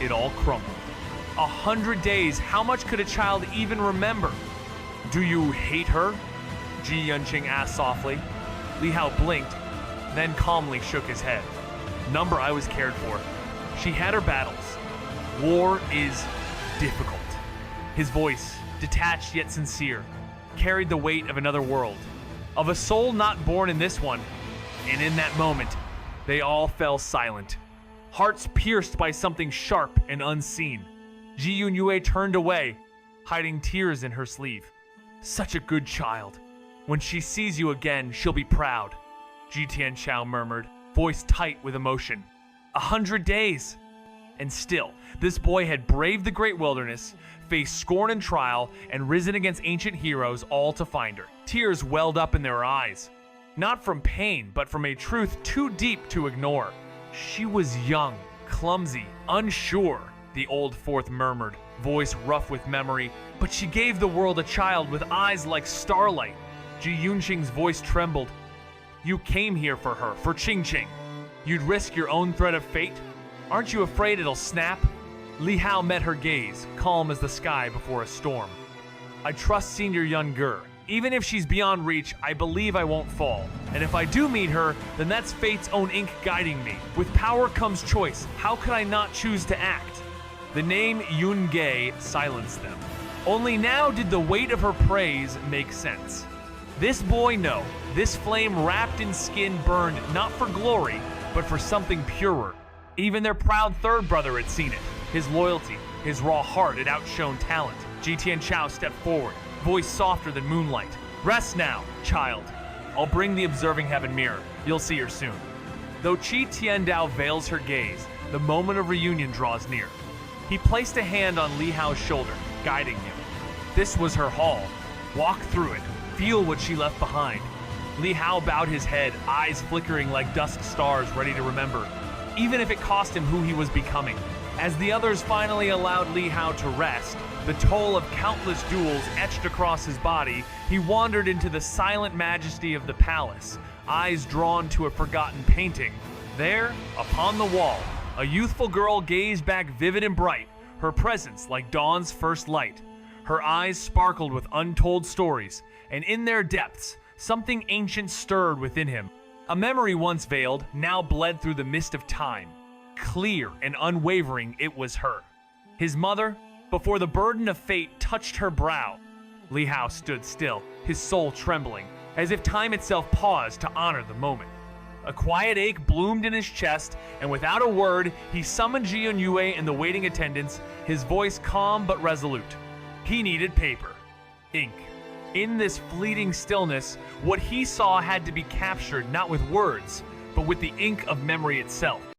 it all crumbled. 100 days, how much could a child even remember? Do you hate her? Ji Yunqing asked softly. Li Hao blinked, then calmly shook his head. Number I was cared for. She had her battles. War is difficult. His voice, detached yet sincere, carried the weight of another world, of a soul not born in this one. And in that moment, they all fell silent, hearts pierced by something sharp and unseen. Ji Yunue turned away, hiding tears in her sleeve. Such a good child. When she sees you again, she'll be proud, Ji Tianxiao murmured, voice tight with emotion. 100 days! And still, this boy had braved the great wilderness, faced scorn and trial, and risen against ancient heroes, all to find her. Tears welled up in their eyes. Not from pain, but from a truth too deep to ignore. She was young, clumsy, unsure, the old fourth murmured, voice rough with memory, but she gave the world a child with eyes like starlight. Ji Yunqing's voice trembled. You came here for her, for Qingqing. You'd risk your own thread of fate? Aren't you afraid it'll snap? Li Hao met her gaze, calm as the sky before a storm. I trust Senior Yun Ger. Even if she's beyond reach, I believe I won't fall. And if I do meet her, then that's fate's own ink guiding me. With power comes choice. How could I not choose to act? The name Yun Ge silenced them. Only now did the weight of her praise make sense. This boy, no. This flame wrapped in skin burned not for glory, but for something purer. Even their proud third brother had seen it. His loyalty, his raw heart had outshone talent. Ji Tianxiao stepped forward, voice softer than moonlight. Rest now, child. I'll bring the observing heaven mirror. You'll see her soon. Though Qi Tiandao veils her gaze, the moment of reunion draws near. He placed a hand on Li Hao's shoulder, guiding him. This was her hall. Walk through it. Feel what she left behind. Li Hao bowed his head, eyes flickering like dusk stars ready to remember, even if it cost him who he was becoming. As the others finally allowed Li Hao to rest, the toll of countless duels etched across his body, he wandered into the silent majesty of the palace, eyes drawn to a forgotten painting. There, upon the wall, a youthful girl gazed back vivid and bright, her presence like dawn's first light. Her eyes sparkled with untold stories, and in their depths, something ancient stirred within him. A memory once veiled, now bled through the mist of time. Clear and unwavering, it was her. His mother, before the burden of fate touched her brow. Li Hao stood still, his soul trembling, as if time itself paused to honor the moment. A quiet ache bloomed in his chest, and without a word, he summoned Ji Yue and the waiting attendants, his voice calm but resolute. He needed paper, ink. In this fleeting stillness, what he saw had to be captured not with words, but with the ink of memory itself.